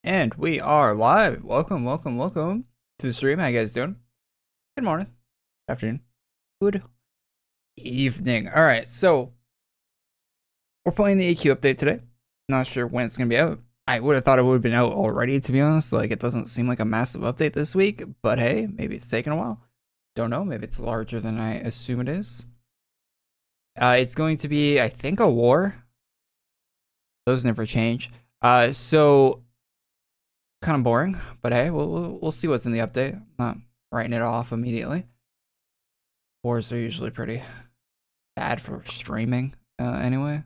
And we are live. Welcome to the stream. How you guys doing? Good morning, good afternoon, good evening. All right, so we're playing the AQ update today. Not sure when it's gonna be out. I would have thought it would have been out already, to be honest. Like, it doesn't seem like a massive update this week, but hey, maybe it's taking a while. Don't know. Maybe it's larger than I assume it is. It's going to be, I think, a war. Those never change. So kind of boring, but hey, we'll see what's in the update. I'm not writing it off immediately. Wars are usually pretty bad for streaming, anyway.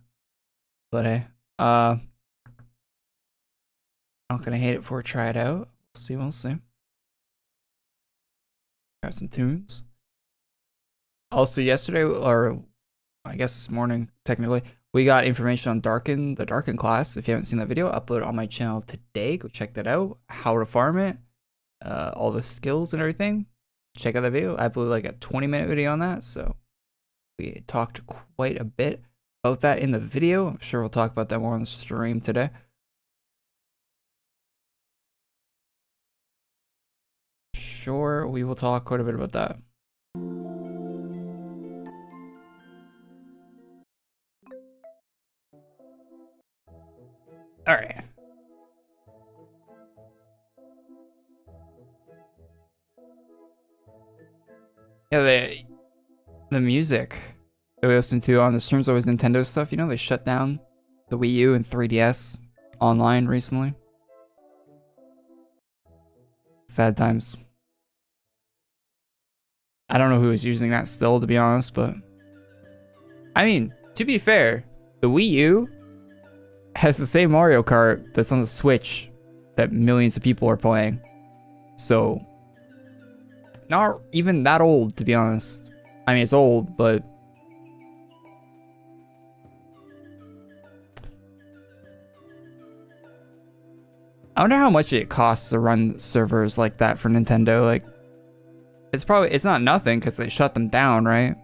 But hey, I'm not gonna hate it before I try it out. We'll see. Got some tunes. Also, yesterday, or I guess this morning, technically, we got information on Darkon, the Darkon class. If you haven't seen that video, upload it on my channel today. Go check that out. How to farm it, all the skills and everything. Check out that video. I uploaded like a 20-minute video on that, so we talked quite a bit about that in the video. I'm sure we'll talk about that more on the stream today. Sure, we will talk quite a bit about that. All right. Yeah, the music that we listen to on the streams always Nintendo stuff. You know, they shut down the Wii U and 3DS online recently. Sad times. I don't know who is using that still, to be honest, but I mean, to be fair, the Wii U has the same Mario Kart that's on the Switch that millions of people are playing. So, not even that old, to be honest. I mean, it's old, but I wonder how much it costs to run servers like that for Nintendo. Like, it's not nothing because they shut them down, right?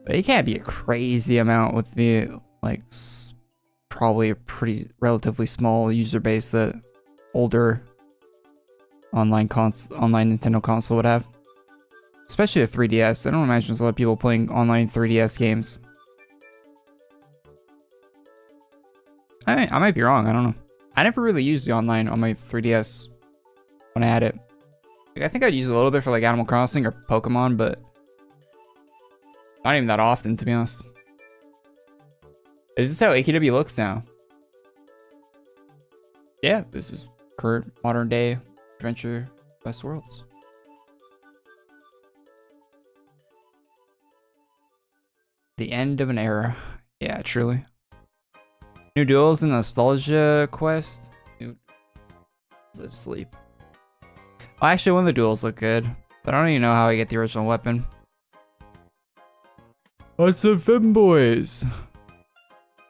But it can't be a crazy amount with the, like, probably a pretty relatively small user base that older online Nintendo console would have. Especially a 3DS. I don't imagine there's a lot of people playing online 3DS games. I might be wrong. I don't know. I never really used the online on my 3DS when I had it. I think I'd use it a little bit for like Animal Crossing or Pokemon, but not even that often, to be honest. Is this how AQW looks now? Yeah, this is current modern day adventure best worlds. The end of an era. Yeah, truly. New duels in Nostalgia Quest. New sleep. Well, actually, one of the duels look good, but I don't even know how I get the original weapon. What's the femboys?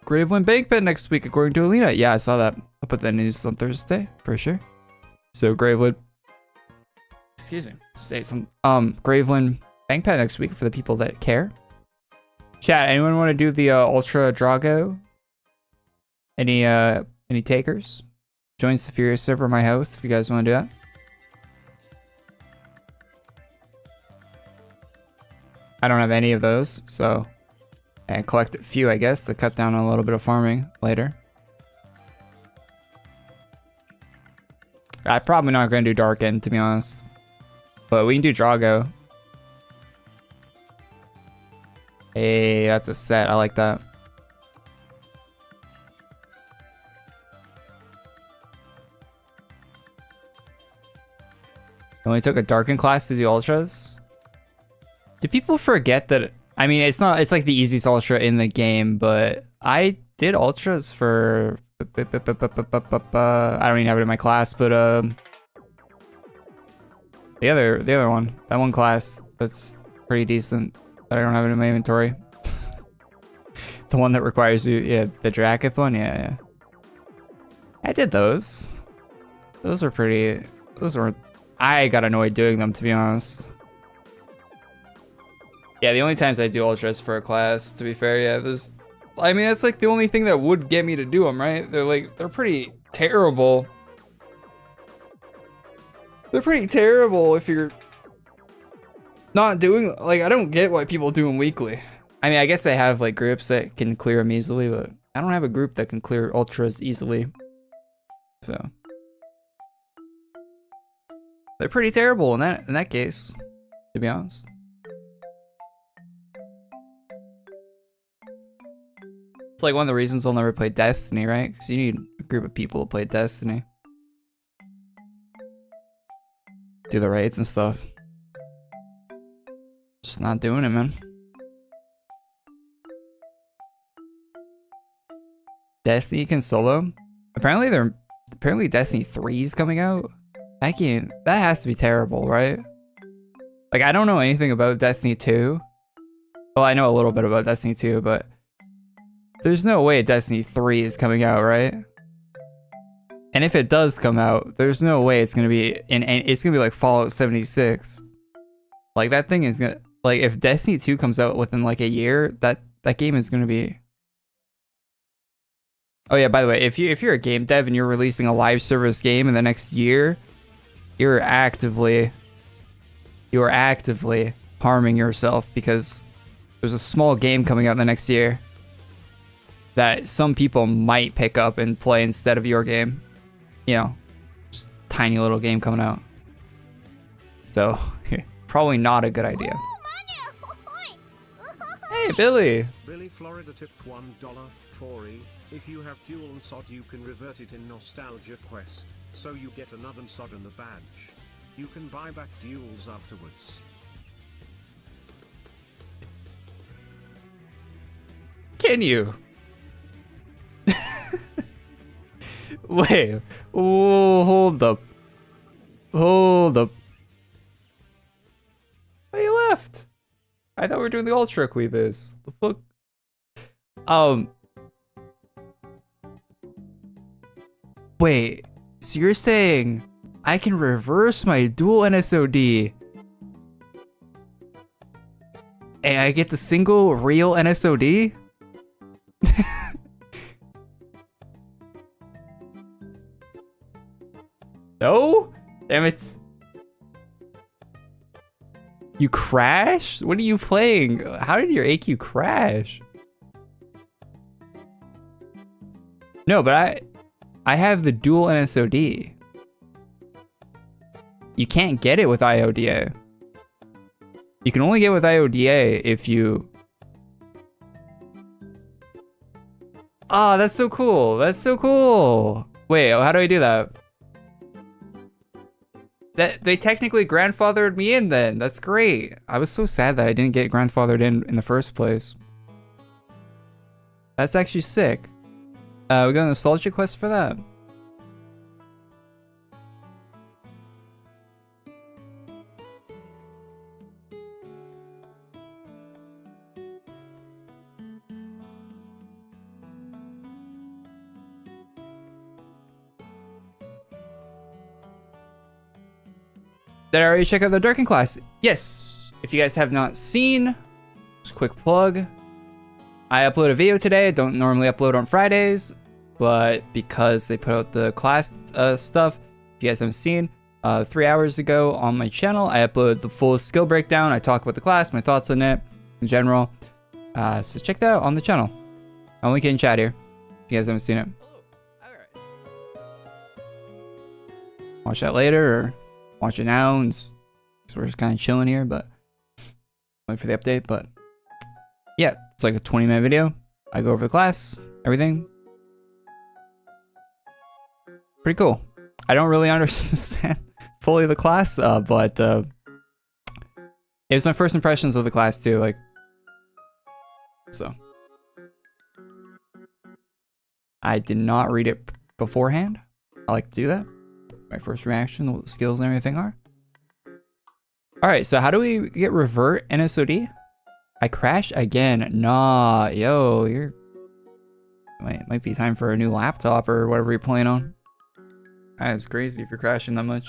Graveland Bank Bet next week, according to Alina. Yeah, I saw that. I'll put that news on Thursday for sure. So Graveland, excuse me, say some Graveland Bank Bet next week for the people that care. Chat, anyone want to do the Ultra Drago? Any takers? Join the Furious server, my house, if you guys want to do that. I don't have any of those, so and collect a few, I guess, to cut down on a little bit of farming later. I'm probably not going to do Darkon, to be honest. But we can do Drago. Hey, that's a set. I like that. I only took a Darkon class to do Ultras. Do people forget that? I mean, it's like the easiest Ultra in the game, but I did Ultras for I don't even have it in my class, but the other one, that one class that's pretty decent that I don't have it in my inventory. The one that requires you, yeah, the Drakath one, yeah. I did those. Those were I got annoyed doing them, to be honest. Yeah, the only times I do Ultras for a class, to be fair, yeah, I mean, that's like the only thing that would get me to do them, right? They're pretty terrible. They're pretty terrible if you're not doing, like, I don't get why people do them weekly. I mean, I guess they have like groups that can clear them easily, but I don't have a group that can clear ultras easily. So they're pretty terrible in that case, to be honest. It's like one of the reasons I'll never play Destiny, right? Because you need a group of people to play Destiny. Do the raids and stuff. Just not doing it, man. Destiny can solo. Apparently Destiny 3 is coming out. That has to be terrible, right? Like, I don't know anything about Destiny 2. Well, I know a little bit about Destiny 2, but there's no way Destiny 3 is coming out, right? And if it does come out, there's no way it's gonna be it's gonna be like Fallout 76. Like, that thing is gonna, like, if Destiny 2 comes out within like a year, that game is gonna be. Oh yeah, by the way, if you're a game dev and you're releasing a live service game in the next year, you're actively harming yourself, because there's a small game coming out in the next year that some people might pick up and play instead of your game. You know, just tiny little game coming out. So, probably not a good idea. Hey, Billy! Billy Florida tipped $1. Korey, if you have dual and sod, you can revert it in Nostalgia Quest, so you get another sod and a badge. You can buy back duels afterwards. Can you? Wait. Oh, hold up. Hold up. Oh, you left. I thought we were doing the Ultra Queebus. The fuck? Wait. So you're saying I can reverse my dual NSOD and I get the single real NSOD? No? Damn it. You crashed? What are you playing? How did your AQ crash? No, but I have the dual NSOD. You can't get it with IODA. You can only get it with IODA if you... Ah, that's so cool. That's so cool. Wait, how do I do that? They technically grandfathered me in then. That's great. I was so sad that I didn't get grandfathered in the first place. That's actually sick. We got a nostalgia quest for that. Did I already check out the Darkon class? Yes. If you guys have not seen, just a quick plug. I uploaded a video today. I don't normally upload on Fridays, but because they put out the class stuff, if you guys haven't seen, 3 hours ago on my channel, I uploaded the full skill breakdown. I talk about the class, my thoughts on it in general. So check that out on the channel. I'll link it in chat here if you guys haven't seen it. Watch that later or watch it now. So we're just kind of chilling here, but wait for the update. But yeah, it's like a 20-minute video. I go over the class, everything. Pretty cool. I don't really understand fully the class, but it was my first impressions of the class too. Like, so I did not read it beforehand. I like to do that. My first reaction, what the skills and everything are. Alright, so how do we get revert NSOD? I crash again. Nah, yo, it might be time for a new laptop or whatever you're playing on. That's crazy if you're crashing that much.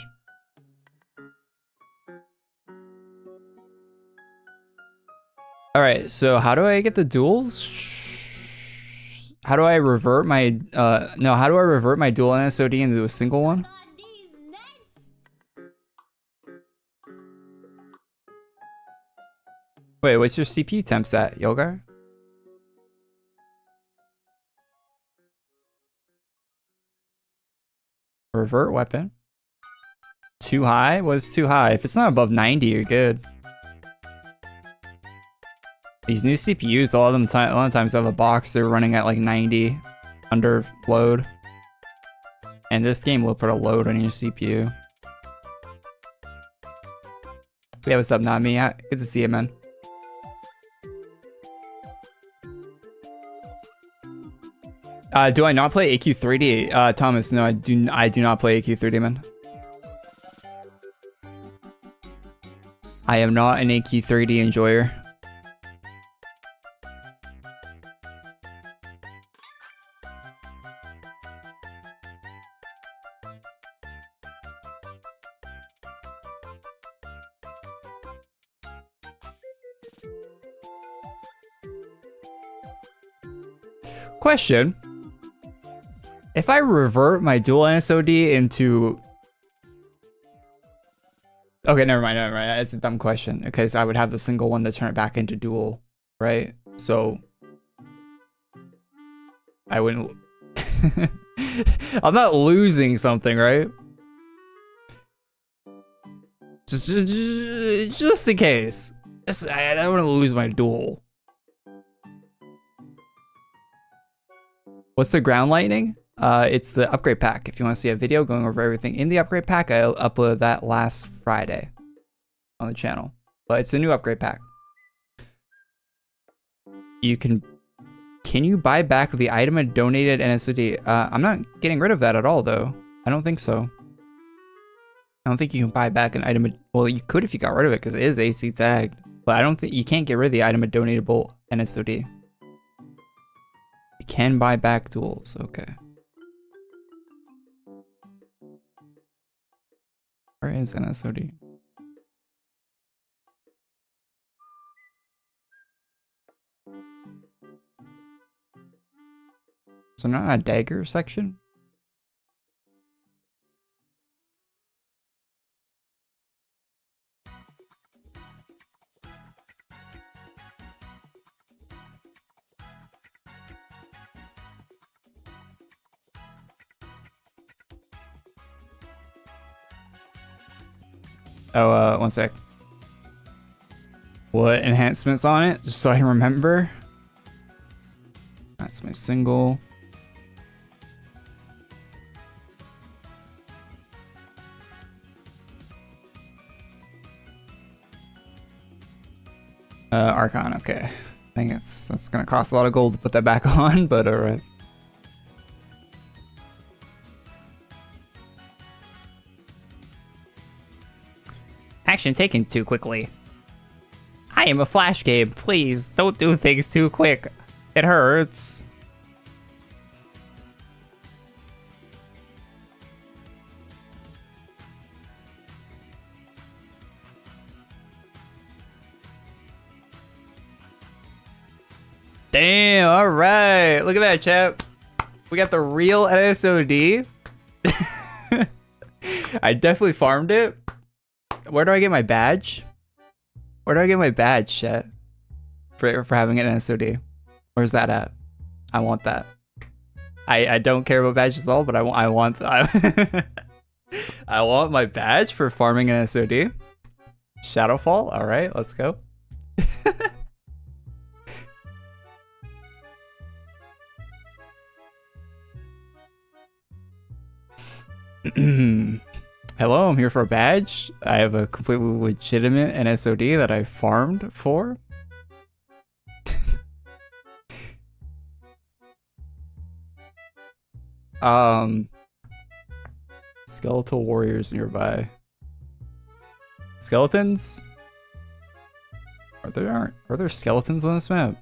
Alright, so how do I get the duels? How do I revert my no, how do I revert my dual NSOD into a single one? Wait, what's your CPU temps at, Yokai? Revert weapon. Too high? What's too high? If it's not above 90, you're good. These new CPUs, a lot of times have a box they're running at like 90 under load. And this game will put a load on your CPU. Yeah, what's up, Nami? Good to see you, man. Do I not play AQ3D? Thomas, no, I do not play AQ3D, man. I am not an AQ3D enjoyer. Question. If I revert my dual NSOD into... Okay, never mind. It's a dumb question. Because I would have the single one to turn it back into dual, right? So... I wouldn't... I'm not losing something, right? Just in case. I don't want to lose my dual. What's the ground lightning? It's the upgrade pack. If you want to see a video going over everything in the upgrade pack, I uploaded that last Friday on the channel. But it's a new upgrade pack. You can you buy back the item and donated NSOD? I'm not getting rid of that at all, though. I don't think so. I don't think you can buy back an item. Well, you could if you got rid of it because it is AC tagged. But I don't think you can't get rid of the item and donatable NSOD. You can buy back duals. Okay. Where is NSOD? So not a dagger section? Oh, one sec. What enhancements on it? Just so I remember. That's my single. Archon, okay. I think that's gonna cost a lot of gold to put that back on, but alright. Action taken too quickly. I am a flash game. Please don't do things too quick. It hurts. Damn, all right. Look at that, chap. We got the real NSOD. I definitely farmed it. Where do I get my badge? Where do I get my badge, chat? For having an NSOD. Where's that at? I want that. I don't care about badges at all, but I want I want my badge for farming an NSOD. Shadowfall. All right, let's go. Hello, I'm here for a badge. I have a completely legitimate NSOD that I farmed for. Skeletal warriors nearby. Skeletons? Are there skeletons on this map?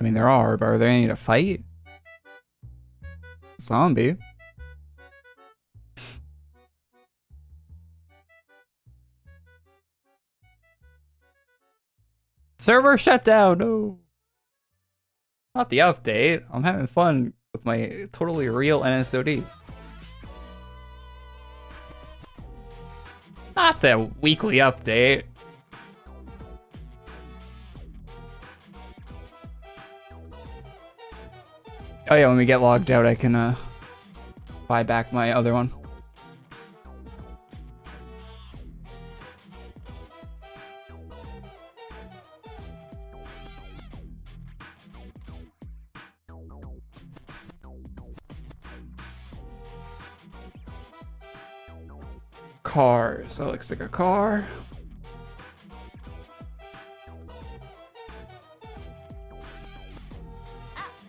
I mean, there are, but are there any to fight? Zombie. Server shut down. No. Not the update. I'm having fun with my totally real NSOD. Not the weekly update. Oh yeah, when we get logged out, I can buy back my other one. Car. So it looks like a car.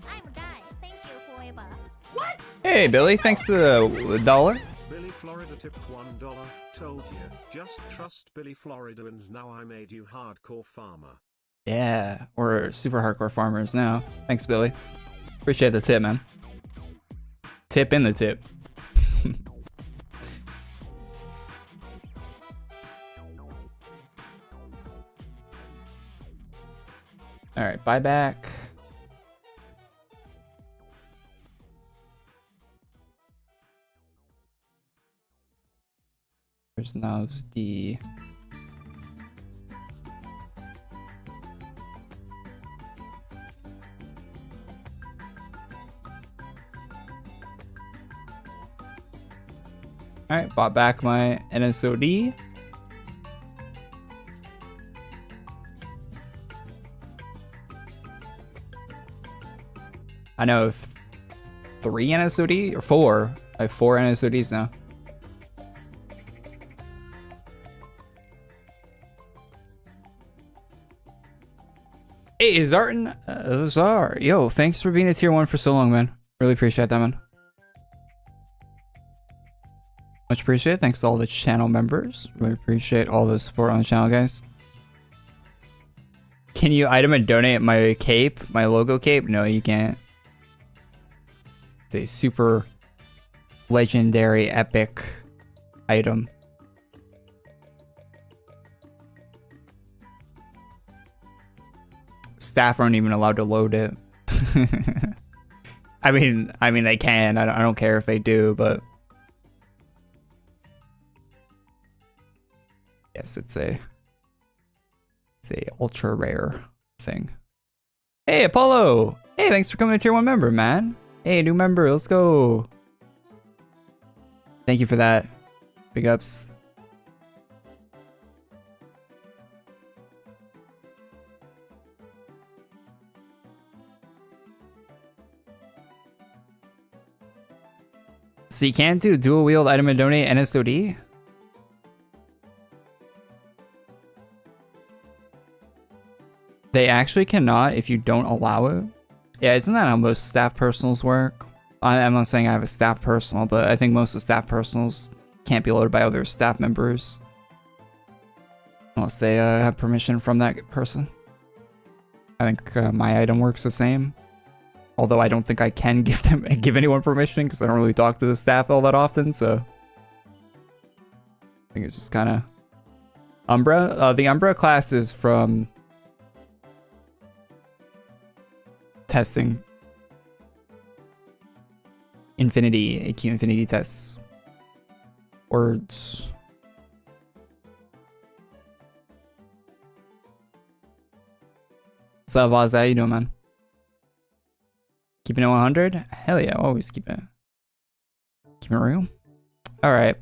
I'm a guy. Thank you forever. What? Hey, Billy. Thanks for the $1. Billy Florida tipped $1. Told you, just trust Billy Florida, and now I made you hardcore farmer. Yeah, we're super hardcore farmers now. Thanks, Billy. Appreciate the tip, man. Tip in the tip. All right, buyback. There's now the all right, bought back my NSOD. I know 3 NSOD or 4. I have 4 NSODs now. Hey, Zartan, Zar. Yo, thanks for being a tier 1 for so long, man. Really appreciate that, man. Much appreciated. Thanks to all the channel members. Really appreciate all the support on the channel, guys. Can you item and donate my cape, my logo cape? No, you can't. It's a super legendary, epic item. Staff aren't even allowed to load it. I mean they can. I don't care if they do, but yes, it's a ultra rare thing. Hey, Apollo. Hey, thanks for coming to tier 1 member, man. Hey, new member. Let's go. Thank you for that. Big ups. So you can't do dual wield item and donate NSOD? They actually cannot if you don't allow it. Yeah, isn't that how most staff personals work? I'm not saying I have a staff personal, but I think most of staff personals can't be loaded by other staff members. Unless they have permission from that person. I think my item works the same. Although I don't think I can give anyone permission because I don't really talk to the staff all that often, so I think it's just kind of Umbra. The Umbra class is from testing Infinity, AQ Infinity tests. Words. What's up, Vaz? How you doing, man? Keeping it 100? Hell yeah, always keep it real. Alright.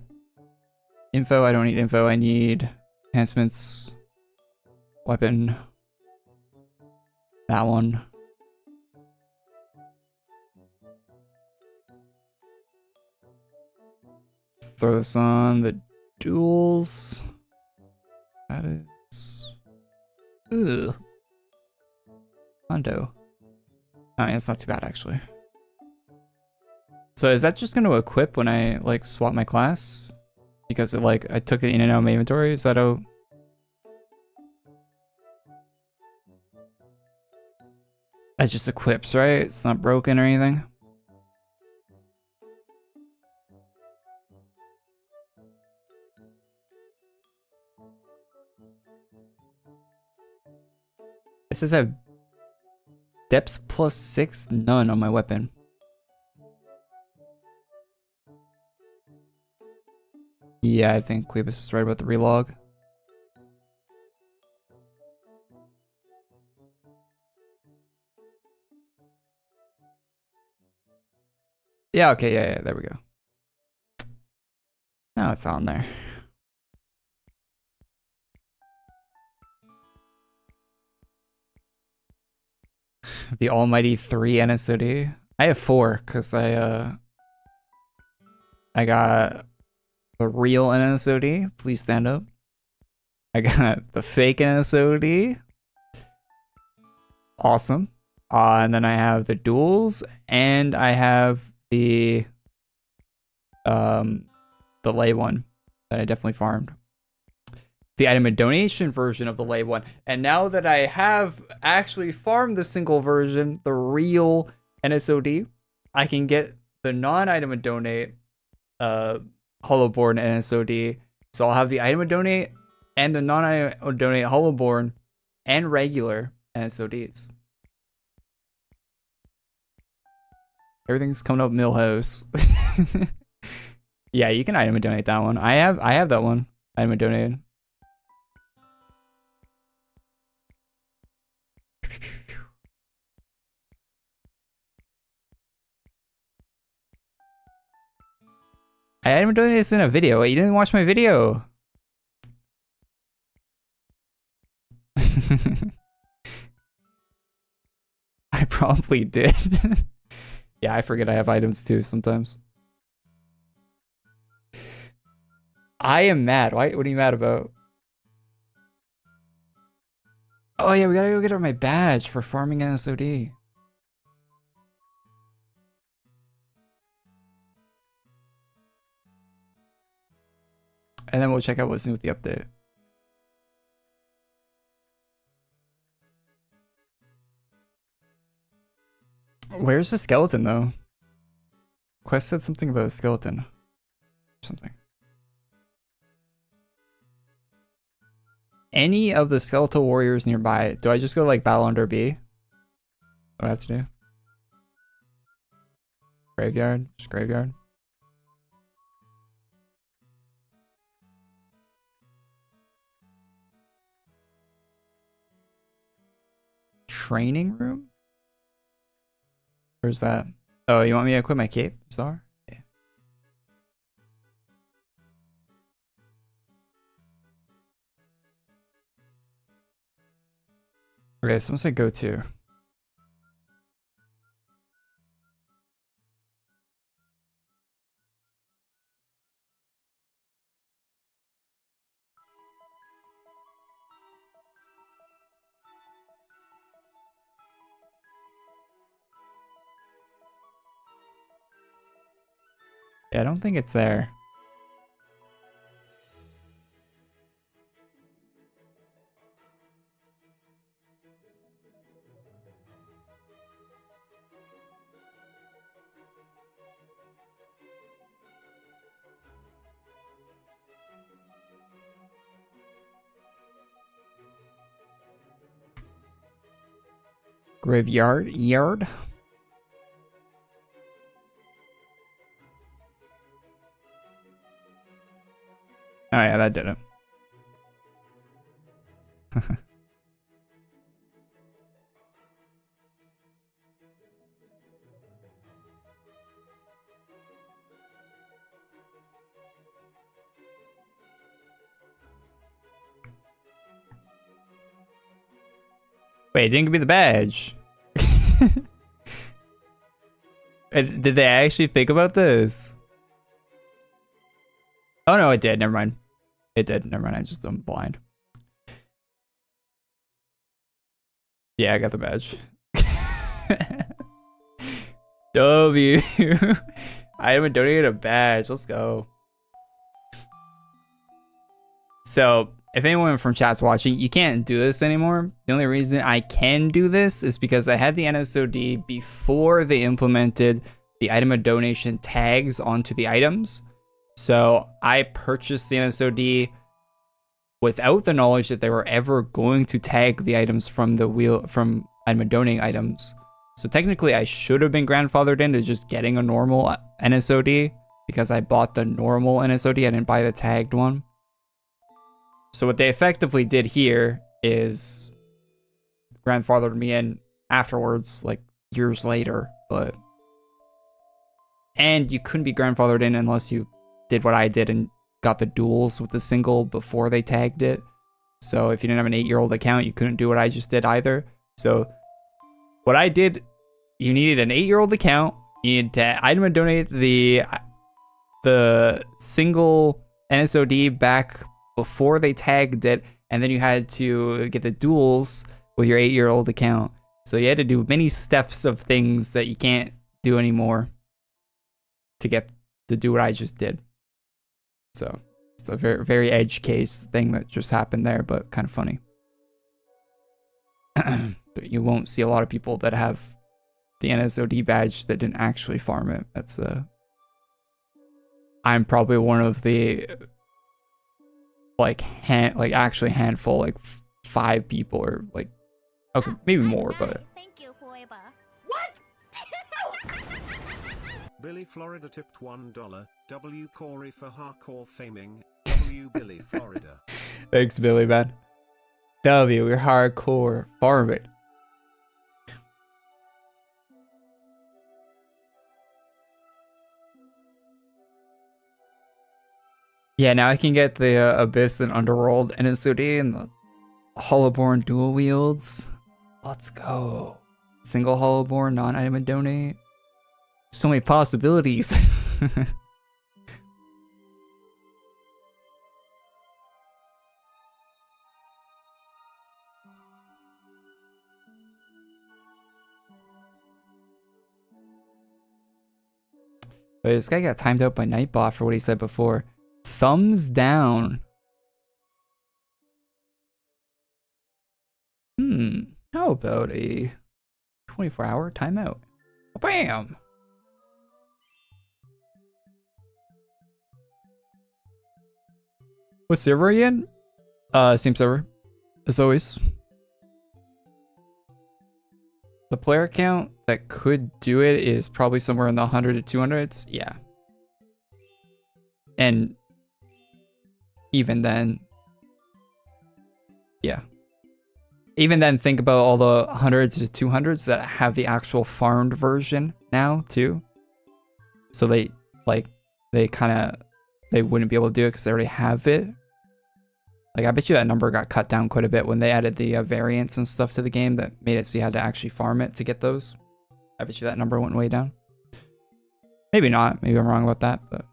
Info, I don't need info, I need enhancements. Weapon. That one. Throw this on the duels. That is... Ugh. Hondo. Oh, yeah, it's not too bad, actually. So is that just going to equip when I, like, swap my class? Because, it, like, I took it in and out of my inventory? Is that a... That just equips, right? It's not broken or anything? It says I have depths +6, none on my weapon. Yeah, I think Quibus is right about the relog. Yeah, okay, yeah, there we go. Now it's on there. The almighty 3 NSOD. I have 4 because I got the real NSOD. Please stand up. I got the fake NSOD. Awesome. And then I have the duels, and I have the lay one that I definitely farmed. The item and donation version of the lay one. And now that I have actually farmed the single version, the real NSOD, I can get the non-item and donate Hollowborn NSOD. So I'll have the item and donate and the non-item and donate Hollowborn and regular NSODs. Everything's coming up Millhouse. Yeah, you can item and donate that one. I have that one. Item and donate. I item and donate this in a video. Wait, you didn't watch my video. I probably did. Yeah, I forget I have items too sometimes. I am mad. Why? What are you mad about? Oh yeah, we gotta go get my badge for farming NSOD. And then we'll check out what's new with the update. Where's the skeleton though? Quest said something about a skeleton. Or something. Any of the skeletal warriors nearby. Do I just go like battle under B? What do I have to do? Graveyard? Just graveyard? Training room? Where's that? Oh, you want me to equip my cape, Star? Yeah. Okay, someone said go to. Yeah, I don't think it's there. Graveyard yard. Oh yeah, that did it. Wait, it didn't give me the badge. Did they actually think about this? Oh no, it did. Never mind. It did. Never mind. I'm blind. Yeah, I got the badge. W. I haven't donated a badge. Let's go. So, if anyone from chat's watching, you can't do this anymore. The only reason I can do this is because I had the NSOD before they implemented the item of donation tags onto the items. So I purchased the NSOD without the knowledge that they were ever going to tag the items from the wheel from item donating items. So technically I should have been grandfathered into just getting a normal NSOD because I bought the normal NSOD, I didn't buy the tagged one. So what they effectively did here is grandfathered me in afterwards, like years later, but and you couldn't be grandfathered in unless you did what I did and got the duels with the single before they tagged it. So if you didn't have an 8-year-old account, you couldn't do what I just did either. So what I did, you needed an 8-year-old account, you needed to item and donate the single NSOD back before they tagged it, and then you had to get the duels with your 8-year-old account. So you had to do many steps of things that you can't do anymore to get to do what I just did. So it's a very, very edge case thing that just happened there, but kind of funny. But you won't see a lot of people that have the NSOD badge that didn't actually farm it. That's I'm probably one of the actually handful, like 5 people, or like, okay, maybe more, but Thank you, Forever. Billy Florida tipped $1. W Korey for hardcore faming. W Billy Florida. thanks, Billy, man. W, you're hardcore. Farm it. Yeah, now I can get the Abyss and Underworld NSOD and the Hollowborn dual wields. Let's go. Single Hollowborn, non-item and donate. So many possibilities. Wait, this guy got timed out by Nightbot for what he said before. Thumbs down. How about a 24-hour timeout? Bam! What server are you in? Same server, as always. The player count that could do it is probably somewhere in the 100 to 200s. Yeah. And even then, yeah. Even then, think about all the 100s to 200s that have the actual farmed version now, too. So they wouldn't be able to do it because they already have it. Like, I bet you that number got cut down quite a bit when they added the variants and stuff to the game that made it so you had to actually farm it to get those. I bet you that number went way down. Maybe not. Maybe I'm wrong about that, but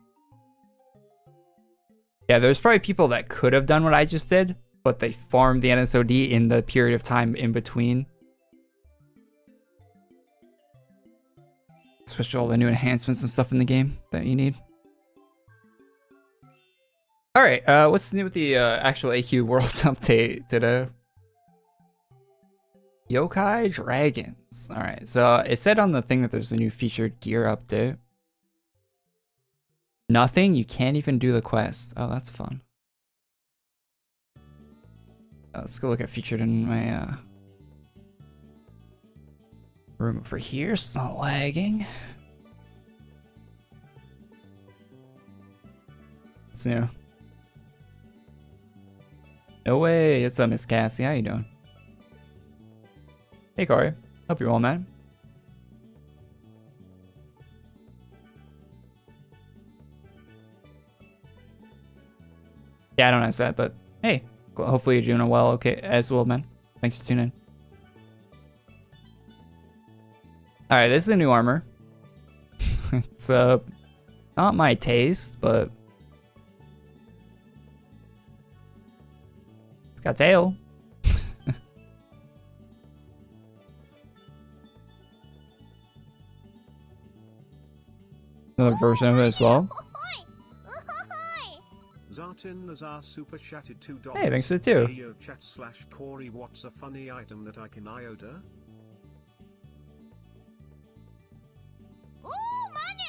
yeah, there's probably people that could have done what I just did, but they farmed the NSOD in the period of time in between. Especially all the new enhancements and stuff in the game that you need. Alright, what's new with the actual AQ Worlds update today? Yokai Dragons. Alright, so it said on the thing that there's a new featured gear update. Nothing? You can't even do the quest. Oh, that's fun. Let's go look at featured in my room over here. It's not lagging. What's new? No way. What's up, Miss Cassie? How you doing? Hey, Korey. Hope you're well, man. Yeah, I don't ask that, but hey, hopefully you're doing well, okay, as well, man. Thanks for tuning in. All right, this is a new armor. It's not my taste, but it's got tail. Another version of it as well. Zartin Lazar super chatted $2. Hey, thanks for the 2. Yo chat / Korey, what's a funny item that I can iota? Ooh, money!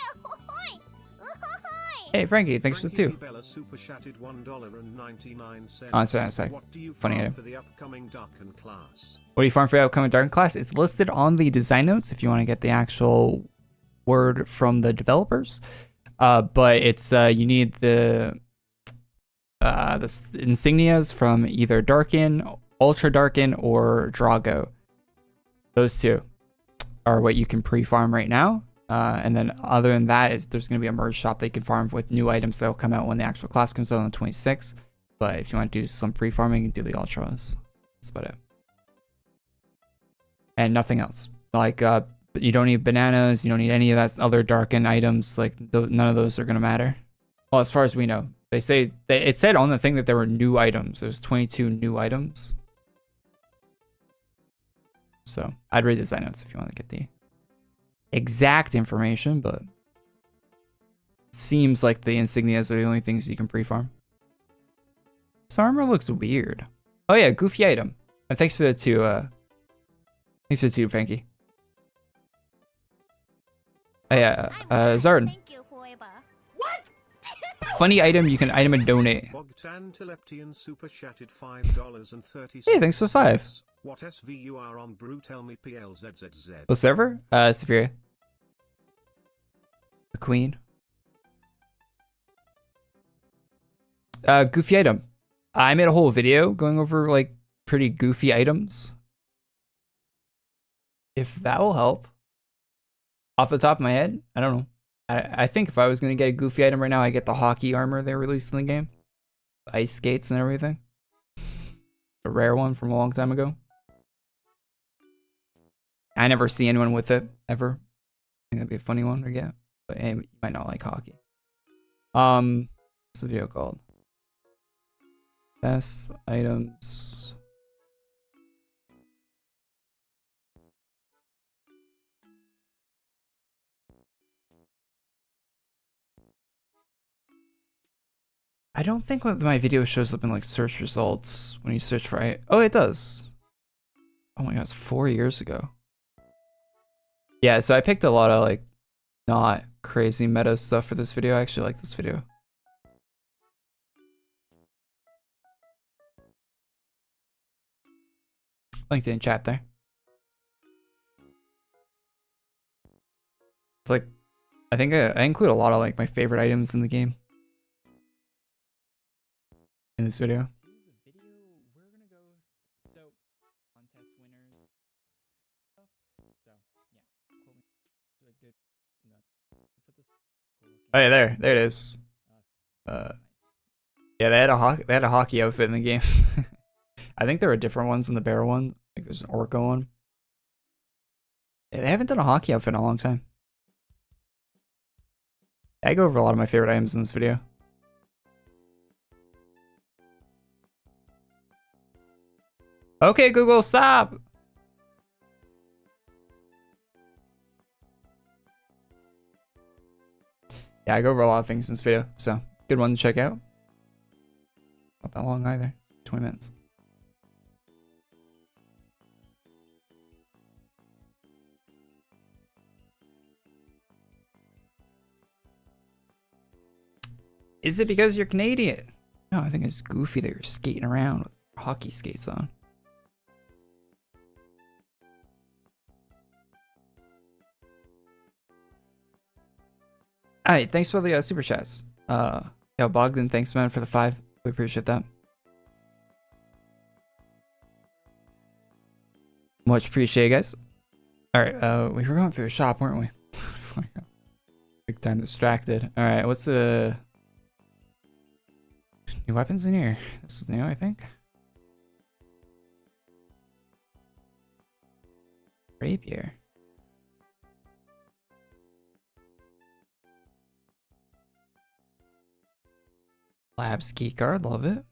Hey, Frankie, thanks for the 2. Bella super chatted $1.99. Oh, sorry, sorry. What do you Funny farm item. for the upcoming Darkon class? What do you farm for the upcoming Darkon class? It's listed on the design notes if you want to get the actual word from the developers. But it's you need the insignias from either Darkon, Ultra Darkon, or Drago. Those 2 are what you can pre-farm right now. And then other than that, there's going to be a merge shop that you can farm with new items that will come out when the actual class comes out on the 26th. But if you want to do some pre-farming, you can do the Ultras. That's about it. And nothing else. Like, you don't need bananas. You don't need any of that other Darkon items. Like, none of those are going to matter. Well, as far as we know. They say, it said on the thing that there were new items. There's 22 new items. So, I'd read the design notes if you want to get the exact information, but seems like the insignias are the only things you can pre-farm. This armor looks weird. Oh yeah, goofy item. And thanks for the 2, thanks for the 2, Frankie. Oh yeah, Zardan. Thank you forever. Funny item you can item and donate. Bogdan Teleptian super chatted $5.30. Hey, thanks for the 5. What SV you are on, Brew? Tell me PLZZZ. What server? Severe. The Queen. Goofy item. I made a whole video going over like pretty goofy items. If that will help. Off the top of my head, I don't know. I think if I was going to get a goofy item right now, I get the hockey armor they released in the game. Ice skates and everything. A rare one from a long time ago. I never see anyone with it, ever. I think that'd be a funny one to get. But hey, you might not like hockey. What's the video called? Best items. I don't think my video shows up in like search results when you search for it. Oh, it does. Oh my god, it's 4 years ago. Yeah, so I picked a lot of like not crazy meta stuff for this video. I actually like this video. Linked in chat there. It's like, I think I include a lot of like my favorite items in the game. In this video. Oh yeah, there it is. Yeah, they had a hockey outfit in the game. I think there are different ones in the bear one. Like there's an orca one. Yeah, they haven't done a hockey outfit in a long time. I go over a lot of my favorite items in this video. Okay, Google, stop! Yeah, I go over a lot of things in this video, so good one to check out. Not that long either, 20 minutes. Is it because you're Canadian? No, I think it's goofy that you're skating around with hockey skates on. Alright, thanks for the super chats. Yeah, Bogdan, thanks man for the 5. We appreciate that. Much appreciated, guys. Alright, we were going through the shop, weren't we? Big time distracted. Alright, what's the new weapons in here? This is new, I think. Rapier. Labs keycard, love it.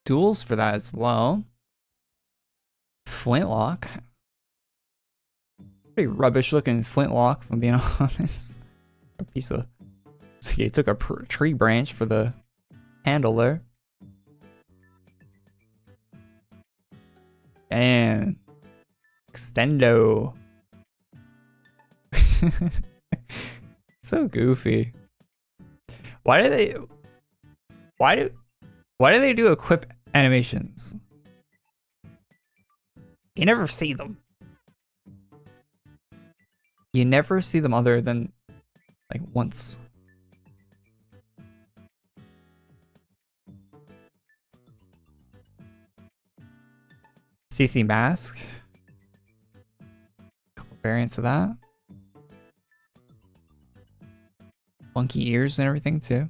Tools for that as well. Flintlock. Pretty rubbish looking flintlock, if I'm being honest. A piece of... So he took a tree branch for the handle there. And... Extendo. So goofy. Why do they? Why do they do equip animations? You never see them. You never see them other than like once. CC mask. Couple variants of that. Funky ears and everything too.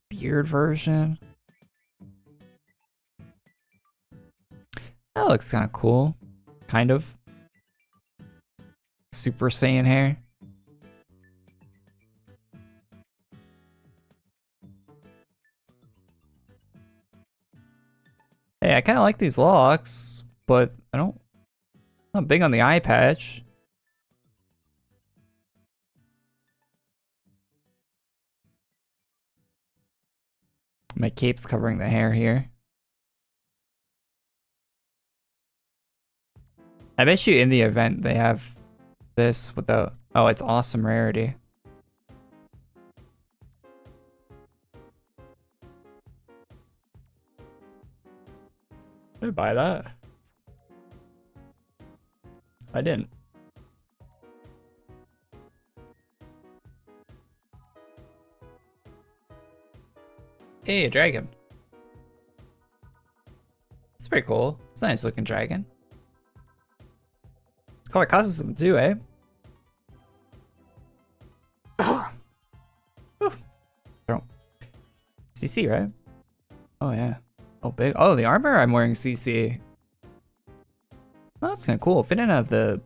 Beard version. That looks kind of cool. Kind of. Super Saiyan hair. Hey, I kind of like these locks, but I'm not big on the eye patch. My cape's covering the hair here. I bet you in the event they have this without... Oh, it's awesome rarity. Did I buy that? I didn't. Hey, a dragon. It's pretty cool. It's a nice looking dragon. Color custom too, eh? CC, right? Oh yeah. Oh big. Oh, the armor I'm wearing CC. Oh, that's kind of cool. If it didn't have the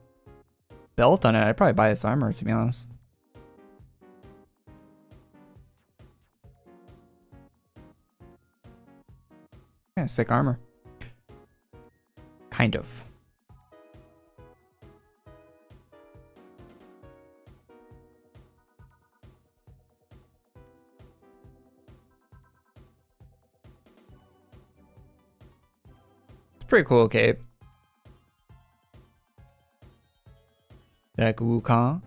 belt on it, I'd probably buy this armor, to be honest. Yeah, sick armor. Kind of. Pretty cool cape. Like Wukong.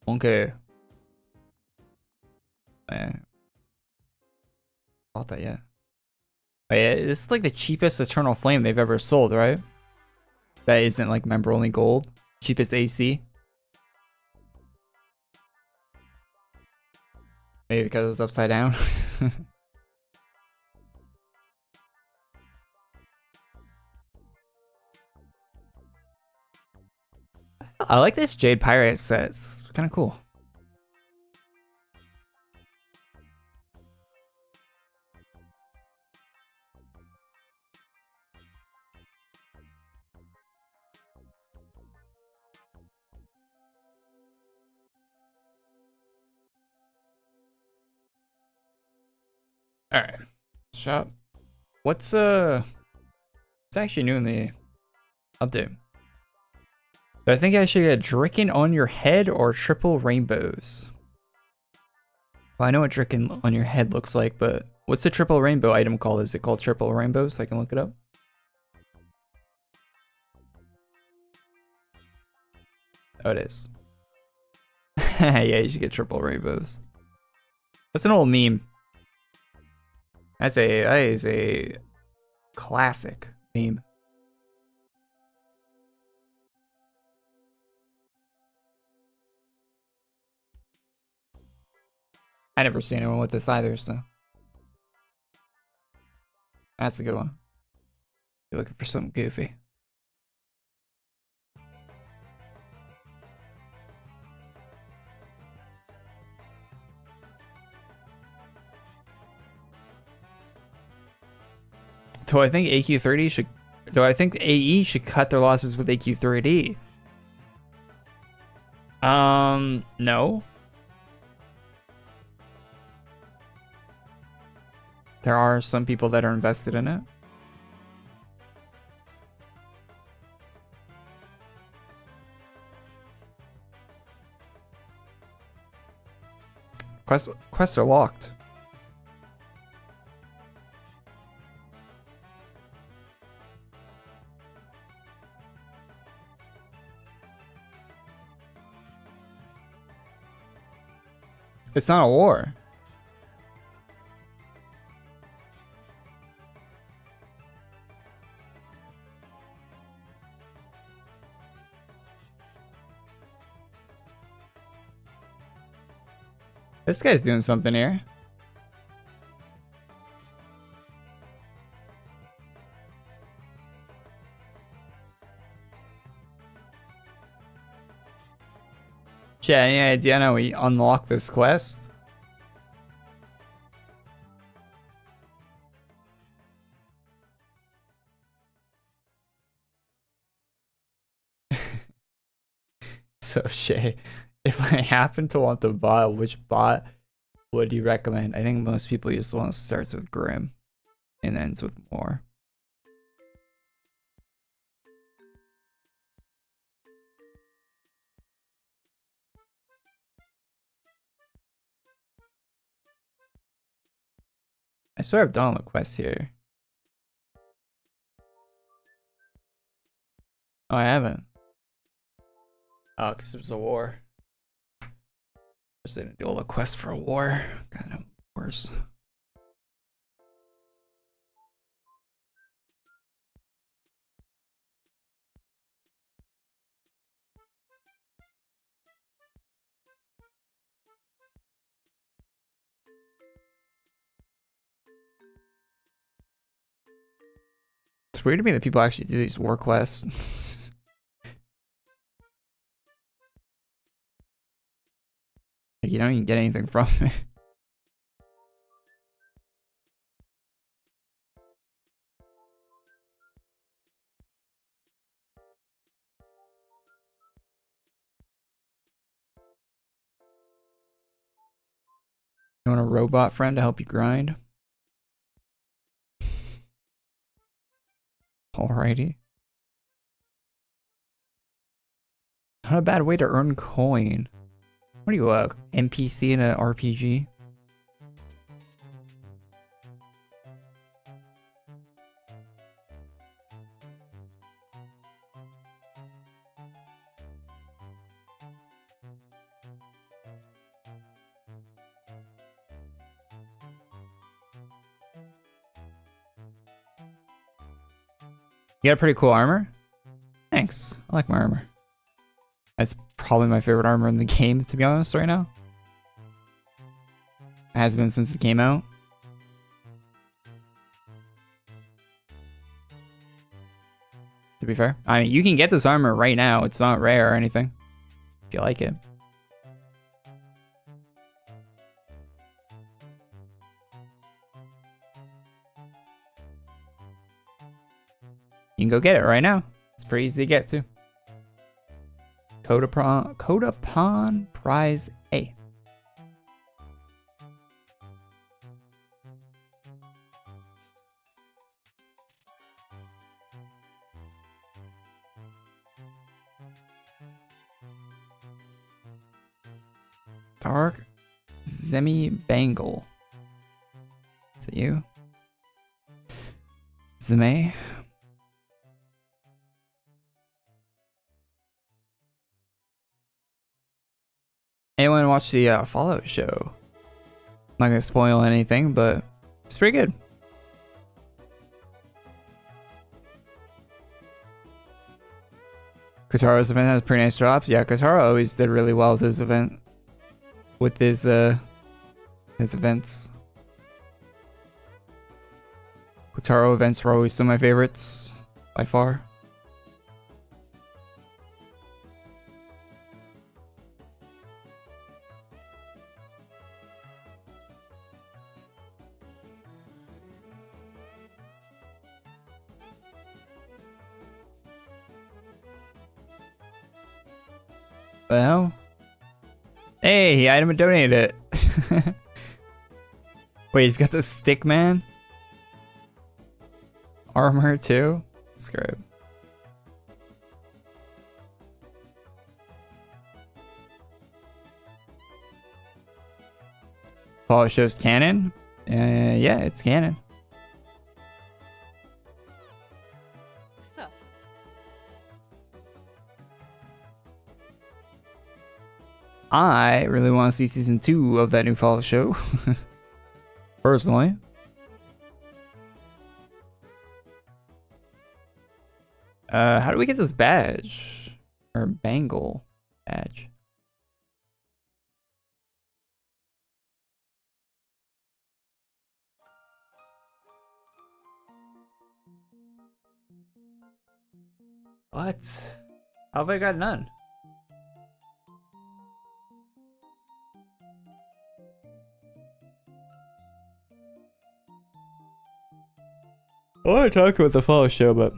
Okay. Bought that yet. Oh, yeah, this is like the cheapest Eternal Flame they've ever sold, right? That isn't like member only gold. Cheapest AC. Maybe because it's upside down. I like this Jade Pirate set. It's kind of cool. All right, shop. What's actually new in the update? Do I think I should get Darkon on your head or triple rainbows? Well, I know what Darkon on your head looks like, but what's the triple rainbow item called? Is it called triple rainbows? I can look it up. Oh, it is. Yeah, you should get triple rainbows. That's an old meme. That is a classic meme. I never seen anyone with this either, so that's a good one. You're looking for something goofy. Do I think AQ30 should? Do I think AE should cut their losses with AQ30? No. There are some people that are invested in it. Quests are locked. It's not a war. This guy's doing something here. Yeah, any idea how we unlock this quest? So Shay, if I happen to want to buy, which bot would you recommend? I think most people just want to start with Grim and ends with more. I swear I've done all the quests here. Oh, I haven't. Oh, because it was a war. Just didn't do all the quests for a war. Kind of worse. It's weird to me that people actually do these war quests. Like, you don't even get anything from it. You want a robot friend to help you grind? Alrighty. Not a bad way to earn coin. What are you, NPC in an RPG? You got a pretty cool armor? Thanks. I like my armor. That's probably my favorite armor in the game, to be honest, right now. It has been since it came out. To be fair. I mean, you can get this armor right now. It's not rare or anything. If you like it. You can go get it right now. It's pretty easy to get too. Codapon Prize A. Dark Zemi Bangle. Is it you? Zeme? Anyone watch the Fallout show? I'm not gonna spoil anything, but it's pretty good. Kataro's event has pretty nice drops. Yeah, Kataro always did really well with his event. With his events. Kotaro events were always some of my favorites, by far. Well, hey, he item and donated it. Wait, he's got the stick man armor too. That's great. Fallout shows canon. Yeah, it's canon. I really want to see season 2 of that new fall show. Personally. How do we get this badge? Or bangle badge? What? How have I got none? I want to talk about the fall show, but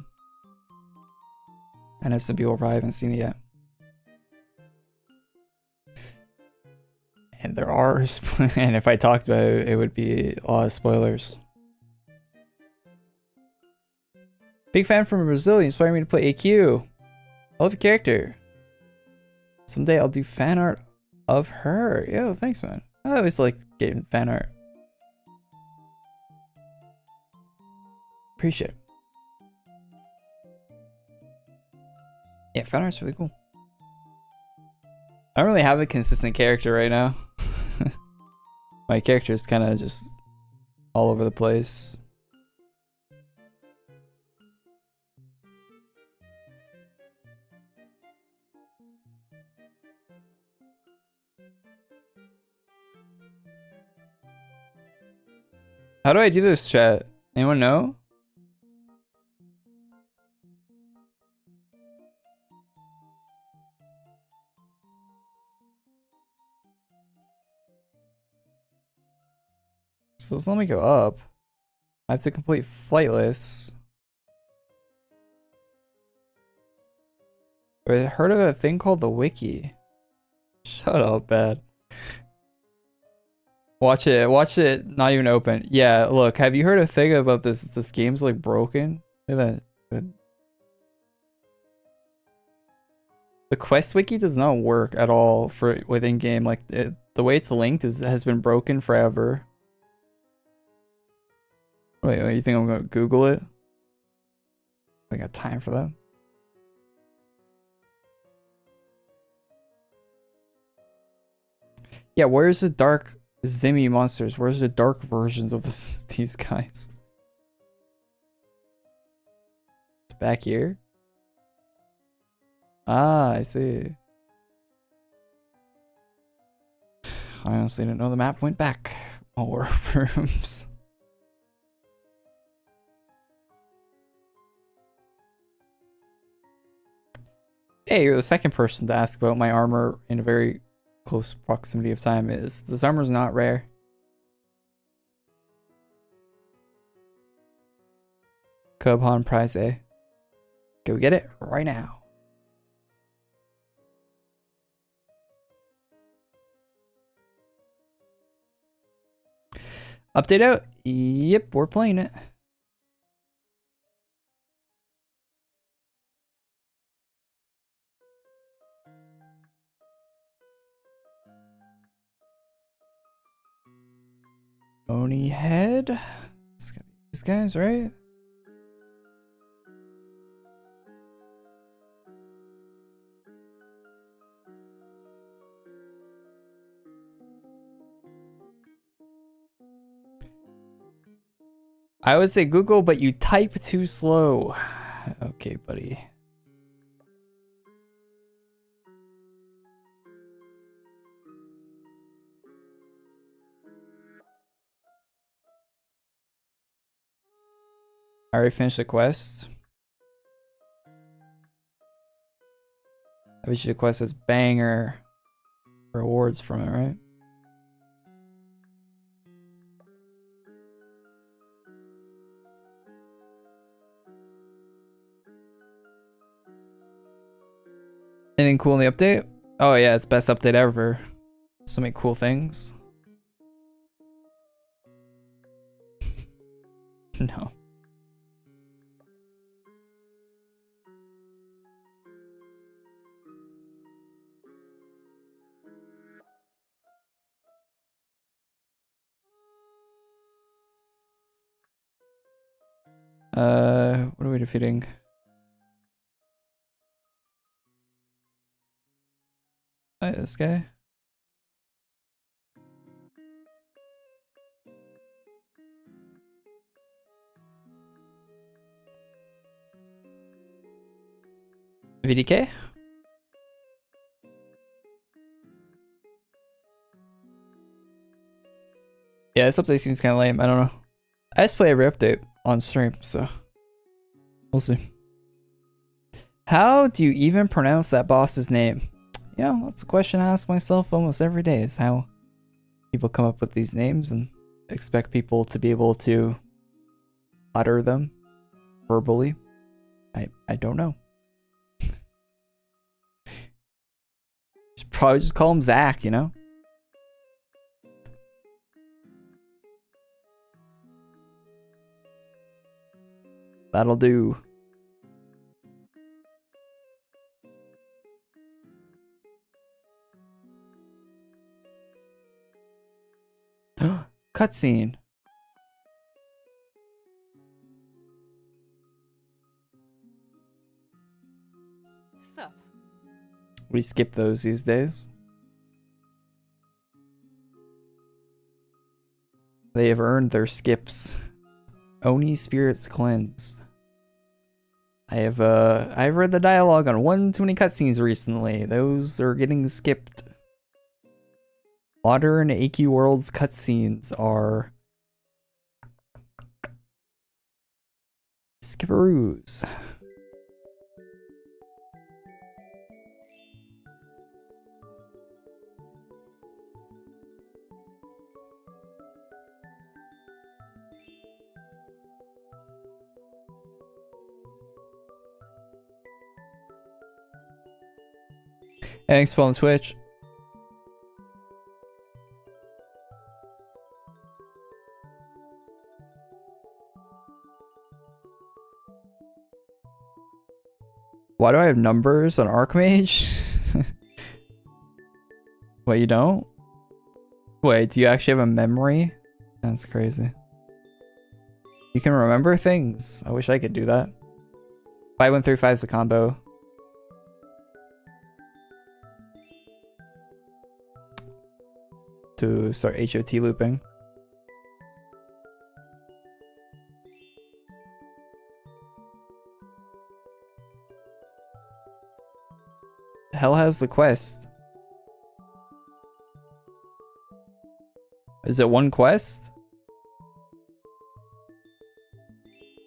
I know some people probably haven't seen it yet. And there are, and if I talked about it, it would be a lot of spoilers. Big fan from Brazil, you inspired me to play AQ. I love your character. Someday I'll do fan art of her. Yo, thanks, man. I always like getting fan art. Appreciate it. Yeah, fan art's really cool. I don't really have a consistent character right now. My character is kind of just all over the place. How do I do this, chat? Anyone know? So let me go up. I have to complete flight lists. I heard of a thing called the wiki. Shut up, bad. Watch it not even open. Yeah, look, have you heard a thing about this game's like broken? Look at that. The quest wiki does not work at all for within game. Like the way it's linked has been broken forever. Wait, you think I'm gonna Google it? I got time for that. Yeah, where's the dark Zimmy monsters? Where's the dark versions of these guys? It's back here. Ah, I see. I honestly didn't know the map went back. More rooms. Hey, you're the second person to ask about my armor in a very close proximity of time. This armor's not rare. Cubhon Prize A. Go get it right now. Update out? Yep, we're playing it. Oni head. It's gonna be these guys, right? I would say Google, but you type too slow. Okay, buddy. I already finished the quest. I bet you the quest has banger rewards from it, right? Anything cool in the update? Oh yeah, it's best update ever. So many cool things. No. What are we defeating? This guy? VDK? Yeah, this update seems kind of lame. I don't know. I just play every update on stream, so we'll see. How do you even pronounce that boss's name? You know, that's a question I ask myself almost every day, is how people come up with these names and expect people to be able to utter them verbally. I don't know. Should probably just call him Zach, you know? That'll do. Cutscene. Sup? We skip those these days. They have earned their skips. Oni spirits cleansed. I've read the dialogue on one too many cutscenes recently. Those are getting skipped. Modern AQ World's cutscenes are skipperoos. Thanks for following Twitch. Why do I have numbers on Archmage? Wait, you don't? Wait, do you actually have a memory? That's crazy. You can remember things. I wish I could do that. 5135 is a combo. To start HOT looping. Hell has the quest. Is it one quest?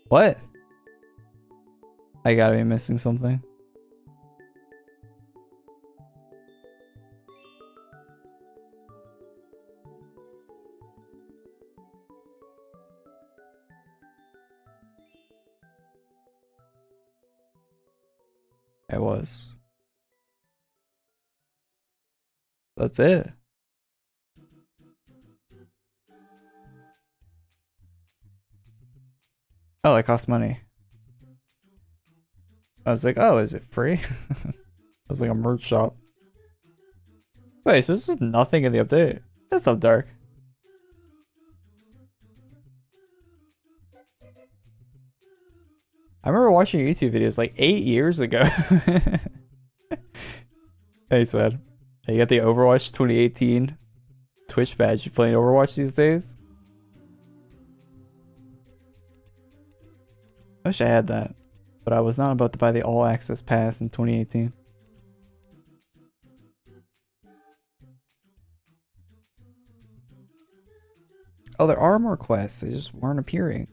What? I gotta be missing something. It was. That's it. Oh, it costs money. I was like, oh, is it free? It was like a merch shop. Wait, so this is nothing in the update? That's so dark. I remember watching YouTube videos like 8 years ago. Hey, Swed. You got the Overwatch 2018 Twitch badge. You playing Overwatch these days? I wish I had that, but I was not about to buy the All Access Pass in 2018. Oh, there are more quests. They just weren't appearing.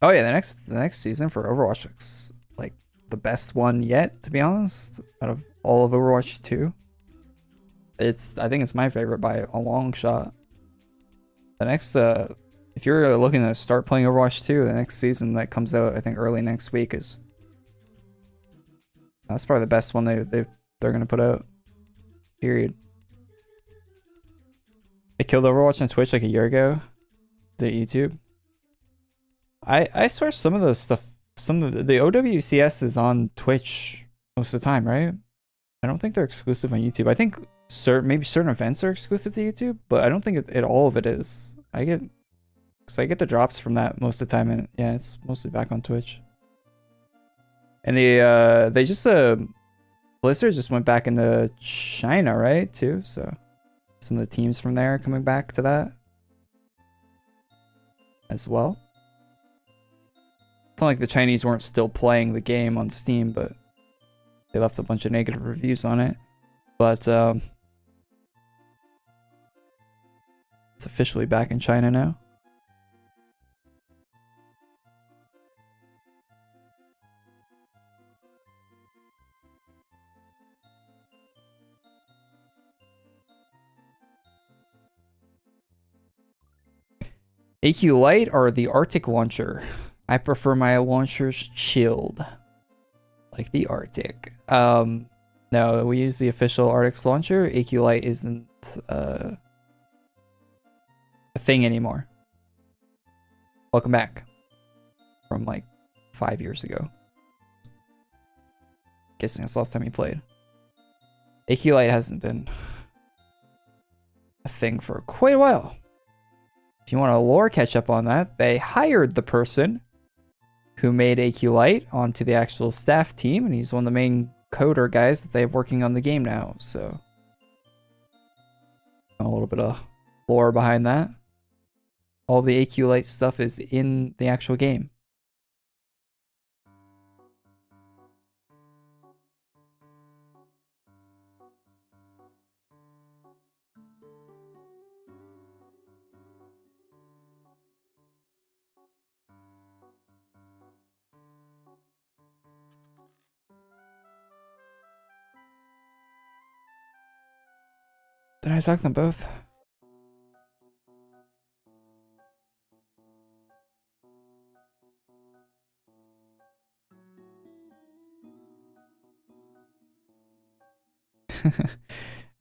Oh yeah, the next season for Overwatch looks like the best one yet, to be honest, out of all of Overwatch 2. I think it's my favorite by a long shot. The next if you're looking to start playing Overwatch 2, the next season that comes out I think early next week that's probably the best one they're gonna put out. Period. I killed Overwatch on Twitch like a year ago. The YouTube. I swear some of those stuff, some of the OWCS is on Twitch most of the time, right? I don't think they're exclusive on YouTube. I think maybe certain events are exclusive to YouTube, but I don't think all of it is. I get the drops from that most of the time, and yeah, it's mostly back on Twitch. And they just Blizzard just went back into China, right? Too, so some of the teams from there coming back to that as well. It's not like the Chinese weren't still playing the game on Steam, but they left a bunch of negative reviews on it. But it's officially back in China now. AQ Light or the Arctic launcher? I prefer my launchers chilled, like the Arctic. No, we use the official Arctic's launcher. AQ Light isn't a thing anymore. Welcome back from like 5 years ago. Guessing that's the last time you played. AQ Light hasn't been a thing for quite a while. If you want a lore catch up on that, they hired the person who made AQ Light onto the actual staff team, and he's one of the main coder guys that they have working on the game now. So a little bit of lore behind that. All the AQ Light stuff is in the actual game. Did I talk them both?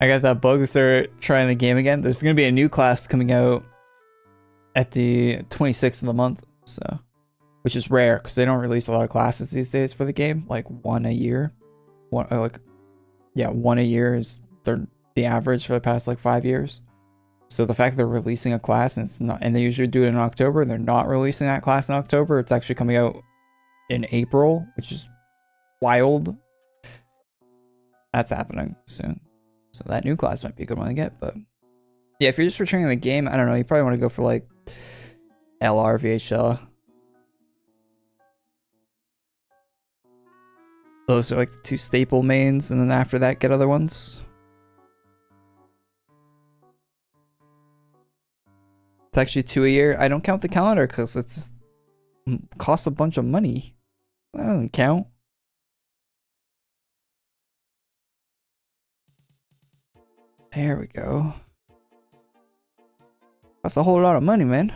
I got that bug to start trying the game again. There's going to be a new class coming out at the 26th of the month, so which is rare because they don't release a lot of classes these days for the game, like one a year. One a year is the average for the past like 5 years. So the fact they're releasing a class and it's not, and they usually do it in October, and they're not releasing that class in October, it's actually coming out in April, which is wild. That's happening soon. So that new class might be a good one to get, but yeah, if you're just returning the game, I don't know, you probably want to go for like LR, VHL. Those are like the two staple mains, and then after that, get other ones. It's actually 2 a year. I don't count the calendar because it's costs a bunch of money. That doesn't count. There we go. That's a whole lot of money, man.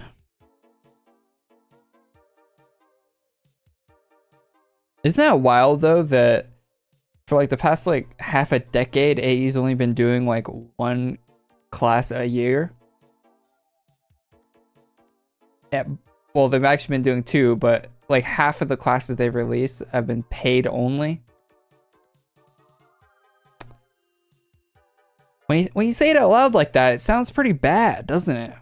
Isn't that wild though that for like the past like half a decade, AE's only been doing like one class a year? Yeah, well, they've actually been doing two, but like half of the classes they've released have been paid only. When you say it out loud like that, it sounds pretty bad, doesn't it?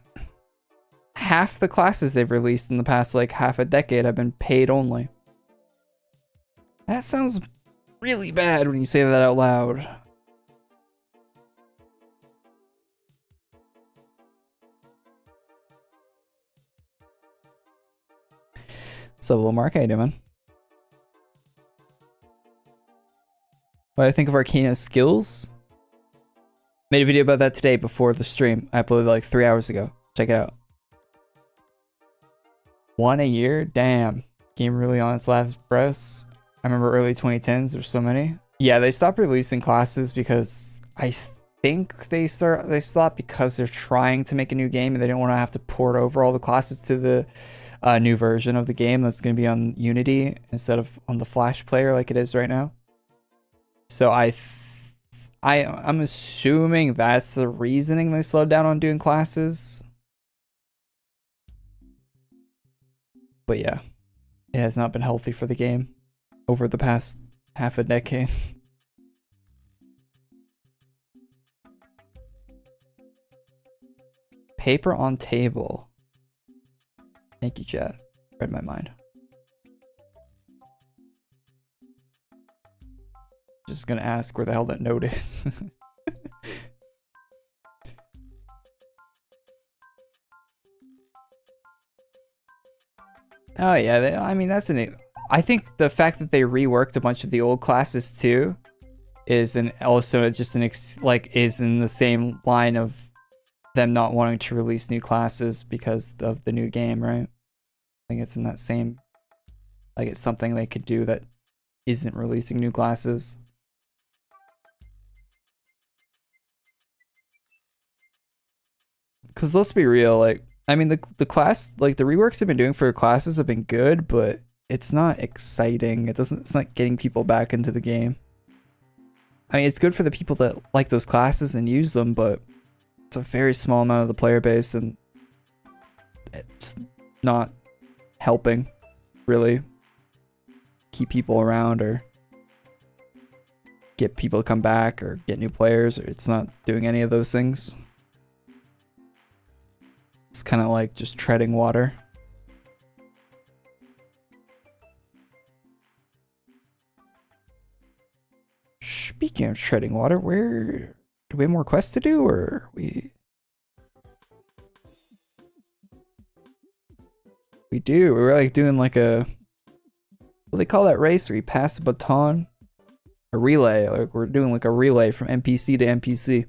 Half the classes they've released in the past like half a decade have been paid only. That sounds really bad when you say that out loud. So, little Mark, how you doing? What do I think of Arcana's skills? Made a video about that today before the stream. I uploaded like 3 hours ago. Check it out. One a year? Damn. Game really on its last breaths. I remember early 2010s, there's so many. Yeah, they stopped releasing classes because I think they stopped because they're trying to make a new game and they didn't want to have to port over all the classes to the new version of the game that's going to be on Unity instead of on the Flash player like it is right now. So I'm assuming that's the reasoning they slowed down on doing classes. But yeah, it has not been healthy for the game over the past half a decade. Paper on table. Thank you, chat. Read my mind. Just gonna ask where the hell that note is. Oh yeah, I mean that's an. I think the fact that they reworked a bunch of the old classes too is also just is in the same line of them not wanting to release new classes because of the new game, right? I think it's in that same, like it's something they could do that isn't releasing new classes. Cause let's be real, like I mean the class, like the reworks they've been doing for classes have been good, but it's not exciting. It's not getting people back into the game. I mean, it's good for the people that like those classes and use them, but it's a very small amount of the player base, and it's not helping really keep people around or get people to come back or get new players. Or it's not doing any of those things. It's kind of like just treading water. Speaking of treading water, where do we have more quests to do, or we do? We're like doing like a, what do they call that race where you pass the baton? A relay. Like we're doing like a relay from NPC to NPC.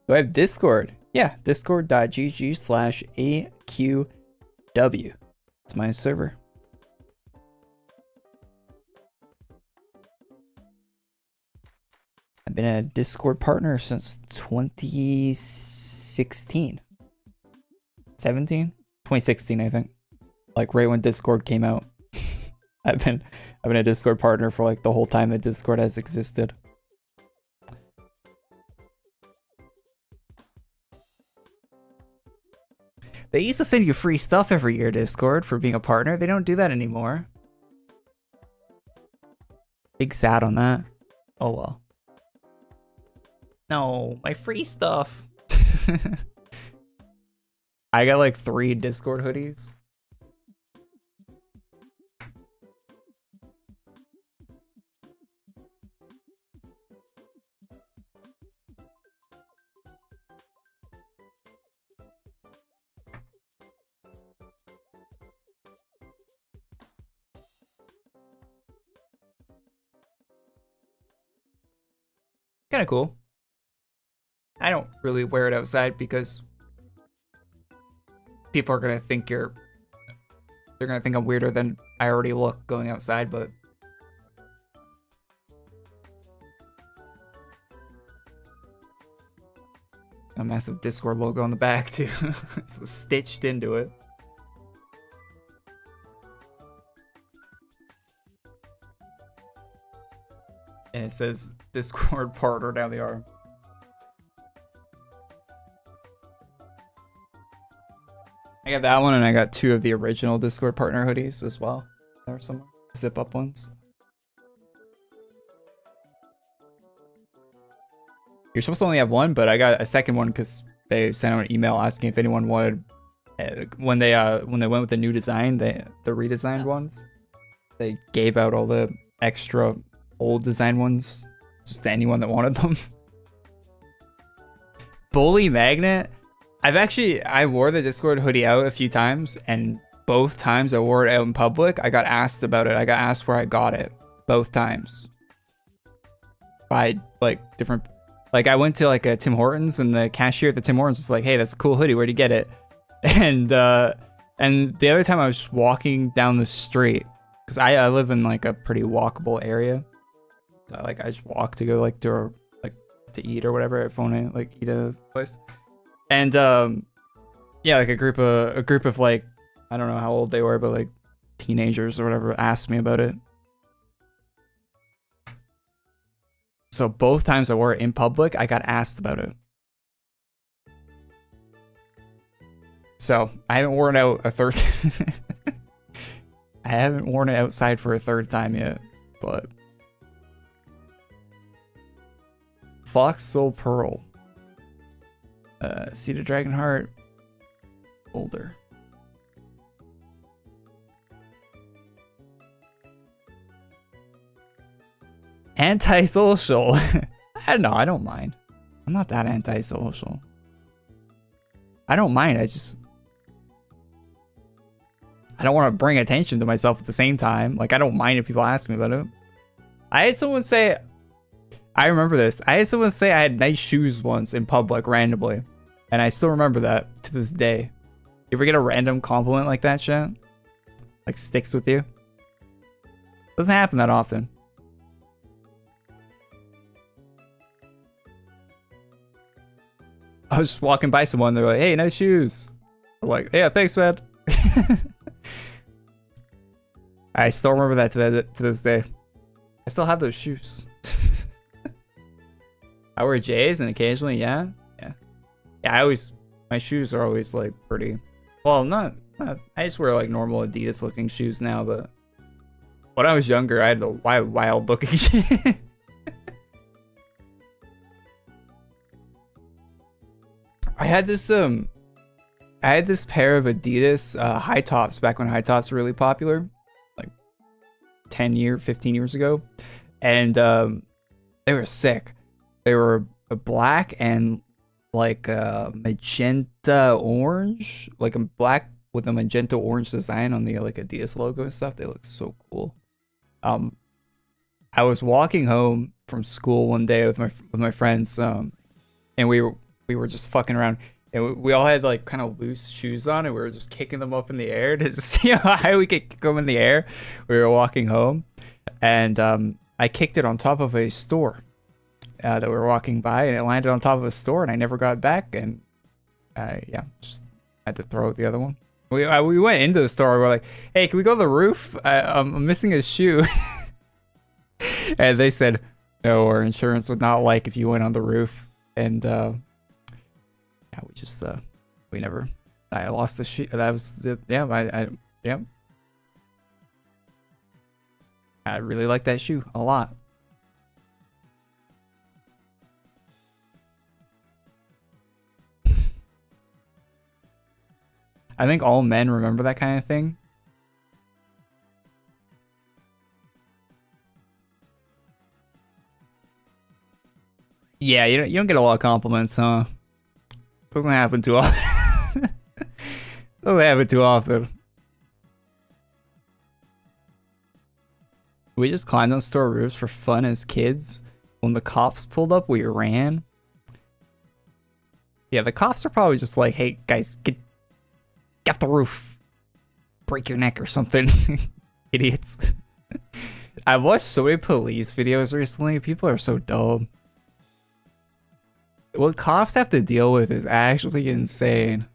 Do I have Discord? Yeah, discord.gg/AQW. It's my server. I've been a Discord partner since 2016. 2016, I think. Like right when Discord came out. I've been a Discord partner for like the whole time that Discord has existed. They used to send you free stuff every year, Discord, for being a partner. They don't do that anymore. Big sad on that. Oh well. No, my free stuff. I got like 3 Discord hoodies. Kind of cool. I don't really wear it outside because people are gonna think they're gonna think I'm weirder than I already look going outside, but a massive Discord logo on the back too. It's stitched into it. And it says Discord partner down the arm. I got that one, and I got 2 of the original Discord partner hoodies as well. There are some zip up ones. You're supposed to only have 1, but I got a second one because they sent out an email asking if anyone wanted. When they went with the new design, the redesigned ones, they gave out all the extra old design ones just to anyone that wanted them. Bully Magnet. I wore the Discord hoodie out a few times, and both times I wore it out in public, I got asked about it. I got asked where I got it. Both times. By like different, like I went to like a Tim Hortons, and the cashier at the Tim Hortons was like, "Hey, that's a cool hoodie. Where'd you get it?" And the other time I was walking down the street, because I live in like a pretty walkable area. So I just walk to go like to eat or whatever at Phone, like eat a place. And yeah, like a group of like, I don't know how old they were, but like teenagers or whatever asked me about it. So both times I wore it in public, I got asked about it. So I haven't worn it out a third. I haven't worn it outside for a third time yet, but Fox Soul Pearl. Seed of Dragonheart. Older. Antisocial. I don't know. I don't mind. I'm not that antisocial. I don't mind. I don't want to bring attention to myself at the same time. Like, I don't mind if people ask me about it. I had someone say, I remember this. I had someone say I had nice shoes once in public randomly. And I still remember that to this day. You ever get a random compliment like that, chat? Like, sticks with you? Doesn't happen that often. I was just walking by someone, they're like, hey, nice shoes. I'm like, yeah, thanks, man. I still remember that to this day. I still have those shoes. I wear J's and occasionally, yeah. Yeah, my shoes are always like pretty, well, not I just wear like normal Adidas looking shoes now, but when I was younger, I had the wild looking shit. I had this pair of Adidas high tops back when high tops were really popular, like 15 years ago, and they were sick. They were black and like magenta orange, like a black with a magenta orange design on the like Adidas logo and stuff. They look so cool. I was walking home from school one day with my friends, and we were just fucking around, and we all had like kind of loose shoes on, and we were just kicking them up in the air to just see how high we could kick them in the air. We were walking home, and I kicked it on top of a store that we were walking by, and it landed on top of a store, and I never got it back, and yeah, just had to throw out the other one. We went into the store, we're like, hey, can we go to the roof? I'm missing a shoe. And they said, no, our insurance would not like if you went on the roof. And yeah, we just I lost the shoe. That was yeah, yeah. I really like that shoe a lot. I think all men remember that kind of thing. Yeah, you don't get a lot of compliments, huh? Doesn't happen too often. Doesn't happen too often. We just climbed on store roofs for fun as kids. When the cops pulled up, we ran. Yeah, the cops are probably just like, hey, guys, get off the roof. Break your neck or something. Idiots. I've watched so many police videos recently. People are so dumb. What cops have to deal with is actually insane.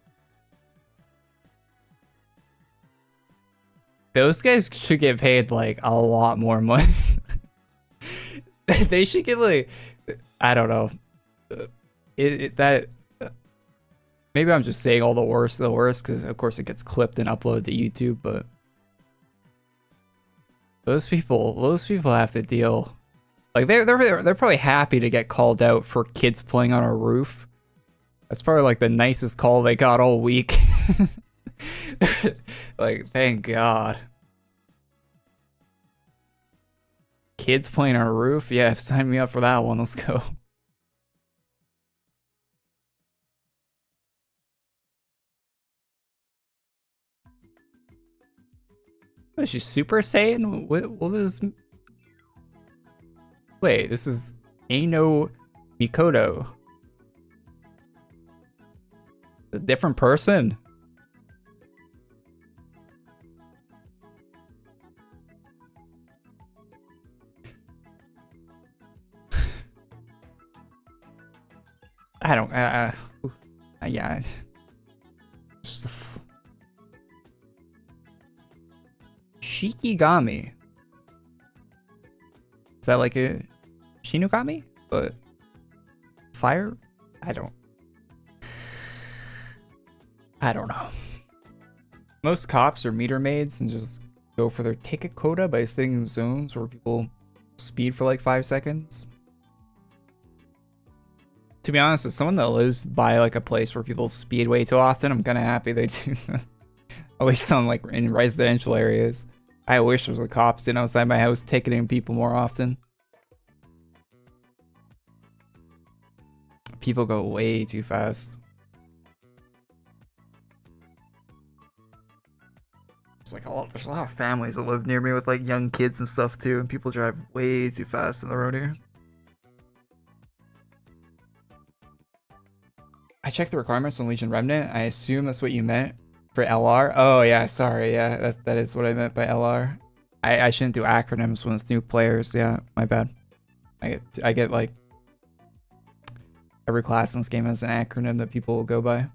Those guys should get paid like a lot more money. They should get like, I don't know. Maybe I'm just saying all the worst because of course it gets clipped and uploaded to YouTube, but those people have to deal. Like they're probably happy to get called out for kids playing on a roof. That's probably like the nicest call they got all week. Like, thank God. Kids playing on a roof? Yeah, sign me up for that one. Let's go. Is she Super Saiyan? What is... Wait, this is Aino Mikoto. A different person? I don't... yeah. Just Shikigami. Is that like a Shinigami? But fire? I don't know. Most cops are meter maids and just go for their ticket quota by sitting in zones where people speed for like 5 seconds. To be honest, as someone that lives by like a place where people speed way too often, I'm kind of happy they do that. At least on like in residential areas. I wish there was a cop sitting outside my house ticketing people more often. people go way too fast. It's like there's a lot of families that live near me with like young kids and stuff too, and people drive way too fast on the road here. I checked the requirements on Legion Remnant. I assume that's what you meant for LR. Oh yeah, sorry. Yeah, that is what I meant by LR. I shouldn't do acronyms when it's new players. Yeah, my bad. I get like every class in this game has an acronym that people will go by.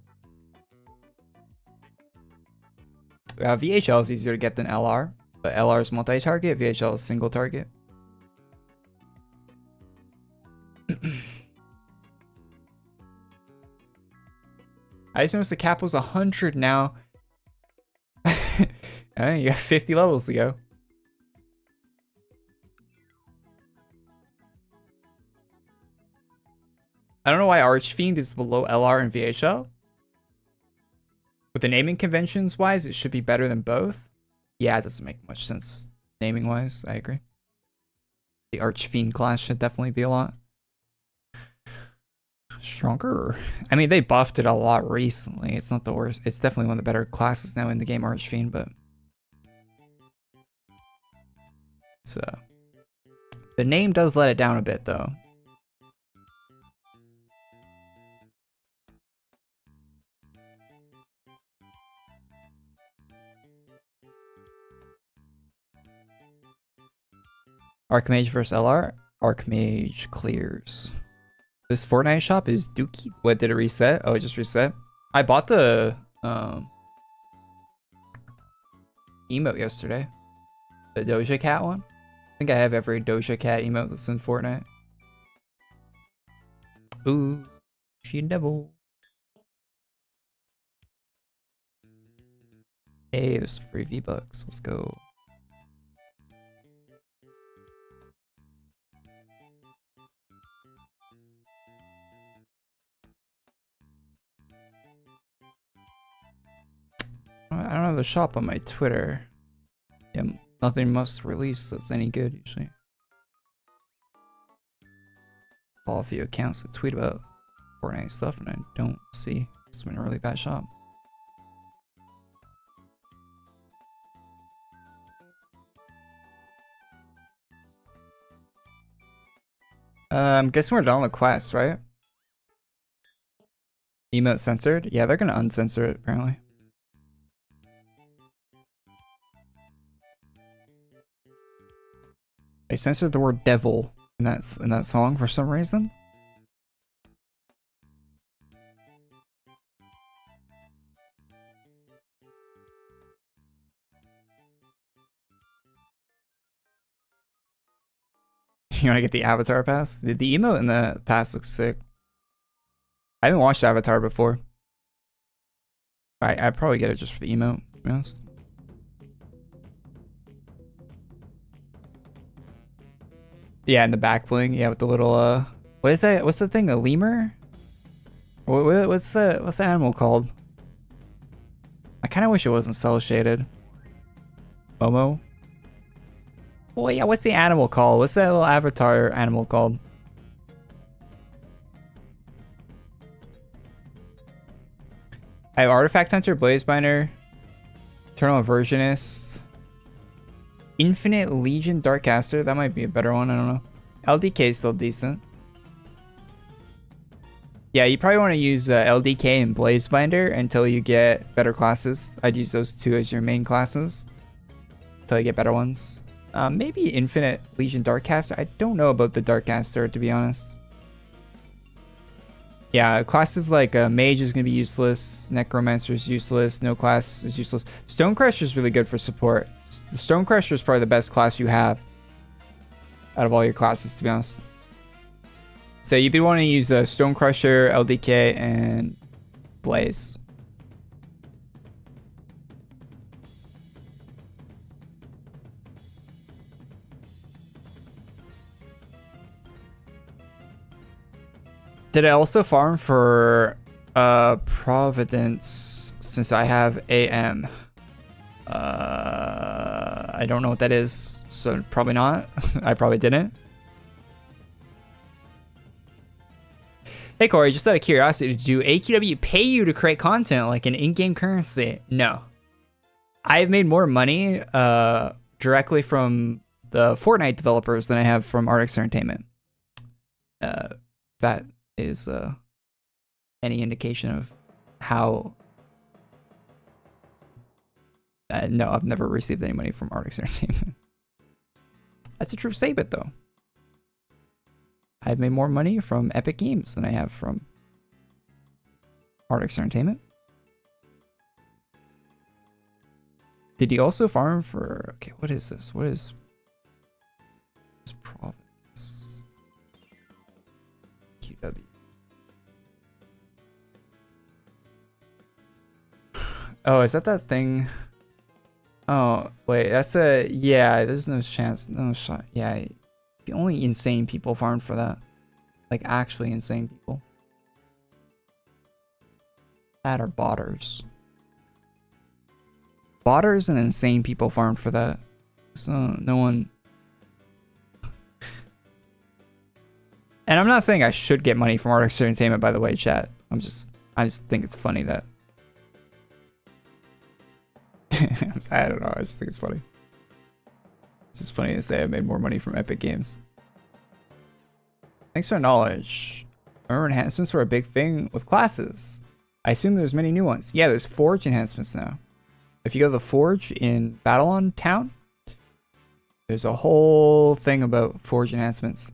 VHL is easier to get than LR, but LR is multi-target, VHL is single target. I just noticed the cap was 100 now. You got 50 levels to go. I don't know why Archfiend is below LR and VHL. With the naming conventions wise, it should be better than both. Yeah, it doesn't make much sense naming wise. I agree. The Archfiend class should definitely be a lot stronger. I mean, they buffed it a lot recently. It's not the worst. It's definitely one of the better classes now in the game, Archfiend, but so the name does let it down a bit though. Archmage versus LR. Archmage clears. This Fortnite shop is dookie. What, did it reset? Oh, it just reset. I bought the emote yesterday. The Doja Cat one. I think I have every Doja Cat emote that's in Fortnite. Ooh, she devil. Hey, there's free V-Bucks. Let's go. I don't have the shop on my Twitter. Yeah, nothing must release that's any good usually. Follow a few accounts that tweet about Fortnite stuff and I don't see. It's been a really bad shop. I'm guessing we're done with the quest, right? Emote censored? Yeah, they're gonna uncensor it apparently. They censored the word devil in that song for some reason. You want to get the Avatar pass? The emote in the pass looks sick. I haven't watched Avatar before. I'd probably get it just for the emote, to be honest. Yeah, in the back bling. Yeah, with the little what is that? What's the thing? A lemur? What's the animal called? I kind of wish it wasn't cell shaded. Momo. Well, yeah. What's the animal called? What's that little Avatar animal called? I have Artifact Hunter, Blazebinder, Eternal Aversionist, Infinite Legion, Darkcaster. That might be a better one. I don't know. LDK is still decent. Yeah, you probably want to use LDK and Blazebinder until you get better classes. I'd use those two as your main classes until you get better ones. Maybe Infinite Legion, Darkcaster. I don't know about the Darkcaster, to be honest. Yeah, classes like Mage is going to be useless, Necromancer is useless, no class is useless. Stonecrusher is really good for support. Stonecrusher is probably the best class you have out of all your classes, to be honest. So you'd be wanting to use Stonecrusher, LDK, and Blaze. Did I also farm for Providence since I have AM? I don't know what that is, so probably not. I probably didn't. Hey Korey, just out of curiosity, do AQW pay you to create content like an in-game currency? No. I've made more money directly from the Fortnite developers than I have from Artix Entertainment. That is any indication of how... no, I've never received any money from Artix Entertainment. That's a true statement, though. I've made more money from Epic Games than I have from Artix Entertainment. Did he also farm for... Okay, what is this? What is... this province? QW. Oh, is that thing? Oh, wait, that's a... Yeah, there's no chance. No shot. Yeah, only insane people farmed for that. Like, actually insane people. That are botters. Botters and insane people farmed for that. So, no one... And I'm not saying I should get money from Artix Entertainment, by the way, chat. I just think it's funny that... I don't know, I just think it's funny. It's just funny to say I made more money from Epic Games. Thanks for the knowledge. Remember enhancements were a big thing with classes. I assume there's many new ones. Yeah, there's Forge enhancements now. If you go to the Forge in Battlon Town, there's a whole thing about Forge enhancements.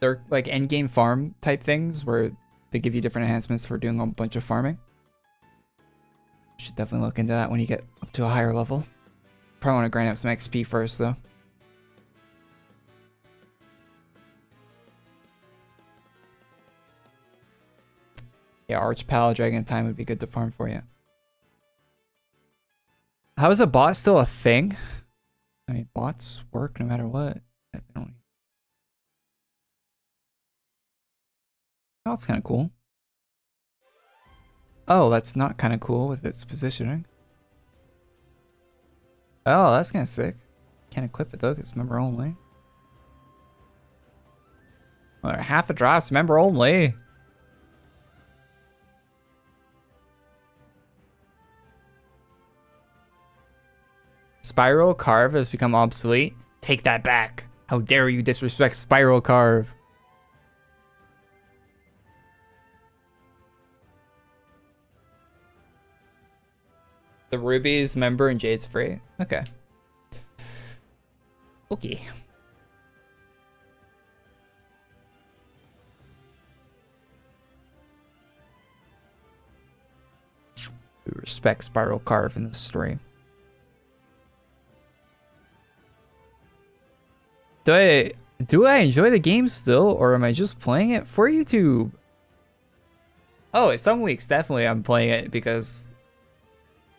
They're like endgame farm type things where they give you different enhancements for doing a bunch of farming. Should definitely look into that when you get up to a higher level. Probably want to grind out some XP first, though. Yeah, Archpal, Dragon Time would be good to farm for you. How is a bot still a thing? I mean, bots work no matter what. Oh, that's kind of cool. Oh, that's not kind of cool with its positioning. Oh, that's kind of sick. Can't equip it though, because it's member only. Well, half the drops, member only. Spiral Carve has become obsolete. Take that back. How dare you disrespect Spiral Carve. The Ruby's member and Jade's free. Okay. Okay. We respect Spiral Carve in this story. Do I enjoy the game still, or am I just playing it for YouTube? Oh, some weeks definitely I'm playing it because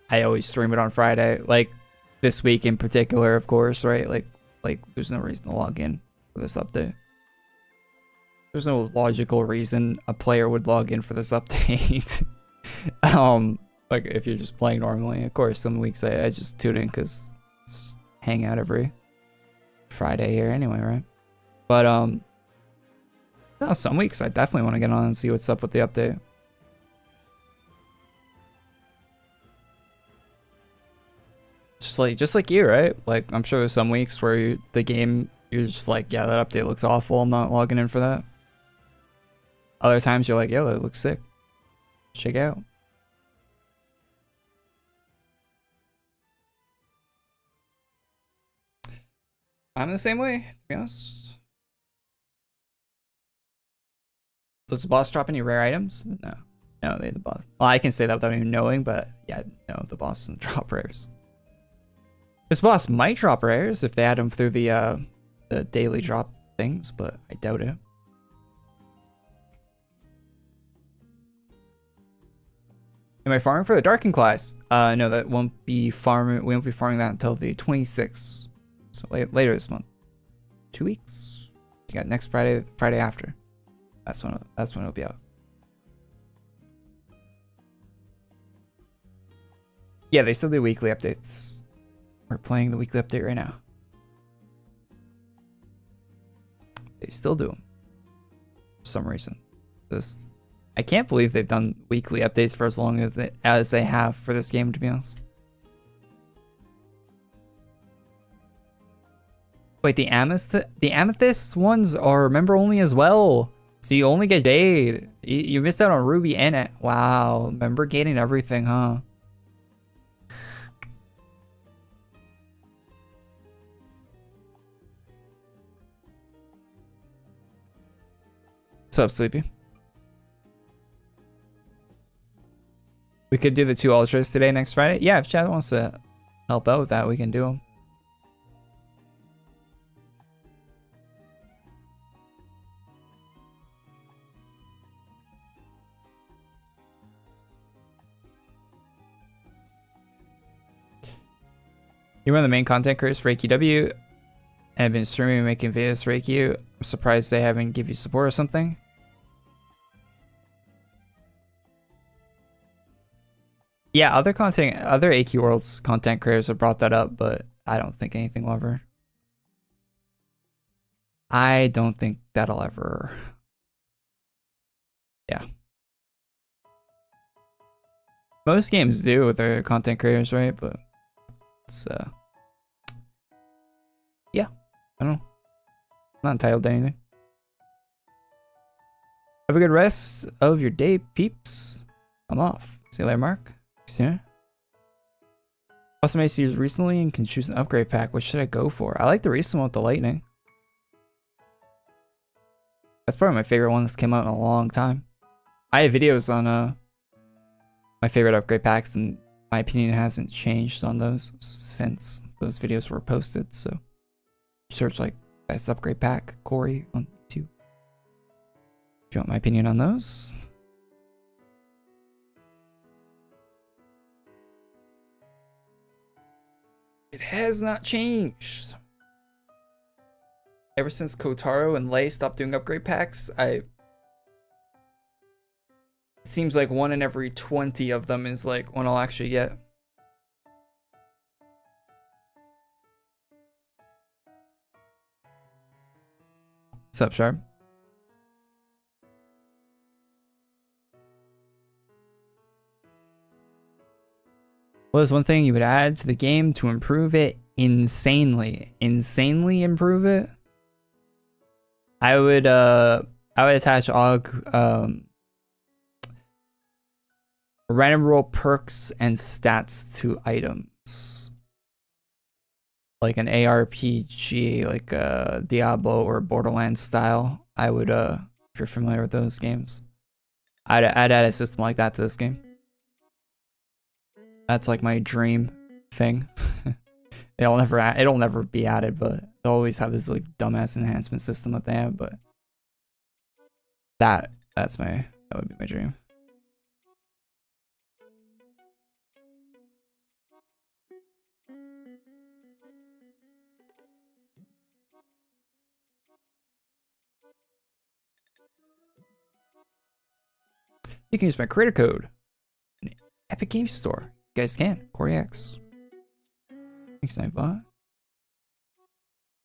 I always stream it on Friday. Like this week in particular, of course, right? Like there's no reason to log in for this update. There's no logical reason a player would log in for this update. Like if you're just playing normally. Of course, some weeks I just tune in because hang out every Friday here anyway, right? But no, some weeks I definitely want to get on and see what's up with the update. Just like you, right? Like I'm sure there's some weeks where the game you're just like, yeah, that update looks awful. I'm not logging in for that. Other times you're like, yo, that looks sick. Check it out. I'm the same way, to be honest. Does the boss drop any rare items? No. No, the boss. Well, I can say that without even knowing, but yeah, no, the boss doesn't drop rares. This boss might drop rares if they add them through the daily drop things, but I doubt it. Am I farming for the Darkon class? No, that won't be farming. We won't be farming that until the 26th. So later this month. 2 weeks. You got next Friday, Friday after. That's when it'll be out. Yeah, they still do weekly updates. We're playing the weekly update right now. They still do them. some reason. I can't believe they've done weekly updates for as long as they have for this game, to be honest. Wait, the amethyst ones are member only as well. So you only get jade. You missed out on ruby and it. Wow, member gaining everything, huh? What's up, Sleepy? We could do the 2 ultras today, next Friday. Yeah, if Chad wants to help out with that, we can do them. You're one of the main content creators for AQW and have been streaming and making videos for AQ. I'm surprised they haven't give you support or something. Yeah, other AQ Worlds content creators have brought that up, but I don't think anything will ever. I don't think that'll ever. Yeah. Most games do with their content creators, right? But it's yeah, I don't know. I'm not entitled to anything. Have a good rest of your day, peeps. I'm off. See you later, Mark. See you. Also, made series recently and can choose an upgrade pack. What should I go for? I like the recent one with the lightning. That's probably my favorite one that's came out in a long time. I have videos on my favorite upgrade packs, and my opinion hasn't changed on those since those videos were posted. So search like best upgrade pack Korey on YouTube. If you want my opinion on those. It has not changed. Ever since Kotaro and Lei stopped doing upgrade packs, it seems like 1 in every 20 of them is like one I'll actually get. What's up, Sharp? What is one thing you would add to the game to improve it insanely? Insanely improve it? I would attach random roll perks and stats to items. Like an ARPG, like Diablo or Borderlands style. I would if you're familiar with those games. I'd add a system like that to this game. That's like my dream thing. It'll never be added, but they'll always have this like dumbass enhancement system that they have, but that would be my dream. You can use my creator code in the Epic Games Store. You guys can. Korey X. Thanks, Nightbot.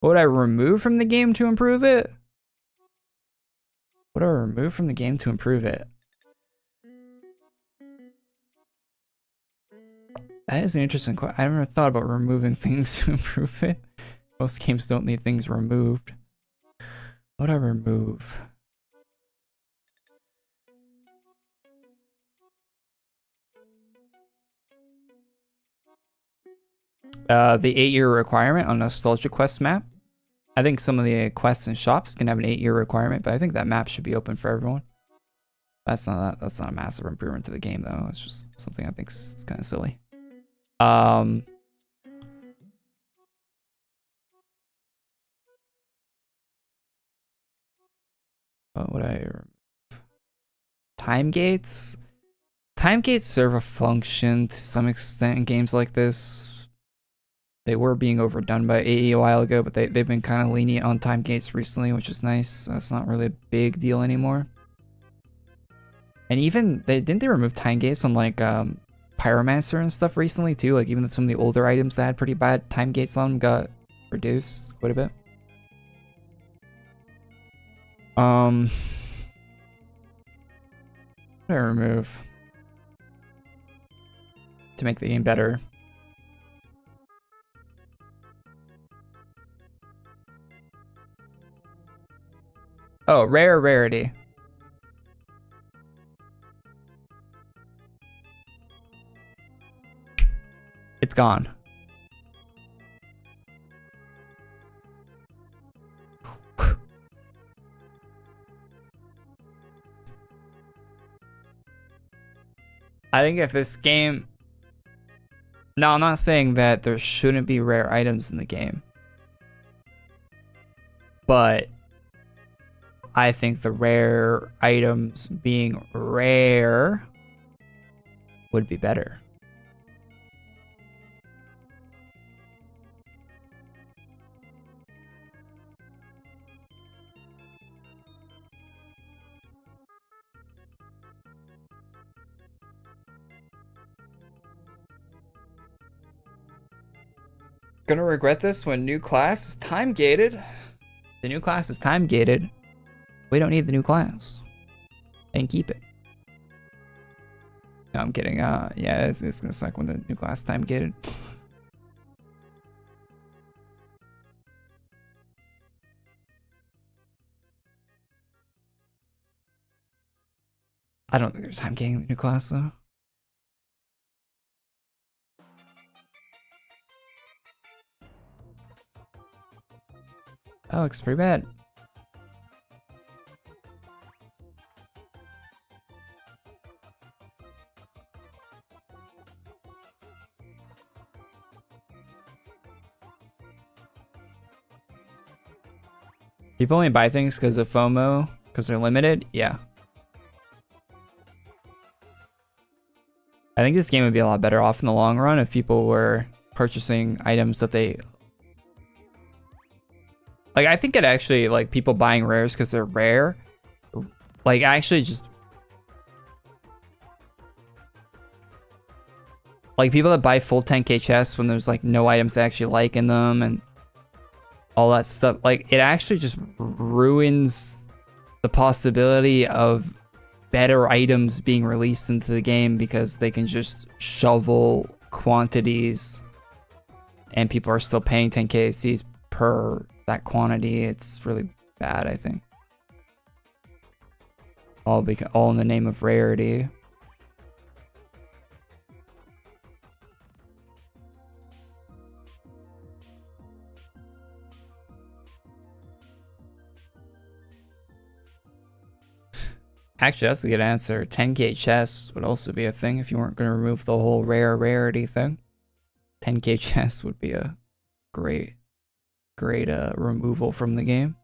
What would I remove from the game to improve it? What would I remove from the game to improve it? That is an interesting question. I never thought about removing things to improve it. Most games don't need things removed. What would I remove? The 8-year requirement on Nostalgia Quest map. I think some of the quests and shops can have an 8-year requirement, but I think that map should be open for everyone. That's not a massive improvement to the game though. It's just something I think is kind of silly. What would I remove? Time gates? Time gates serve a function to some extent in games like this. They were being overdone by AE a while ago, but they've been kind of lenient on time gates recently, which is nice. That's not really a big deal anymore. And even didn't they remove time gates on like Pyromancer and stuff recently too? Like even some of the older items that had pretty bad time gates on them got reduced quite a bit. What do I remove to make the game better? Oh, rarity. It's gone. I think if this game... No, I'm not saying that there shouldn't be rare items in the game. But I think the rare items being rare would be better. Gonna regret this when new class is time gated. The new class is time gated. We don't need the new class. And keep it. No, I'm kidding. Yeah, it's gonna suck when the new class is time gated. I don't think there's time gating the new class though. That looks pretty bad. People only buy things because of FOMO, because they're limited? Yeah. I think this game would be a lot better off in the long run if people were purchasing items that they... Like, I think it actually, like, people buying rares because they're rare, like, actually just... Like, people that buy full 10k chests when there's, like, no items they actually like in them and all that stuff, like, it actually just ruins the possibility of better items being released into the game because they can just shovel quantities and people are still paying 10k Cs per that quantity. It's really bad, I think. All in the name of rarity. Actually, that's a good answer. 10k chests would also be a thing if you weren't going to remove the whole rarity thing. 10k chests would be a great removal from the game.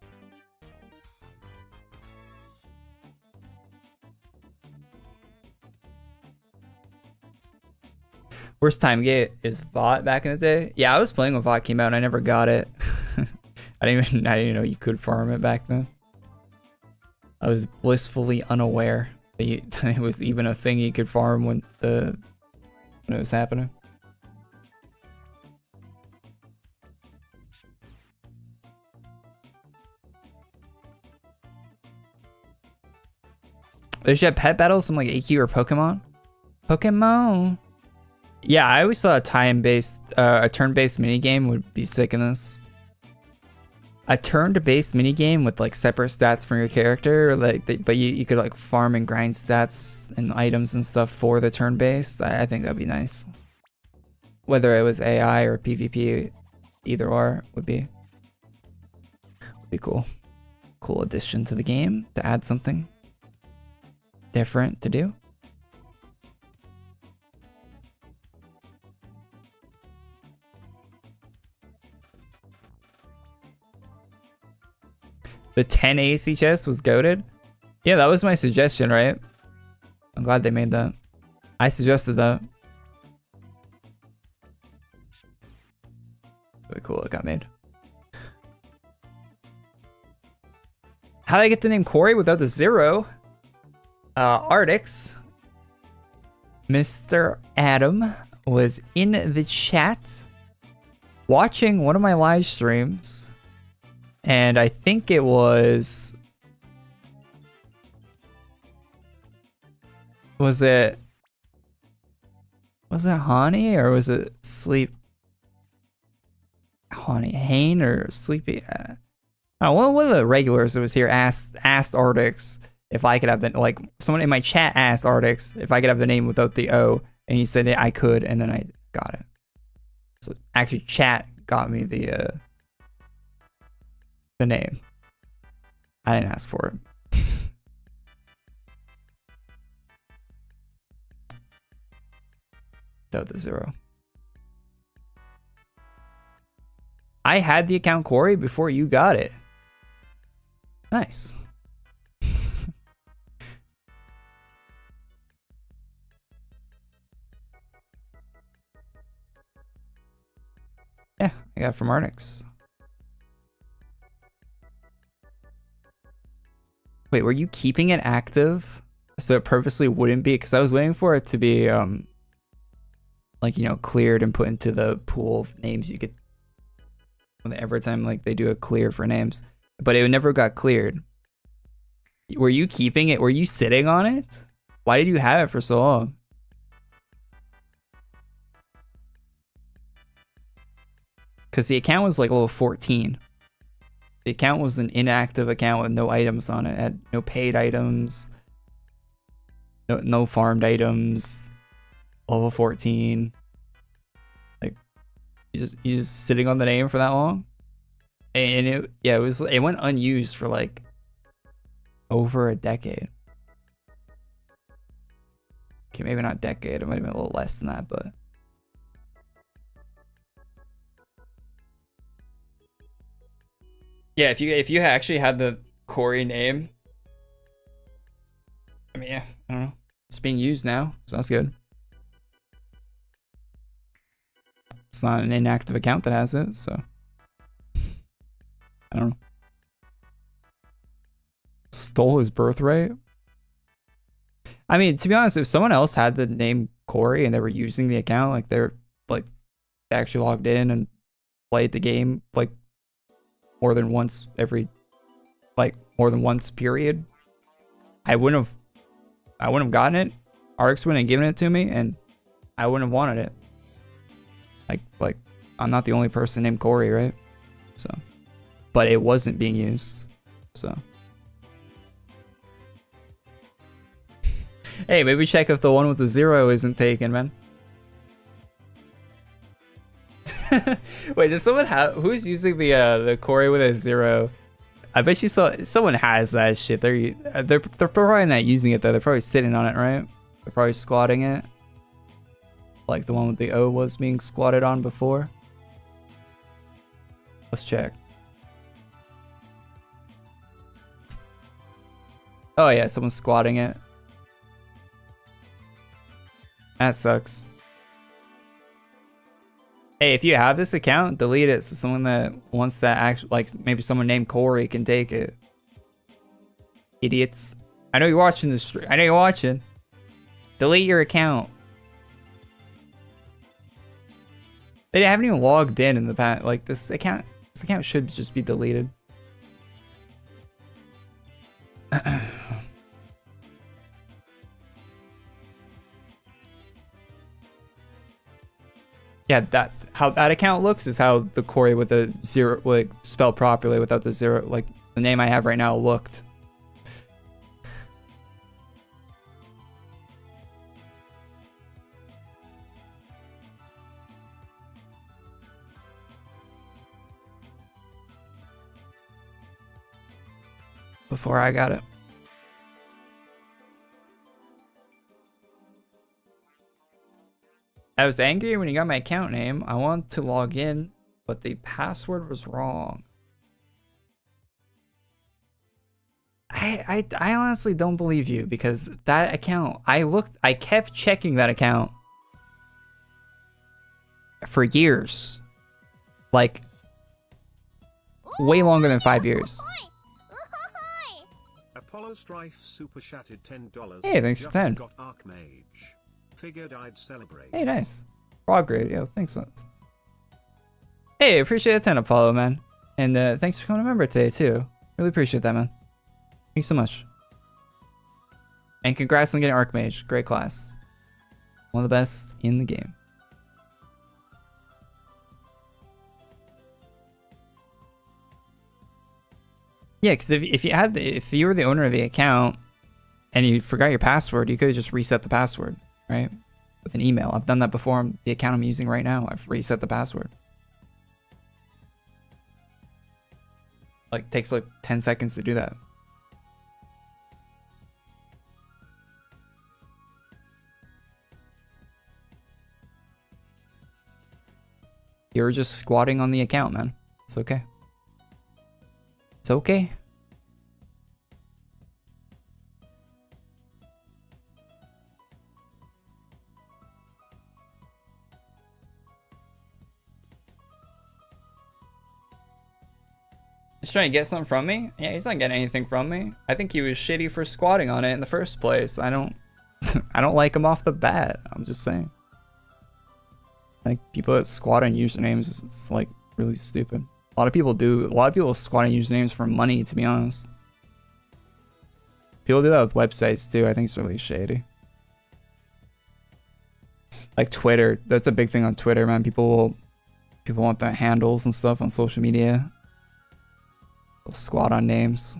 Worst time gate is VOT back in the day. Yeah, I was playing when VOT came out and I never got it. I didn't even know you could farm it back then. I was blissfully unaware that it was even a thing you could farm when it was happening. They should have pet battles, some like AQ or Pokemon. Pokemon. Yeah, I always thought a turn-based minigame would be sick in this. A turn-based minigame with like separate stats from your character, but you could like farm and grind stats and items and stuff for the turn-based. I think that'd be nice. Whether it was AI or PvP, either or would be cool. Cool addition to the game to add something different to do. The 10 AC chest was goated. Yeah, that was my suggestion, right? I'm glad they made that. I suggested that. Really cool it got made. How did I get the name Korey without the 0? Artix, Mr. Adam was in the chat watching one of my live streams, and I think it was Was it Hani or was it Sleep? Hani Hane or Sleepy? One of the regulars that was here asked Artix if I could have the, like, someone in my chat asked Artix if I could have the name without the O, and he said that I could, and then I got it. So actually, chat got me the name. I didn't ask for it. Without the 0. I had the account Korey before you got it. Nice. Yeah, I got it from Arnix. Wait, were you keeping it active so it purposely wouldn't be? Because I was waiting for it to be like, you know, cleared and put into the pool of names you could every time like they do a clear for names, but it never got cleared. Were you keeping it? Were you sitting on it? Why did you have it for so long? Because the account was like level 14. The account was an inactive account with no items on it. It had no paid items, no farmed items. Level 14. Like, you just sitting on the name for that long, and it went unused for like over a decade. Okay, maybe not decade. It might have been a little less than that, but. Yeah, if you actually had the Korey name, I mean, yeah, I don't know. It's being used now, so that's good. It's not an inactive account that has it, so I don't know. Stole his birthright? I mean, to be honest, if someone else had the name Korey and they were using the account, like they actually logged in and played the game like more than once period, I wouldn't have gotten it. Arx wouldn't have given it to me, and I wouldn't have wanted it. Like I'm not the only person named Korey, right? So, but it wasn't being used, so. Hey, maybe check if the one with the 0 isn't taken, man. Wait, does someone have, who's using the Korey with a 0? I bet you saw someone has that shit. They're probably not using it though. They're probably sitting on it, right? They're probably squatting it, like the one with the O was being squatted on before. Let's check. Oh yeah, someone's squatting it. That sucks. Hey, if you have this account, delete it so someone that wants that actually, like maybe someone named Korey can take it. Idiots. I know you're watching this stream. I know you're watching. Delete your account. They haven't even logged in the past. Like this account should just be deleted. Yeah, how that account looks is how the Korey with the 0, like spelled properly without the 0, like the name I have right now looked. Before I got it. I was angry when you got my account name. I wanted to log in, but the password was wrong. I honestly don't believe you, because that account, I kept checking that account for years. Like, way longer than 5 years. Apollo Strife super chatted $10. Hey, thanks for 10. Got Archmage. Figured I'd celebrate. Hey, nice. Frog grade, yo, thanks. Hey, appreciate the 10, Apollo, man. And thanks for coming a member today, too. Really appreciate that, man. Thanks so much. And congrats on getting Archmage. Great class. One of the best in the game. Yeah, because if you were the owner of the account and you forgot your password, you could just reset the password, right? With an email. I've done that before on the account I'm using right now. I've reset the password. Like, takes like 10 seconds to do that. You're just squatting on the account, man. It's okay. It's okay. He's trying to get something from me? Yeah, he's not getting anything from me. I think he was shitty for squatting on it in the first place. I don't I don't like him off the bat. I'm just saying. Like, people that squat on usernames, it's like really stupid. A lot of people do. A lot of people squat on usernames for money, to be honest. People do that with websites too. I think it's really shady. Like Twitter, that's a big thing on Twitter, man. People want their handles and stuff on social media. They'll squat on names.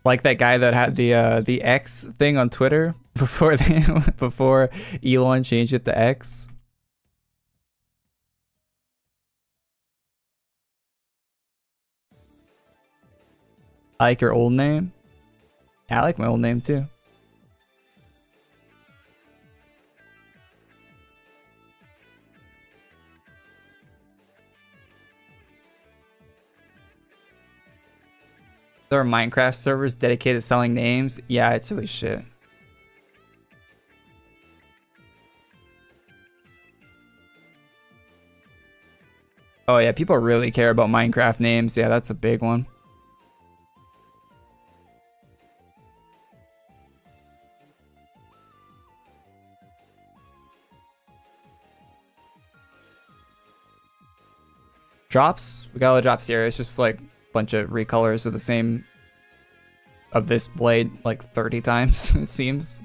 Like that guy that had the X thing on Twitter before before Elon changed it to X. I like your old name. I like my old name too. There are Minecraft servers dedicated to selling names. Yeah, it's really shit. Oh yeah, people really care about Minecraft names. Yeah, that's a big one. Drops? We got all the drops here. It's just like bunch of recolors of the same of this blade like 30 times. It seems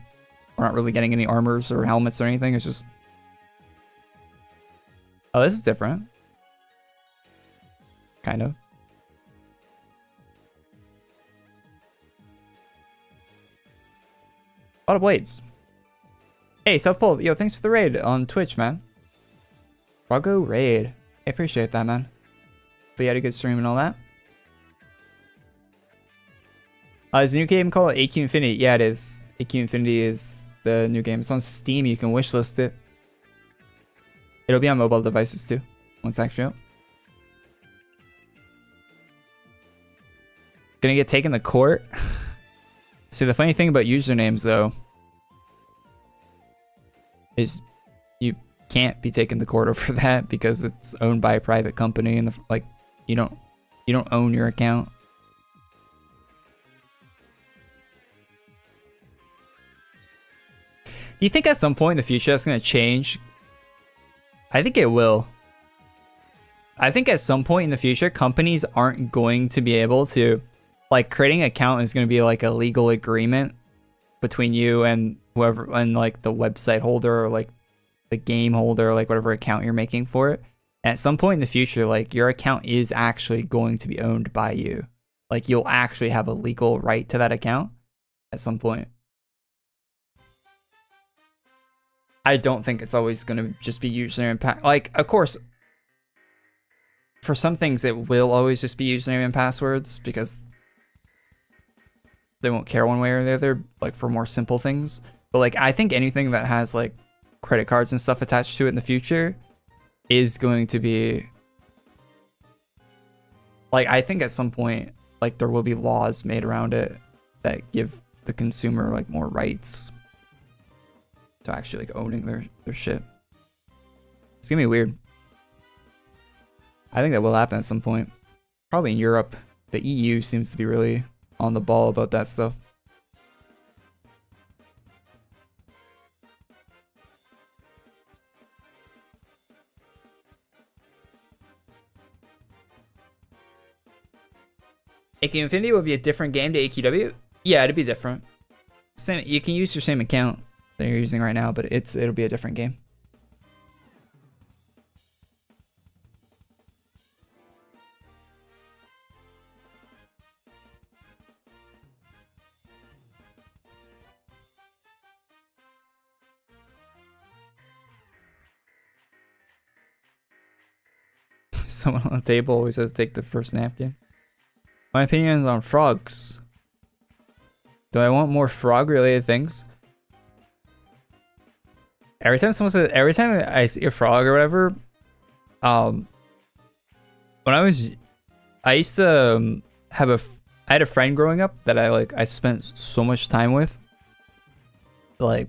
we're not really getting any armors or helmets or anything. It's just, oh, this is different, kind of. A lot of blades. Hey, South Pole, yo, thanks for the raid on Twitch, man. Rago raid. I appreciate that, man. But you had a good stream and all that. Is the new game called AQ Infinity? Yeah, it is. AQ Infinity is the new game. It's on Steam. You can wishlist it. It'll be on mobile devices too, once it's actually out. Gonna get taken to court. See, the funny thing about usernames though is you can't be taken to court over that because it's owned by a private company and like you don't own your account. Do you think at some point in the future that's going to change? I think it will. I think at some point in the future, companies aren't going to be able to, like, creating an account is going to be like a legal agreement between you and whoever, and like the website holder or like the game holder, or like whatever account you're making for it. And at some point in the future, like your account is actually going to be owned by you. Like you'll actually have a legal right to that account at some point. I don't think it's always going to just be username and like, of course, for some things it will always just be username and passwords because they won't care one way or the other, like for more simple things. But like, I think anything that has like credit cards and stuff attached to it in the future is going to be like, I think at some point, like there will be laws made around it that give the consumer like more rights to actually like owning their shit. It's gonna be weird. I think that will happen at some point. Probably in Europe. The EU seems to be really on the ball about that stuff. AK Infinity would be a different game to AQW. Yeah, it'd be different. Same, you can use your same account that you're using right now, but it'll be a different game. Someone on the table always has to take the first napkin. My opinion is on frogs. Do I want more frog-related things? Every time I see a frog or whatever, when I used to I had a friend growing up that I spent so much time with. Like,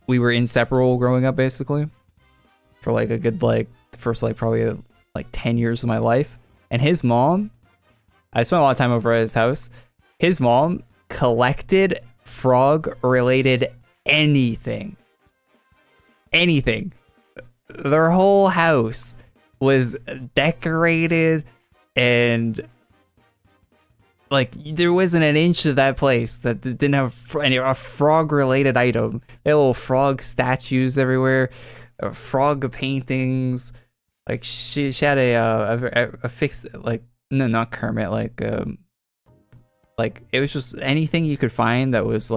we were inseparable growing up basically, for like a good the first probably 10 years of my life. And his mom, I spent a lot of time over at his house. His mom collected frog-related anything. Their whole house was decorated, and there wasn't an inch of that place that didn't have a frog-related item. They had little frog statues everywhere, frog paintings. Like she had a fixed no, not Kermit, it was just anything you could find that was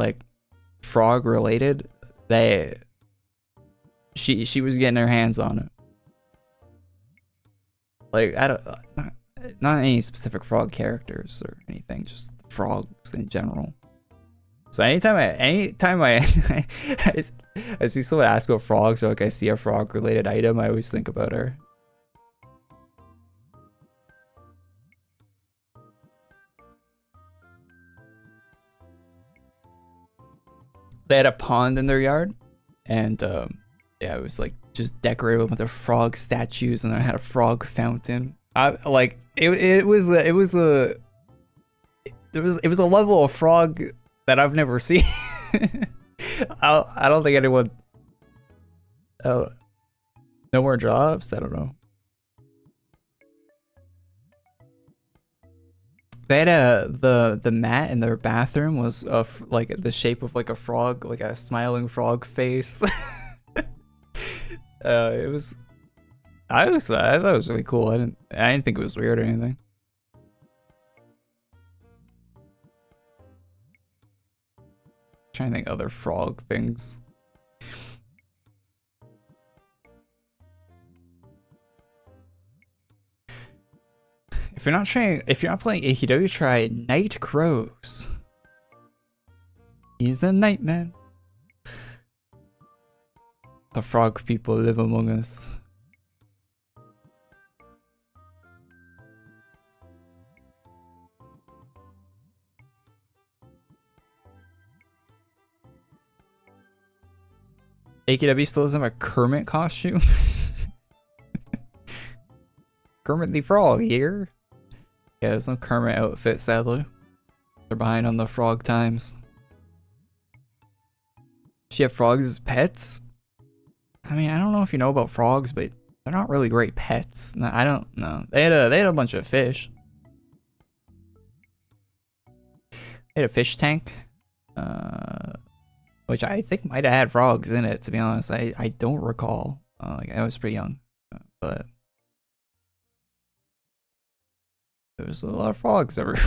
frog related. She was getting her hands on it. I don't not any specific frog characters or anything, just frogs in general. So anytime I see someone ask about frogs, or I see a frog related item, I always think about her. They had a pond in their yard, and yeah, it was just decorated with their frog statues, and I had a frog fountain. It was a level of frog that I've never seen. I don't think anyone. Oh, no more jobs. I don't know. They had the mat in their bathroom was the shape of a frog, a smiling frog face. I thought it was really cool. I didn't think it was weird or anything. Trying to think other frog things. If you're not playing AQW, try Night Crows. He's a nightman. The frog people live among us. AQW still doesn't have a Kermit costume. Kermit the Frog here. Yeah, there's no Kermit outfit, sadly. They're behind on the frog times. She have frogs as pets? I mean, I don't know if you know about frogs, but they're not really great pets. No, I don't know. They had a bunch of fish. They had a fish tank. Which I think might have had frogs in it, to be honest. I don't recall. I was pretty young. But there was a lot of frogs everywhere.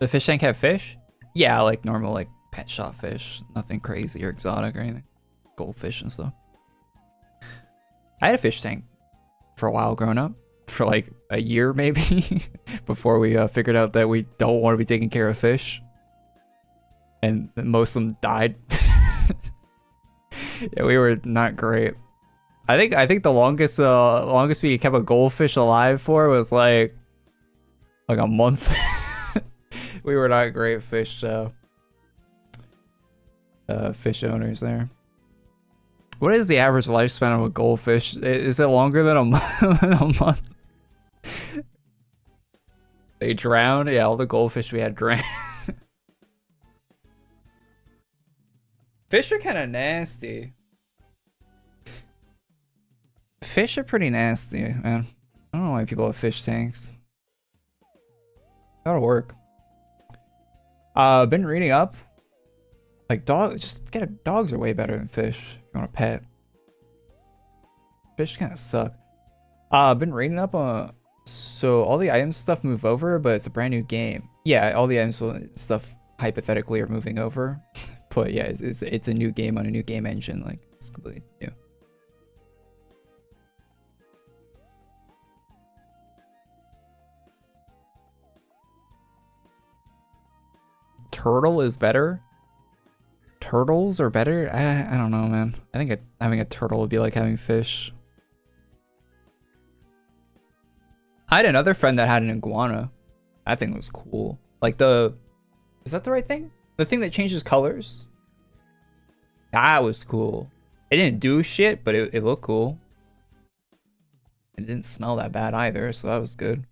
The fish tank have fish? Yeah, normal pet shop fish. Nothing crazy or exotic or anything. Goldfish and stuff. I had a fish tank for a while growing up. For a year maybe. Before we figured out that we don't want to be taking care of fish. And most of them died. Yeah, we were not great. I think the longest we kept a goldfish alive for was like a month. We were not great fish fish owners there. What is the average lifespan of a goldfish? Is it longer than a month? They drowned? Yeah, all the goldfish we had drowned. Fish are kind of nasty. Fish are pretty nasty, man. I don't know why people have fish tanks. That'll work. Been reading up. Like dogs are way better than fish if you want a pet. Fish kind of suck. Been reading up on, so all the items stuff move over, but it's a brand new game. Yeah, all the items stuff hypothetically are moving over, but yeah, it's a new game on a new game engine. Like it's completely new. Turtle is better. Turtles are better. I don't know, man. I think having a turtle would be like having fish. I had another friend that had an iguana. That thing was cool. Like is that the right thing? The thing that changes colors? That was cool. It didn't do shit, but it looked cool. It didn't smell that bad either, so that was good.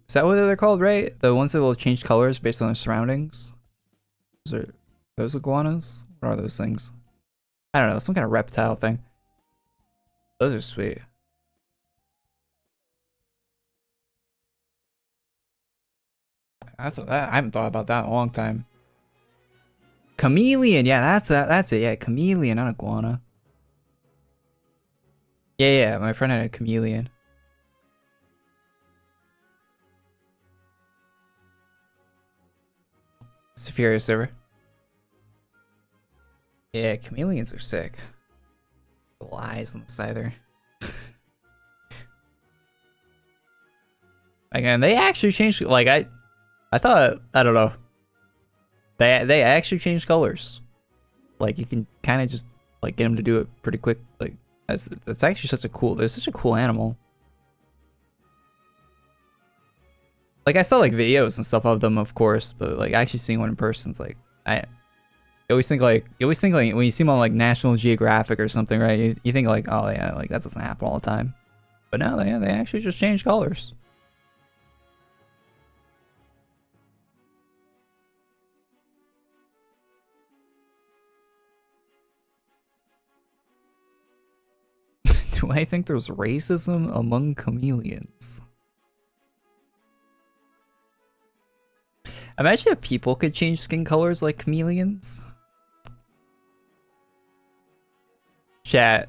Is that what they're called, right? The ones that will change colors based on their surroundings? Those iguanas? What are those things? I don't know, some kind of reptile thing. Those are sweet. I haven't thought about that in a long time. Chameleon, yeah, that's it. Yeah, chameleon, not iguana. Yeah, my friend had a chameleon. Superior server. Yeah, chameleons are sick. Little eyes on the side there. Again, they actually changed. Like I thought, I don't know. They actually changed colors. Like you can kind of just like get them to do it pretty quick. Like that's actually such a cool. They're such a cool animal. Like I saw like videos and stuff of them, of course, but like actually seeing one in person's like you always think like when you see them on like National Geographic or something, right? You think like, oh yeah, like that doesn't happen all the time. But no, they actually just change colors. Do I think there's racism among chameleons? Imagine if people could change skin colors like chameleons. Chat,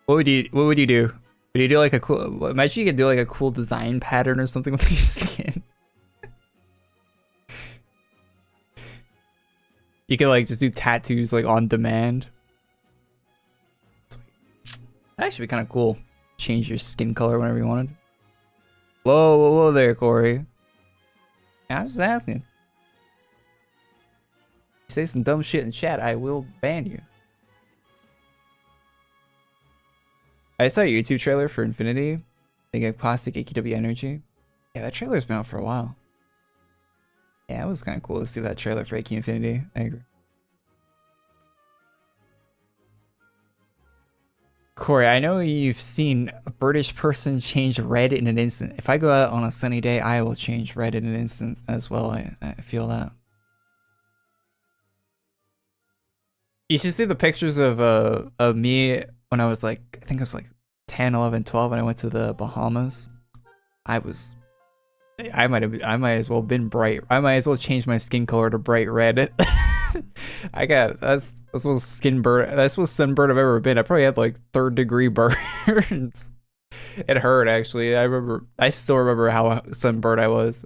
what would you do? Would you do like a cool? Imagine you could do like a cool design pattern or something with your skin. You could like just do tattoos like on demand. That'd actually be kind of cool. Change your skin color whenever you wanted. Whoa there, Korey. I'm just asking. You say some dumb shit in chat, I will ban you. I saw a YouTube trailer for Infinity. They get classic AQW energy. Yeah, that trailer's been out for a while. Yeah, it was kind of cool to see that trailer for AQ Infinity. I agree. Korey, I know you've seen a British person change red in an instant. If I go out on a sunny day, I will change red in an instant as well. I feel that. You should see the pictures of me when I was like, I think I was like 10, 11, 12 when I went to the Bahamas. I might as well been bright. I might as well change my skin color to bright red. That's what sunburned I've ever been. I probably had like 3rd-degree burns. It hurt actually. I still remember how sunburned I was.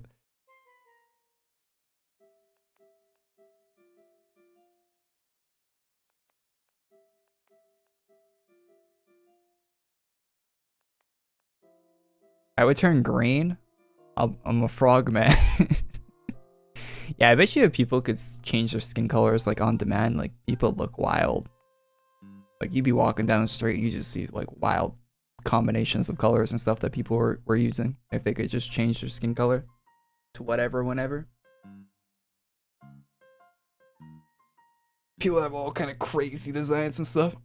I would turn green. I'm a frog man. Yeah, I bet you if people could change their skin colors like on demand, like people look wild. Like you'd be walking down the street and you just see like wild combinations of colors and stuff that people were using if they could just change their skin color to whatever, whenever. People have all kind of crazy designs and stuff.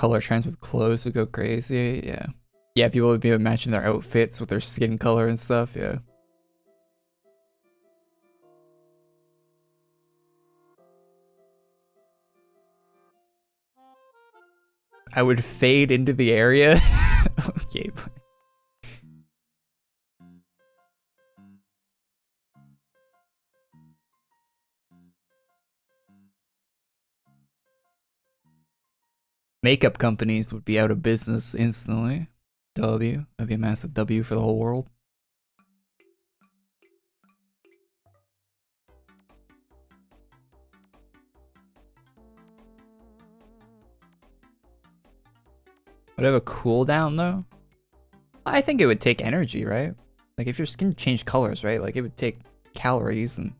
color trends with clothes would go crazy. Yeah. Yeah, people would be matching their outfits with their skin color and stuff. Yeah. I would fade into the area. Okay. Makeup companies would be out of business instantly. W. That'd be a massive W for the whole world. Would it have a cooldown though? I think it would take energy, right? Like if your skin changed colors, right? Like it would take calories and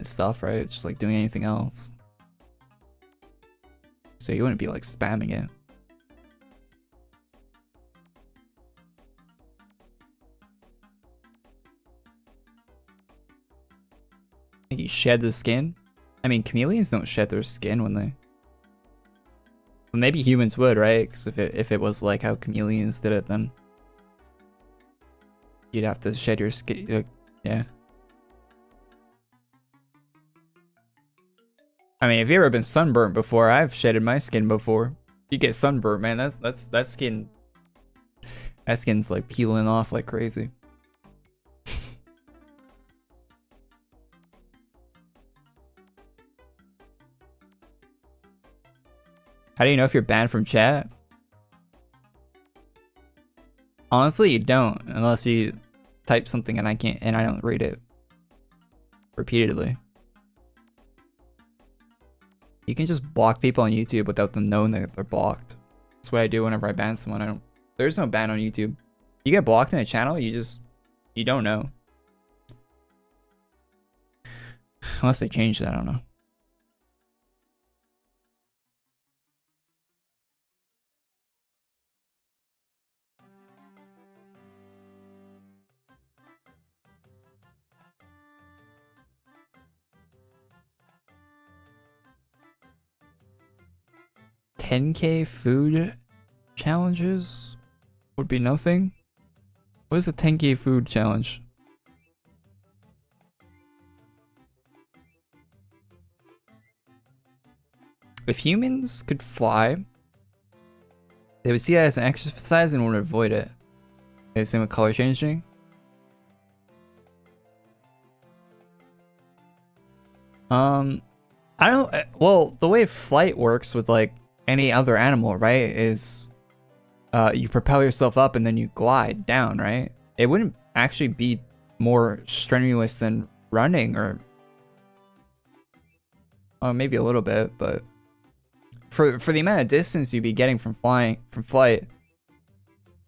stuff, right? It's just like doing anything else. So you wouldn't be like spamming it. I think you shed the skin. I mean, chameleons don't shed their skin when they... Well, maybe humans would, right? Because if it was like how chameleons did it, then you'd have to shed your skin. Yeah. I mean, if you've ever been sunburnt before, I've shedded my skin before. You get sunburnt, man. That skin. That skin's like peeling off like crazy. How do you know if you're banned from chat? Honestly, you don't, unless you type something and I don't read it repeatedly. You can just block people on YouTube without them knowing that they're blocked. That's what I do whenever I ban someone. There's no ban on YouTube. You get blocked in a channel, you don't know. Unless they change that, I don't know. $10K food challenges would be nothing. What is the 10K food challenge? If humans could fly, they would see it as an exercise and would avoid it. Okay, same with color changing. I don't. Well, the way flight works with like any other animal, right, is you propel yourself up and then you glide down, right? It wouldn't actually be more strenuous than running, or maybe a little bit, but for the amount of distance you'd be getting from flight,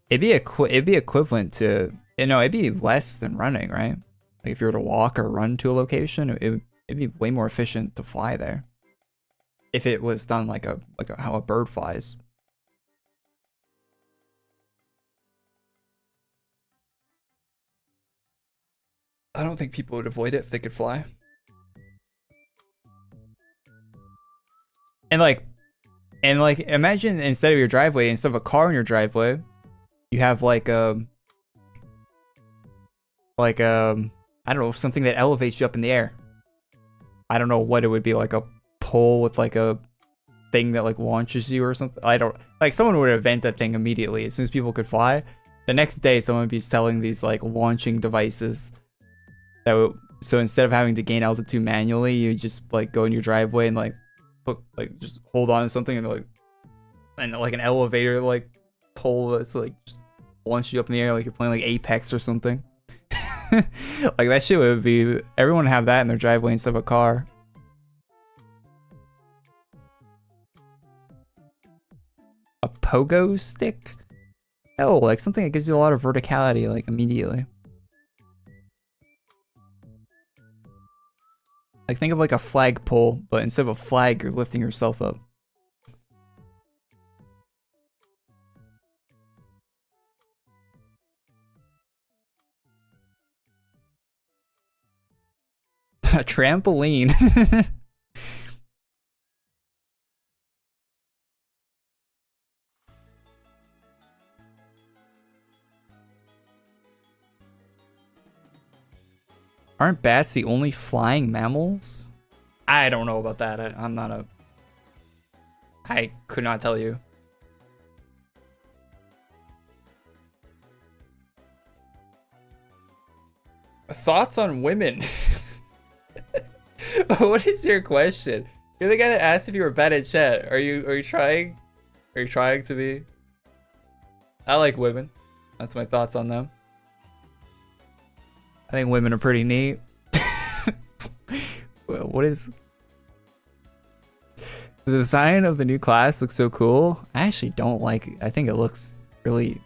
it'd be equivalent to, you know, it'd be less than running, right? Like if you were to walk or run to a location, it'd be way more efficient to fly there. If it was done like how a bird flies. I don't think people would avoid it if they could fly. And like imagine instead of your driveway, instead of a car in your driveway, you have like I don't know, something that elevates you up in the air. I don't know what it would be, like a pole with like a thing that like launches you or something. I don't, like, someone would invent that thing immediately as soon as people could fly. The next day someone would be selling these like launching devices that would, so instead of having to gain altitude manually, you just like go in your driveway and like hook, like just hold on to something and like an elevator like pole that's like just launch you up in the air like you're playing like Apex or something. Like that shit would be, everyone would have that in their driveway instead of a car. A pogo stick? Oh, like something that gives you a lot of verticality like immediately. Like think of like a flagpole, but instead of a flag, you're lifting yourself up. A trampoline. Aren't bats the only flying mammals? I don't know about that. I'm not a... I could not tell you. Thoughts on women? What is your question? You're the guy that asked if you were bad at chat. Are you trying? Are you trying to be? I like women. That's my thoughts on them. I think women are pretty neat. Well, what is... The design of the new class looks so cool. I actually don't like it. I think it looks really...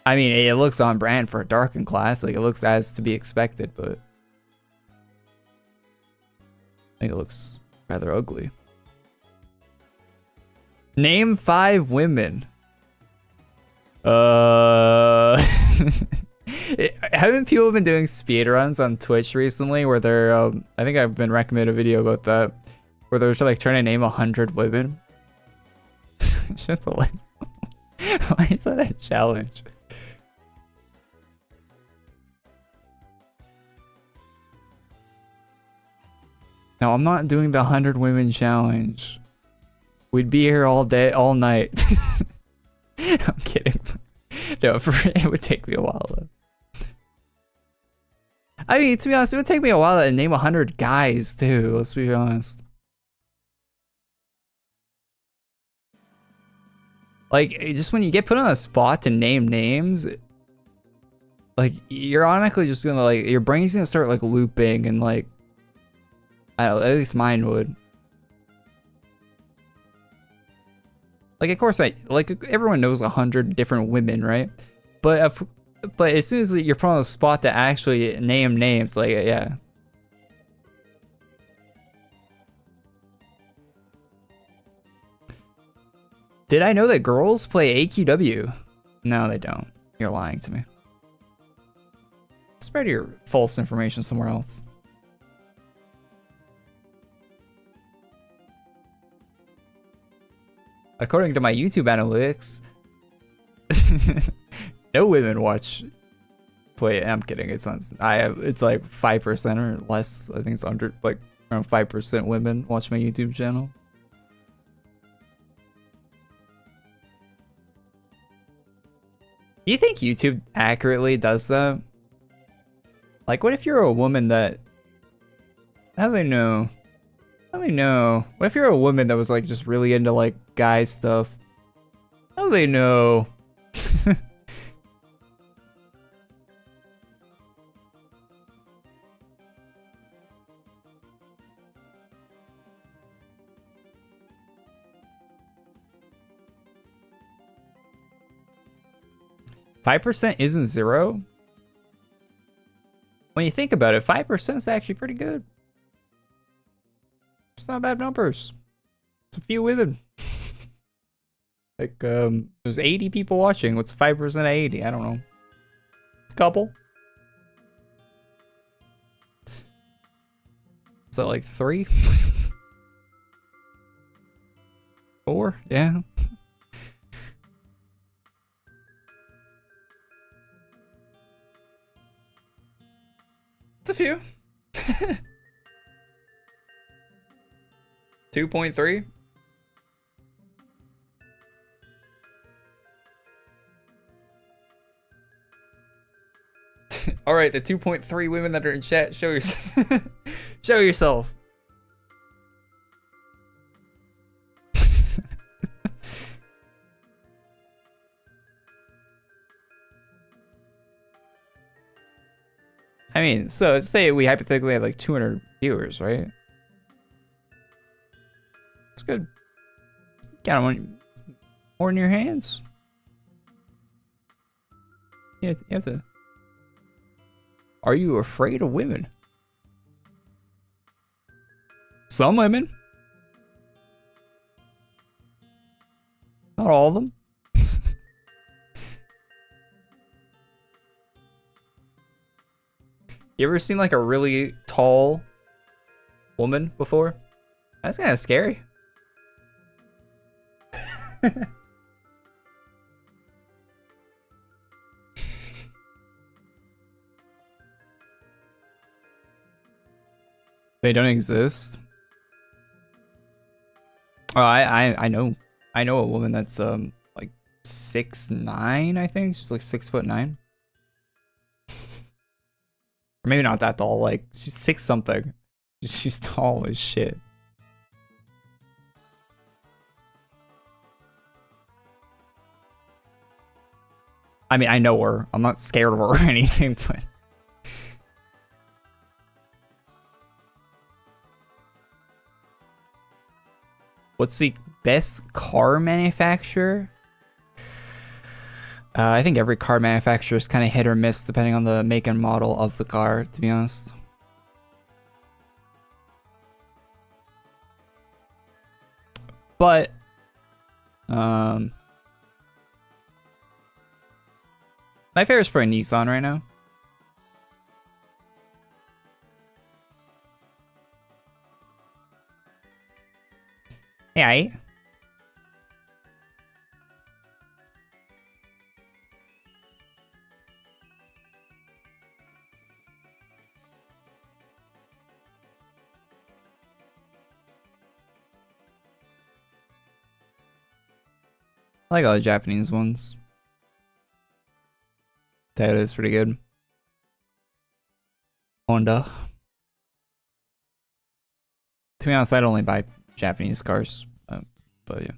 I mean, it looks on brand for a Darkon class. Like, it looks as to be expected, but... I think it looks rather ugly. Name 5 women. Haven't people been doing speedruns on Twitch recently where they're I think I've been recommended a video about that where they're like trying to name 100 women. Shit's a lie. Why is that a challenge? No, I'm not doing the 100 women challenge. We'd be here all day, all night. I'm kidding. No, it would take me a while though. I mean, to be honest, it would take me a while to name 100 guys too. Let's be honest. Like, just when you get put on a spot to name names, like you're automatically just gonna like your brain's gonna start like looping and like, I don't know, at least mine would. Like, of course, like everyone knows 100 different women, right? But as soon as you're put on a spot to actually name names, like, yeah. Did I know that girls play AQW? No, they don't. You're lying to me. Spread your false information somewhere else. According to my YouTube analytics, no women play. I'm kidding. It's like 5% or less. I think it's under like around 5% women watch my YouTube channel. Do you think YouTube accurately does that? Like, what if you're a woman that... How do I know? How do they know? What if you're a woman that was like just really into like guy stuff? How do they know? 5% isn't 0? When you think about it, 5% is actually pretty good. It's not bad numbers. It's a few women. Like, there's 80 people watching. What's 5% of 80? I don't know. It's a couple. Is that like 3? 4? Yeah. It's a few. 2.3. All right, the 2.3 women that are in chat, show yourself. Show yourself. I mean, so say we hypothetically have like 200 viewers, right? It's good. Got them more in your hands. You have to. Are you afraid of women? Some women. Not all of them. You ever seen like a really tall woman before? That's kind of scary. They don't exist. Oh, I know a woman that's like 6'9", I think. She's like 6'9". Or maybe not that tall, like she's 6 something. She's tall as shit. I mean, I know her. I'm not scared of her or anything, but what's the best car manufacturer? I think every car manufacturer is kind of hit or miss depending on the make and model of the car, to be honest. But, my favorite's probably Nissan right now. Hey, I like all the Japanese ones. Toyota's pretty good. Honda. To be honest, I'd only buy Japanese cars, but yeah.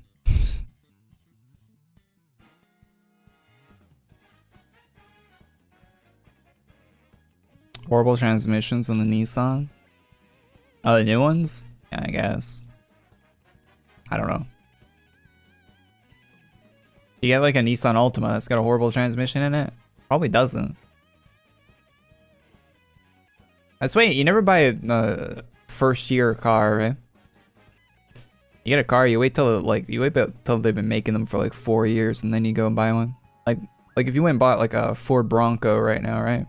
Horrible transmissions on the Nissan. Oh, the new ones? Yeah, I guess. I don't know. You get like a Nissan Altima that's got a horrible transmission in it? Probably doesn't. That's why you never buy a first year car, right? You get a car, you wait till till they've been making them for like 4 years, and then you go and buy one. Like if you went and bought like a Ford Bronco right now, right?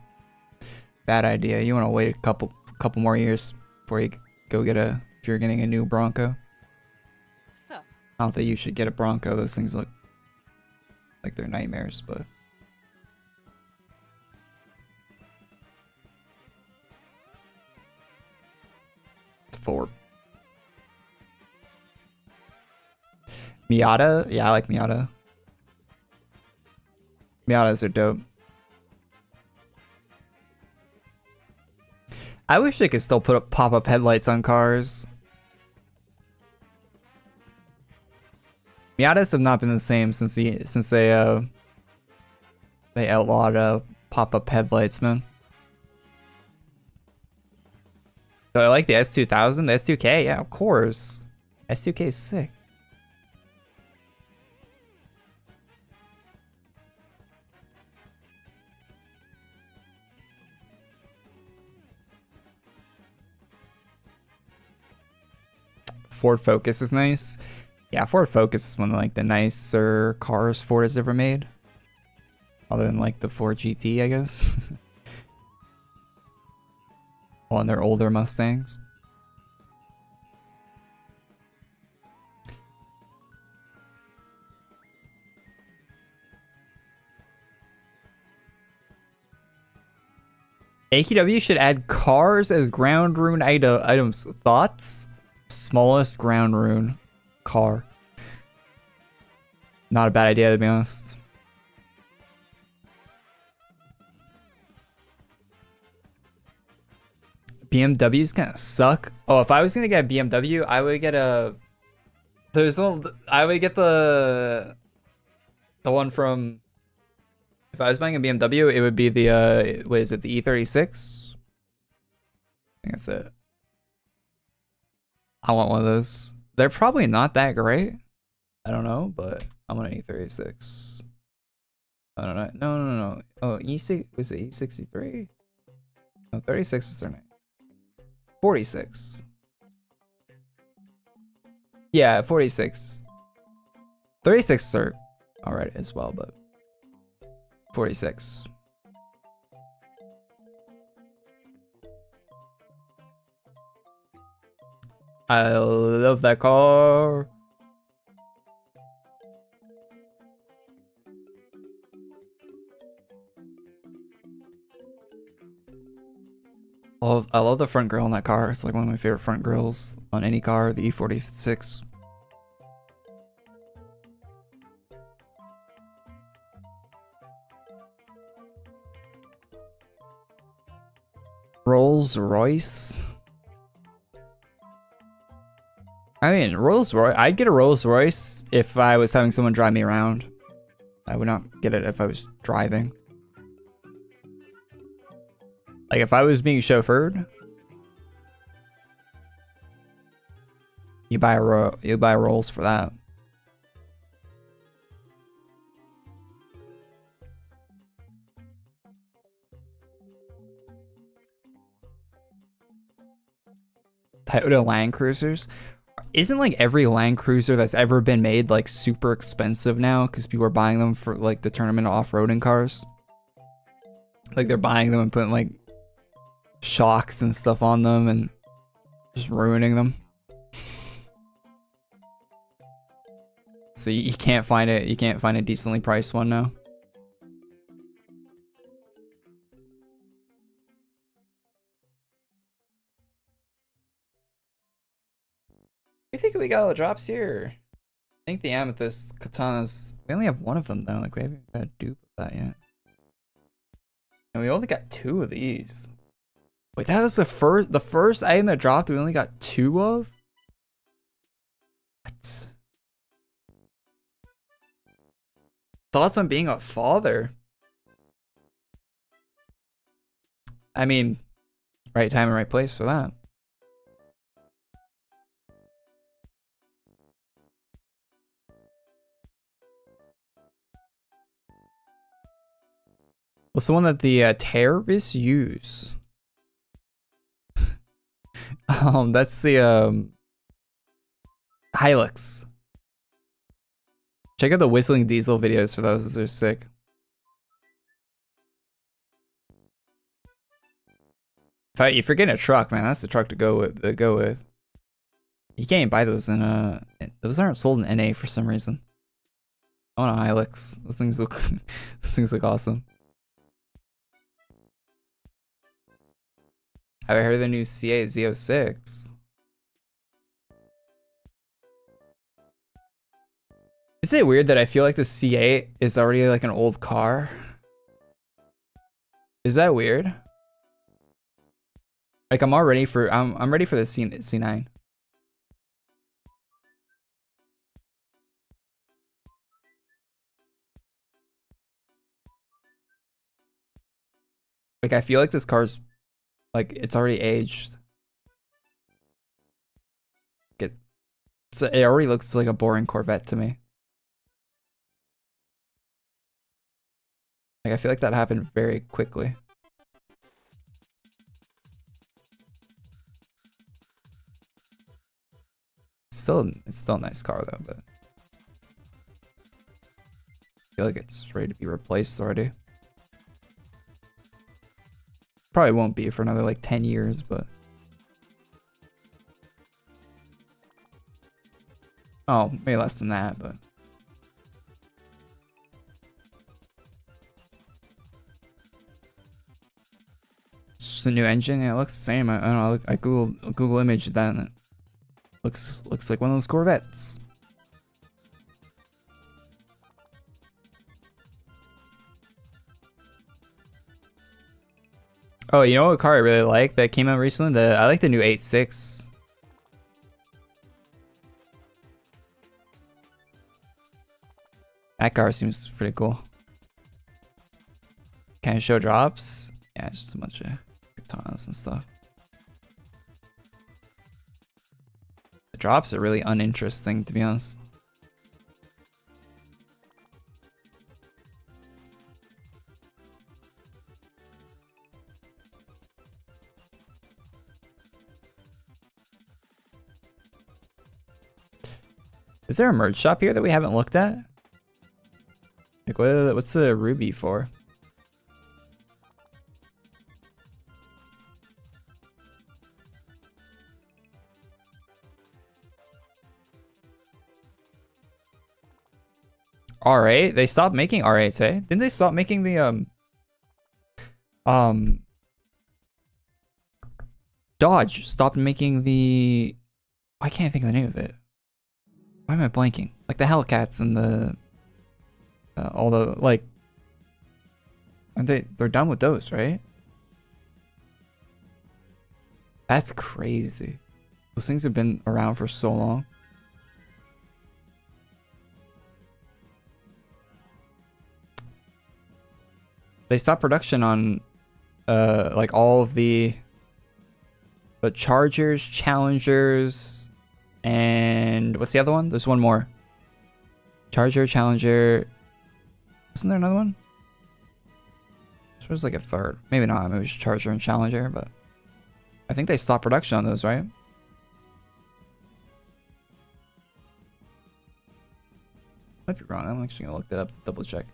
Bad idea. You want to wait a couple more years before you go get if you're getting a new Bronco. So. Not that you should get a Bronco. Those things look like they're nightmares, but. It's Ford. Miata? Yeah, I like Miata. Miatas are dope. I wish they could still put up pop-up headlights on cars. Miatas have not been the same since they outlawed pop-up headlights, man. So I like the S2000, the S2K, yeah, of course. S2K is sick. Ford Focus is nice. Yeah, Ford Focus is one of like the nicer cars Ford has ever made. Other than like the Ford GT, I guess. On their older Mustangs. AQW should add cars as ground rune items. Thoughts? Smallest ground rune car. Not a bad idea, to be honest. BMWs kind of suck. Oh, if I was gonna get a BMW, I would get a. I would get the one from. If I was buying a BMW, it would be the what is it? The E36. I think that's it. I want one of those. They're probably not that great. I don't know, but I want an E36. I don't know. No. Oh, E6 was it E63? No, 36 is their name. 46. Yeah, 46. 36 are alright as well, but 46. I love that car. I love the front grille on that car. It's like one of my favorite front grills on any car, the E46. Rolls Royce. I mean, Rolls Royce. I'd get a Rolls Royce if I was having someone drive me around. I would not get it if I was driving. Like if I was being chauffeured, you buy a Rolls for that. Toyota Land Cruisers. Isn't like every Land Cruiser that's ever been made like super expensive now because people are buying them for like to turn them into off-roading cars? Like they're buying them and putting like shocks and stuff on them and just ruining them. So you can't find it. You can't find a decently priced one now. I think we got all the drops here. I think the amethyst katanas. We only have one of them though. Like we haven't got a dupe of that yet. And we only got 2 of these. Wait, that was the first item that dropped. We only got 2 of. What? Thoughts on being a father? I mean, right time and right place for that. What's the one that the terrorists use? That's the Hilux. Check out the Whistling Diesel videos for those. Those are sick. If you're getting a truck, man, that's the truck to go with. You can't buy those in those aren't sold in NA for some reason. I want a Hilux. Those things look awesome. Have I heard of the new C8 Z06? Is it weird that I feel like the C8 is already like an old car? Is that weird? Like I'm ready for the C9. Like I feel like this car's like it's already aged. It already looks like a boring Corvette to me. Like I feel like that happened very quickly. It's still a nice car though, but I feel like it's ready to be replaced already. Probably won't be for another like 10 years, but oh, maybe less than that, but it's just a new engine. Yeah, it looks the same. I don't know. I Google image that and it looks like one of those Corvettes. Oh, you know what car I really like that came out recently? I like the new 8.6. That car seems pretty cool. Can I show drops? Yeah, just a bunch of katanas and stuff. The drops are really uninteresting, to be honest. Is there a merch shop here that we haven't looked at? Like, what's the ruby for? R8? They stopped making R8s, eh? Didn't they stop making the Dodge stopped making the... I can't think of the name of it. Why am I blanking? Like the Hellcats and the... all the, like... Aren't they're done with those, right? That's crazy. Those things have been around for so long. They stopped production on like all of the Chargers, Challengers, and what's the other one? There's one more. Charger, Challenger. Wasn't there another one? There was like a third. Maybe not. Maybe it was Charger and Challenger, but I think they stopped production on those, right? Might be wrong. I'm actually gonna look that up to double check.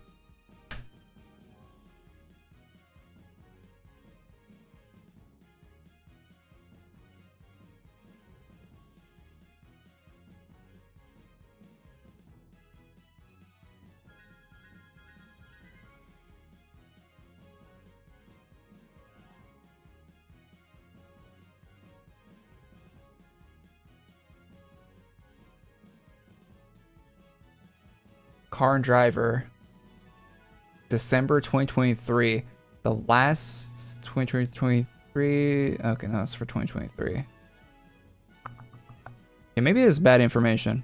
Car and Driver, December 2023. The last 2023. Okay, no, it's for 2023. Okay, maybe it's bad information.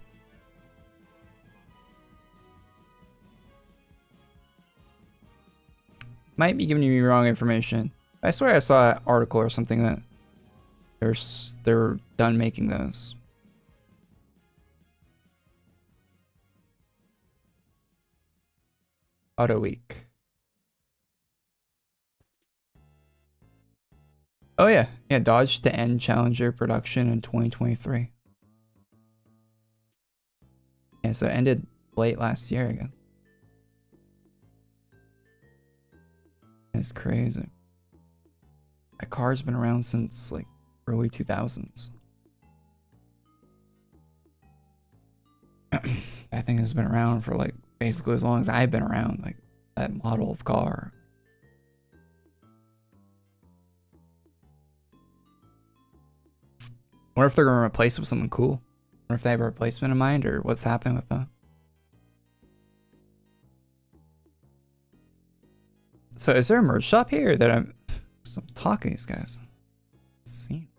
Might be giving you wrong information. I swear I saw an article or something that they're done making those. Auto Week. Oh yeah, Dodge to end Challenger production in 2023. Yeah, so it ended late last year, I guess. That's crazy. That car's been around since like early 2000s. That thing has been around for like basically as long as I've been around, like that model of car. Wonder if they're gonna replace it with something cool. Wonder if they have a replacement in mind or what's happening with that. So is there a merch shop here that I'm talking to these guys? See.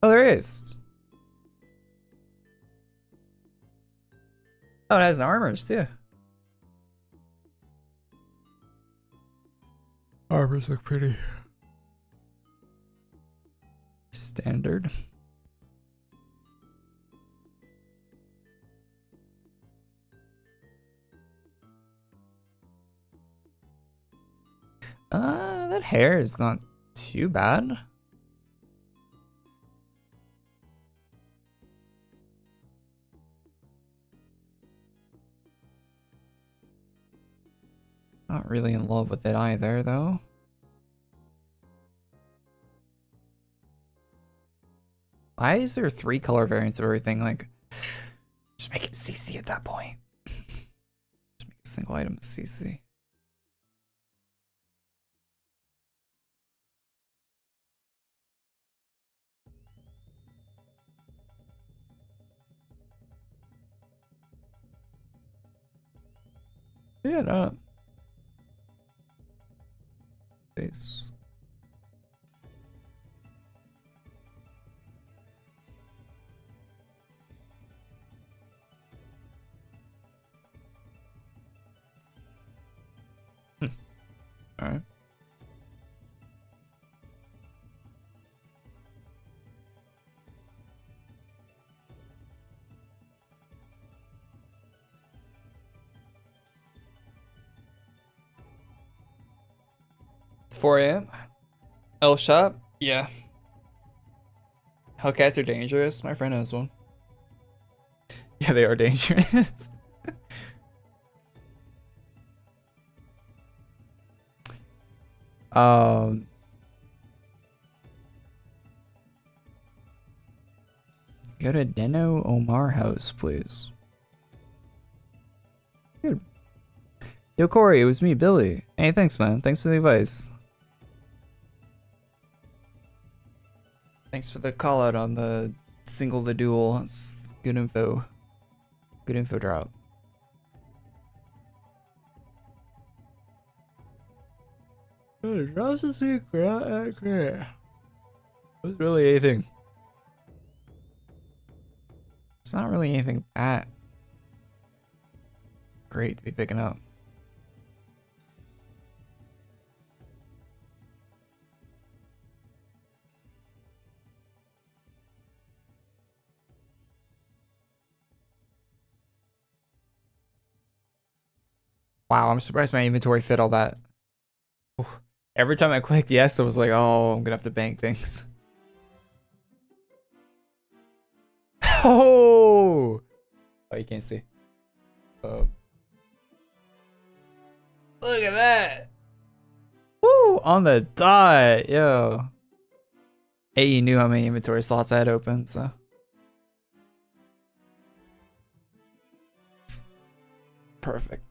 Oh, there is. Oh, it has an armors too. Armors look pretty standard. That hair is not too bad. Not really in love with it either, though. Why is there 3 color variants of everything? Like, just make it CC at that point. Just make a single item CC. Yeah, no. Base. All right. It's 4 a.m. L shop? Yeah. Hellcats are dangerous. My friend has one. Yeah, they are dangerous. Go to Deno Omar house, please. Good. Yo, Korey, it was me, Billy. Hey, thanks, man. Thanks for the advice. Thanks for the call out on the single the duel. It's good info. Good info drop. Drops this week. It's really anything. It's not really anything that great to be picking up. Wow, I'm surprised my inventory fit all that. Oof. Every time I clicked yes, I was like, oh, I'm gonna have to bank things. Oh, you can't see. Look at that. Woo, on the dot, yo. AE knew how many inventory slots I had open, so. Perfect.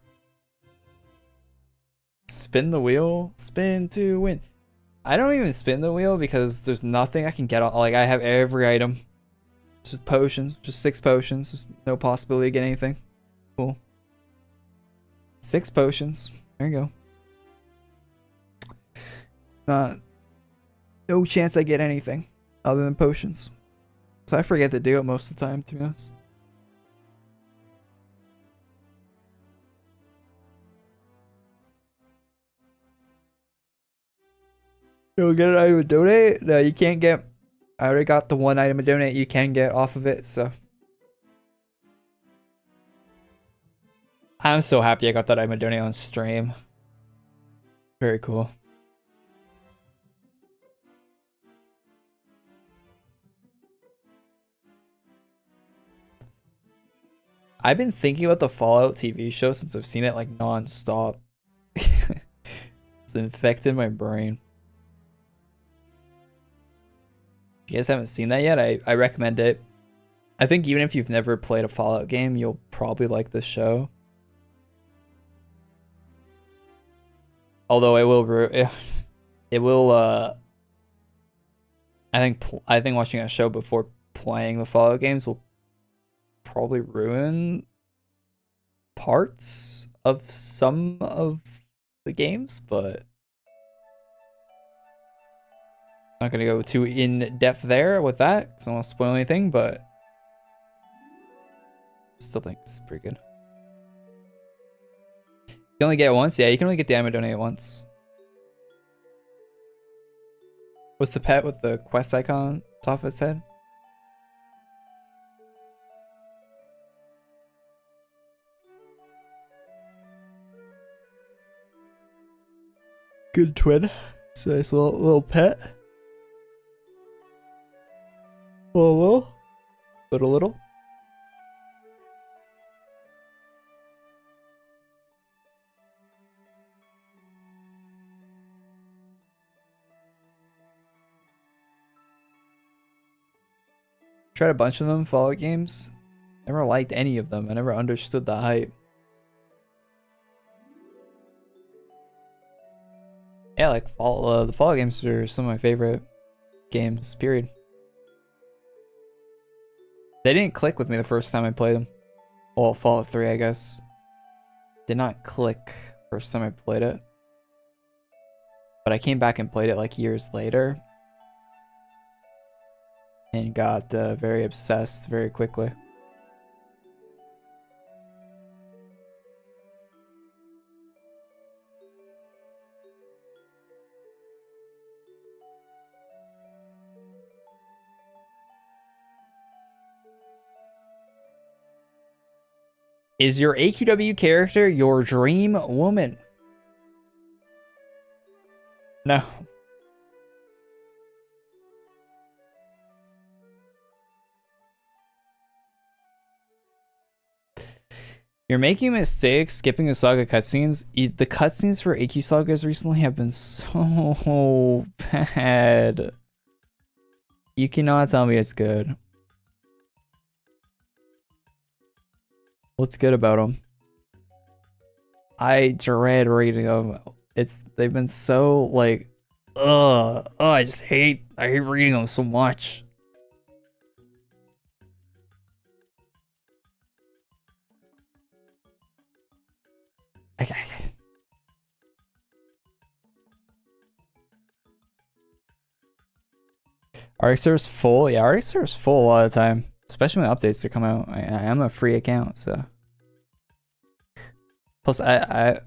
Spin the wheel, spin to win. I don't even spin the wheel because there's nothing I can get on. Like, I have every item. Just potions, just 6 potions. There's no possibility of getting anything. Cool. 6 potions. There you go. No chance I get anything other than potions. So I forget to do it most of the time, to be honest. You'll get an item to donate? No, you can't get. I already got the one item to donate you can get off of it, so. I'm so happy I got that item to donate on stream. Very cool. I've been thinking about the Fallout TV show since I've seen it like non-stop. It's infected my brain. If you guys haven't seen that yet, I recommend it. I think even if you've never played a Fallout game, you'll probably like this show. Although it will I think watching a show before playing the Fallout games will probably ruin parts of some of the games, but not gonna go too in depth there with that because I don't want to spoil anything, but still think it's pretty good. You only get it once? Yeah, you can only get the item donate once. What's the pet with the quest icon top of its head? Good twin. It's a nice little pet. Little. Tried a bunch of them, Fallout games. Never liked any of them. I never understood the hype. Yeah, like the Fallout games are some of my favorite games, period. They didn't click with me the first time I played them. Well, Fallout 3, I guess. Did not click first time I played it. But I came back and played it like years later. And got very obsessed very quickly. Is your AQW character your dream woman? No. You're making mistakes skipping the saga cutscenes. The cutscenes for AQ sagas recently have been so bad. You cannot tell me it's good. What's good about them? I dread reading them. They've been so like, I hate reading them so much. Okay. Arctic server's full. Yeah, Arctic server's full a lot of the time, especially when updates to come out. I am a free account, so. Plus, yeah,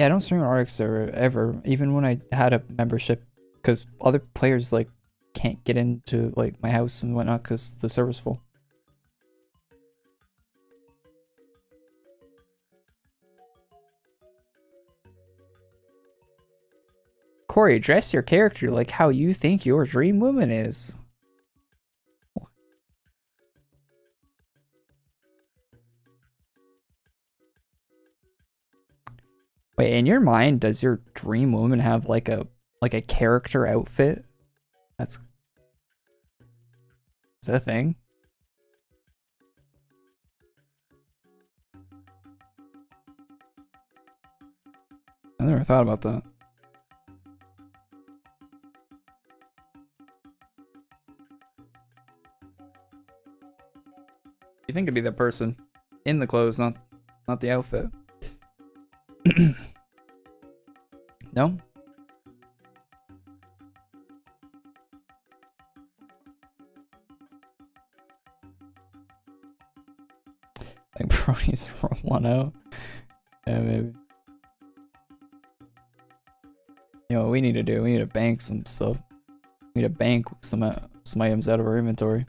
I don't stream on Arctic server ever, even when I had a membership, because other players like can't get into like my house and whatnot because the server's full. Korey, dress your character like how you think your dream woman is. Wait, in your mind, does your dream woman have like a character outfit? Is that a thing? I never thought about that. You think it'd be the person in the clothes, not the outfit. No? I think Brony's from 1-0. Yeah, maybe. You know what we need to do? We need to bank some stuff. We need to bank some items out of our inventory.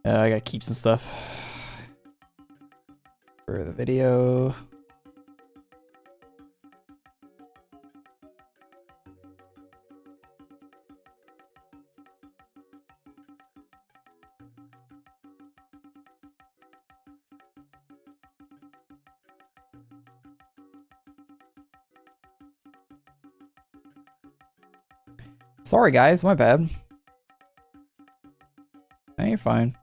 I gotta keep some stuff for the video. Sorry guys, my bad. No, you're fine.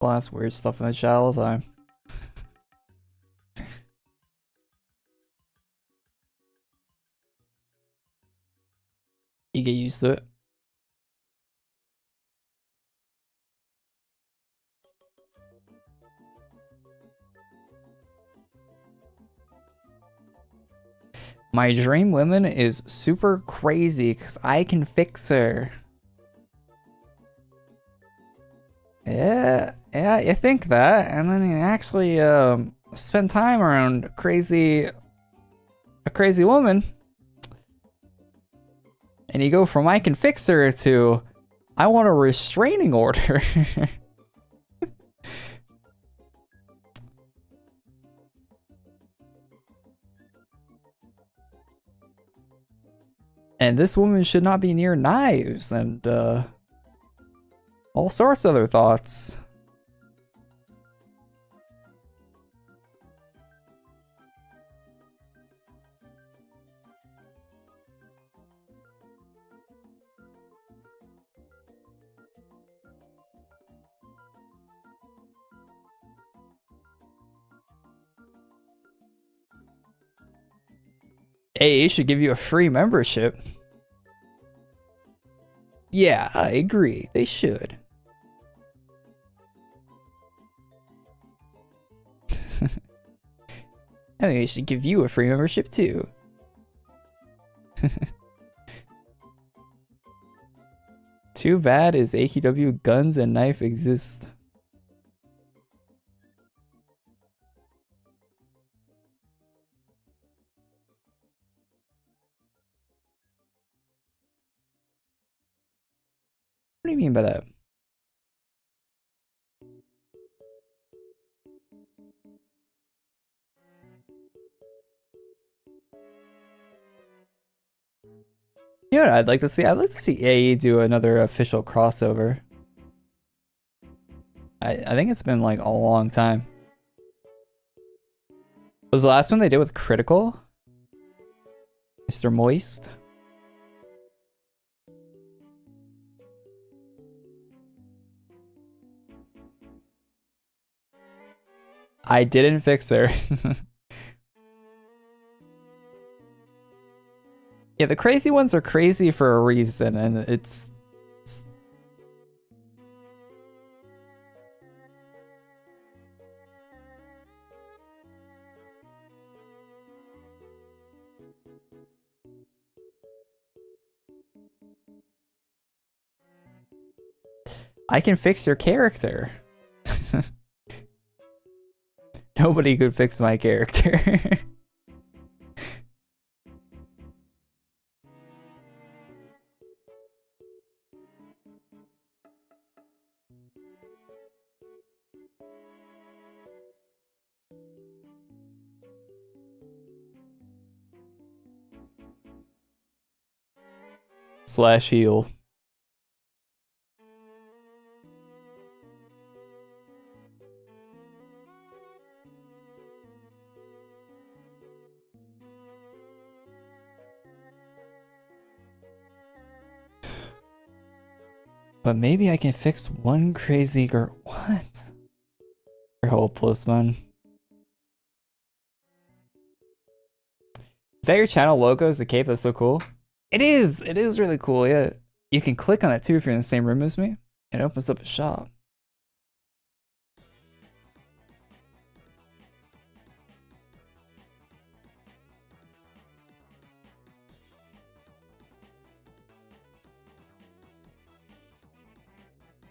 Blast weird stuff in the chat all the time. You get used to it. My dream woman is super crazy because I can fix her. Yeah, you think that, and then you actually spend time around a crazy woman, and you go from I can fix her to I want a restraining order. And this woman should not be near knives and all sorts of other thoughts. AA should give you a free membership. Yeah, I agree. They should. I think they should give you a free membership too. Too bad is AQW guns and knife exist. What do you mean by that? You know what I'd like to see? I'd like to see AE do another official crossover. I think it's been like a long time. Was the last one they did with Critical? Mr. Moist? I didn't fix her. Yeah, the crazy ones are crazy for a reason, and it's I can fix your character. Nobody could fix my character. Slash heal. But maybe I can fix one crazy girl. What? Your hopeless, man. Is that your channel logo? Is the cape? That's so cool. It is. It is really cool. Yeah. You can click on it too if you're in the same room as me. It opens up a shop.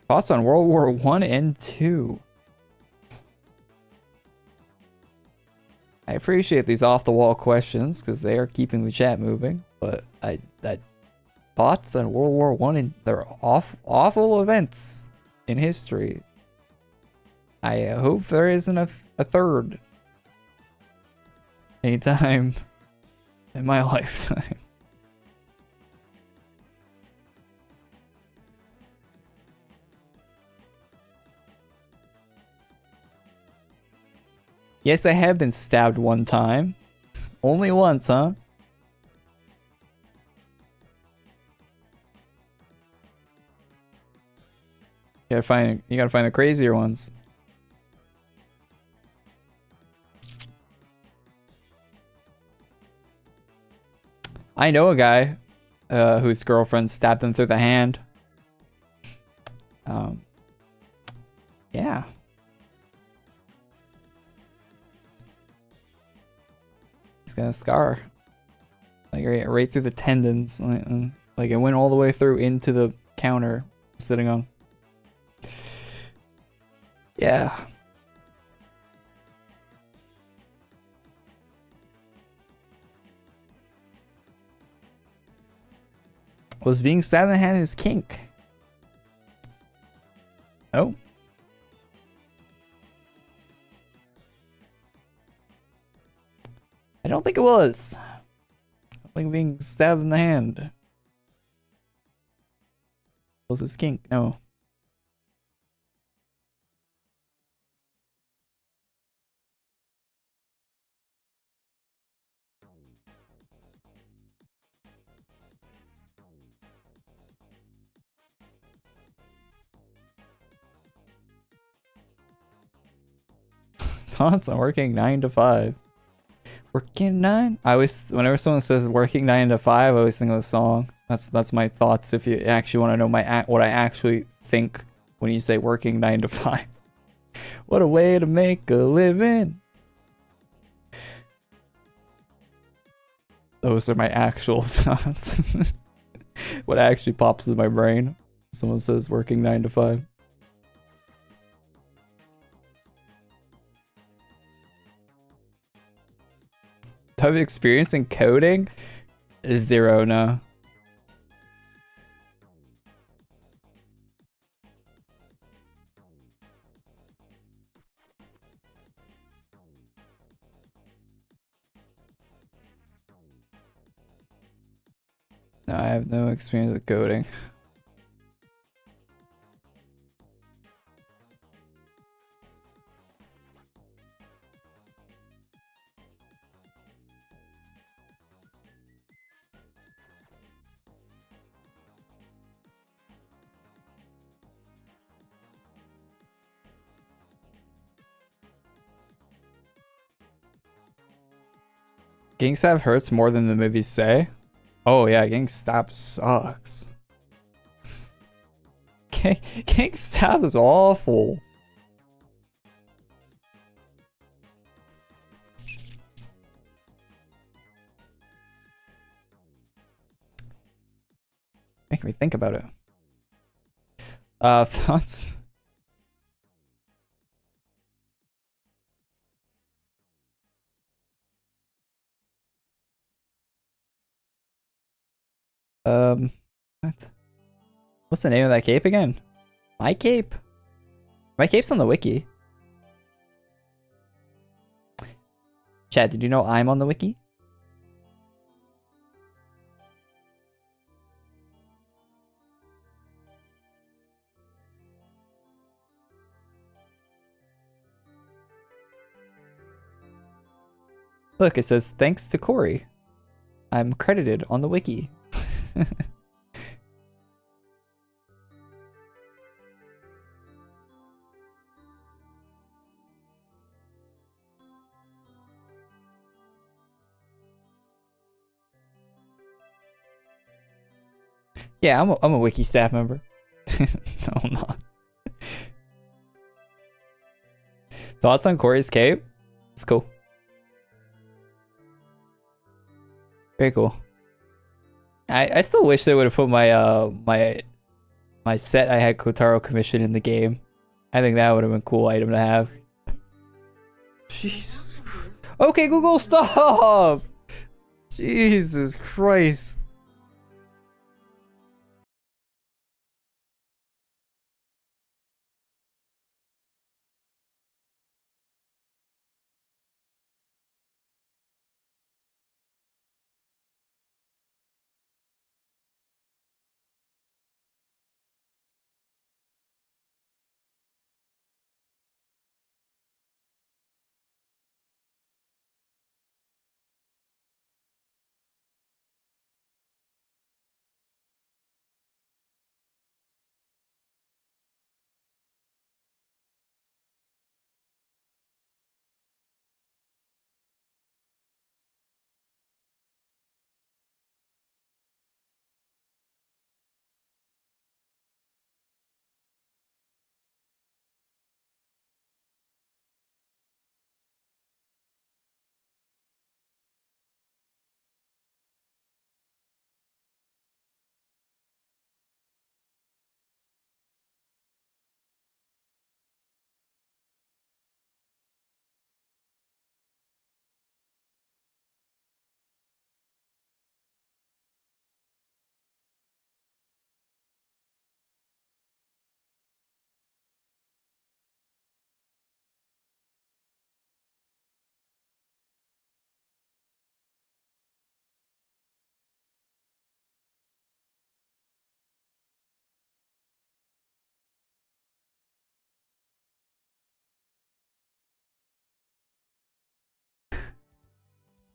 Thoughts on World War I and II? I appreciate these off-the-wall questions because they are keeping the chat moving. But thoughts on World War I and their awful events in history. I hope there isn't a third anytime in my lifetime. Yes, I have been stabbed one time. Only once, huh? You gotta find the crazier ones. I know a guy whose girlfriend stabbed him through the hand. Yeah. He's got a scar. Like right through the tendons. Like it went all the way through into the counter sitting on. Yeah. Was being stabbed in the hand his kink? Oh. I don't think it was. I don't think being stabbed in the hand was his kink. No. Thoughts on working 9 to 5? Working 9? I always, whenever someone says working 9 to 5, I always think of the song. That's my thoughts. If you actually want to know what I actually think when you say working 9 to 5. What a way to make a living. Those are my actual thoughts. What actually pops in my brain. Someone says working 9 to 5. Type of experience in coding is 0 now. No, I have no experience with coding. Getting stabbed hurts more than the movies say. Oh yeah, getting stabbed sucks. Getting stabbed is awful. Making me think about it. Thoughts? What? What's the name of that cape again? My cape? My cape's on the wiki. Chad, did you know I'm on the wiki? Look, it says, thanks to Korey. I'm credited on the wiki. Yeah, I'm a wiki staff member. No, I'm not. Thoughts on Korey's cape? It's cool. Very cool. I still wish they would have put my my set I had Kotaro commission in the game. I think that would have been a cool item to have. Jesus. Okay, Google, stop! Jesus Christ.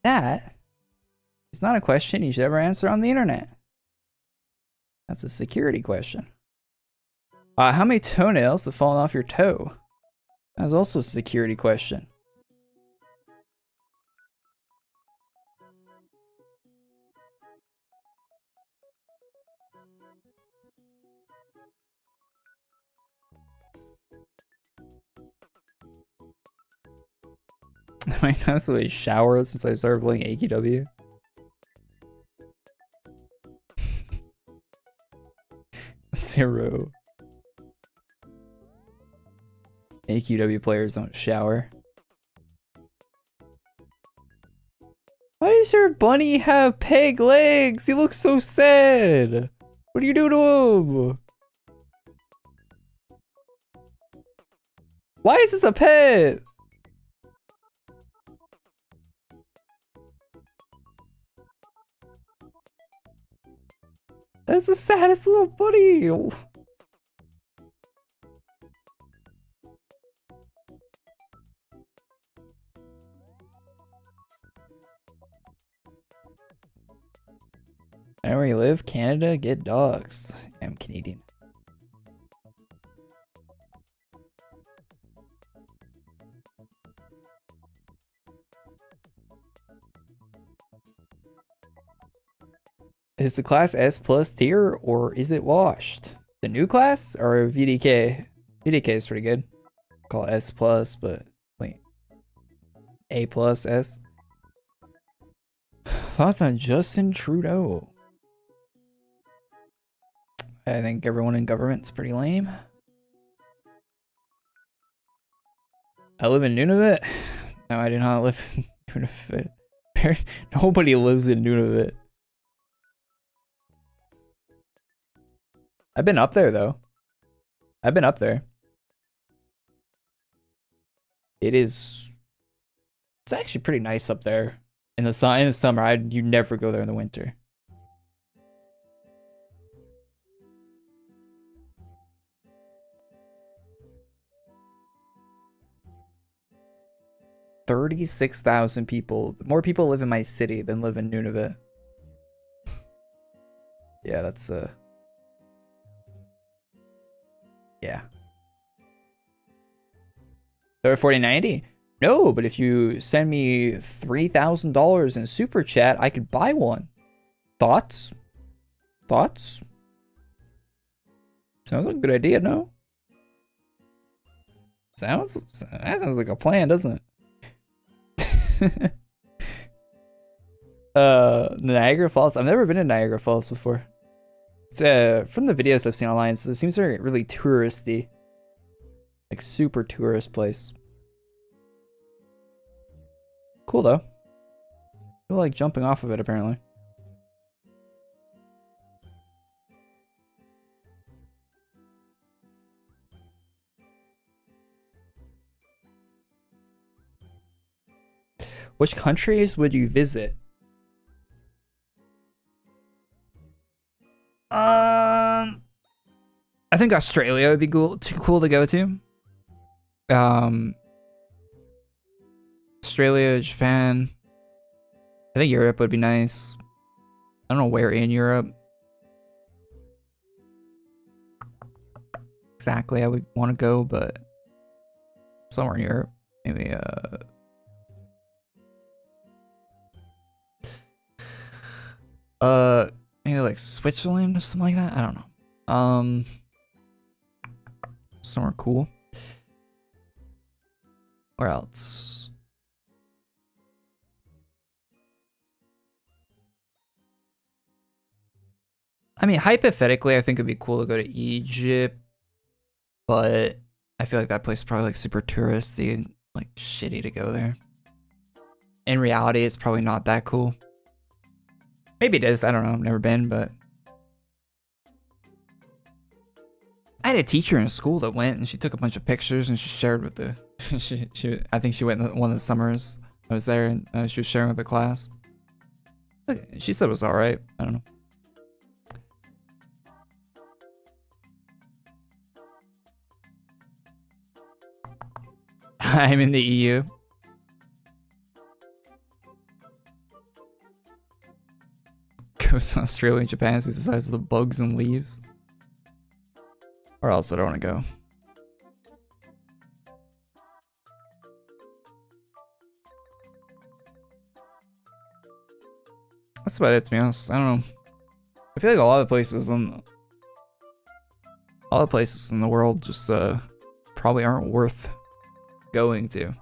That is not a question you should ever answer on the internet. That's a security question. How many toenails have fallen off your toe? That's also a security question. How many times have I showered since I started playing AQW? Zero. AQW players don't shower. Why does your bunny have peg legs? He looks so sad. What do you do to him? Why is this a pet? That's the saddest little bunny. I know where you live, Canada, get dogs. I'm Canadian. Is the class S plus tier or is it washed? The new class or VDK? VDK is pretty good. Call it S plus, but wait. A plus S. Thoughts on Justin Trudeau? I think everyone in government's pretty lame. I live in Nunavut. No, I do not live in Nunavut. Nobody lives in Nunavut. I've been up there though. I've been up there. It's actually pretty nice up there. In the summer, you never go there in the winter. $36,000 people. More people live in my city than live in Nunavut. Yeah, that's yeah. 4090? No, but if you send me $3,000 in super chat, I could buy one. Thoughts? Thoughts? Sounds like a good idea, no? That sounds like a plan, doesn't it? Niagara Falls. I've never been to Niagara Falls before. It's, from the videos I've seen online, so it seems very really touristy. Like super tourist place. Cool though. I feel like jumping off of it apparently. Which countries would you visit? I think Australia would be cool to go to. Australia, Japan. I think Europe would be nice. I don't know where in Europe exactly I would want to go, but somewhere in Europe. Maybe maybe like Switzerland or something like that. I don't know. Somewhere cool. Where else? I mean, hypothetically, I think it'd be cool to go to Egypt, but I feel like that place is probably like super touristy and like shitty to go there. In reality, it's probably not that cool. Maybe it is. I don't know. I've never been, but I had a teacher in school that went and she took a bunch of pictures and she shared with the. I think she went in one of the summers I was there and she was sharing with the class. She said it was all right. I don't know. I'm in the EU. Goes to Australia and Japan, sees the size of the bugs and leaves. Or else I don't want to go. That's about it, to be honest. I don't know. I feel like a lot of places in the world just probably aren't worth going to.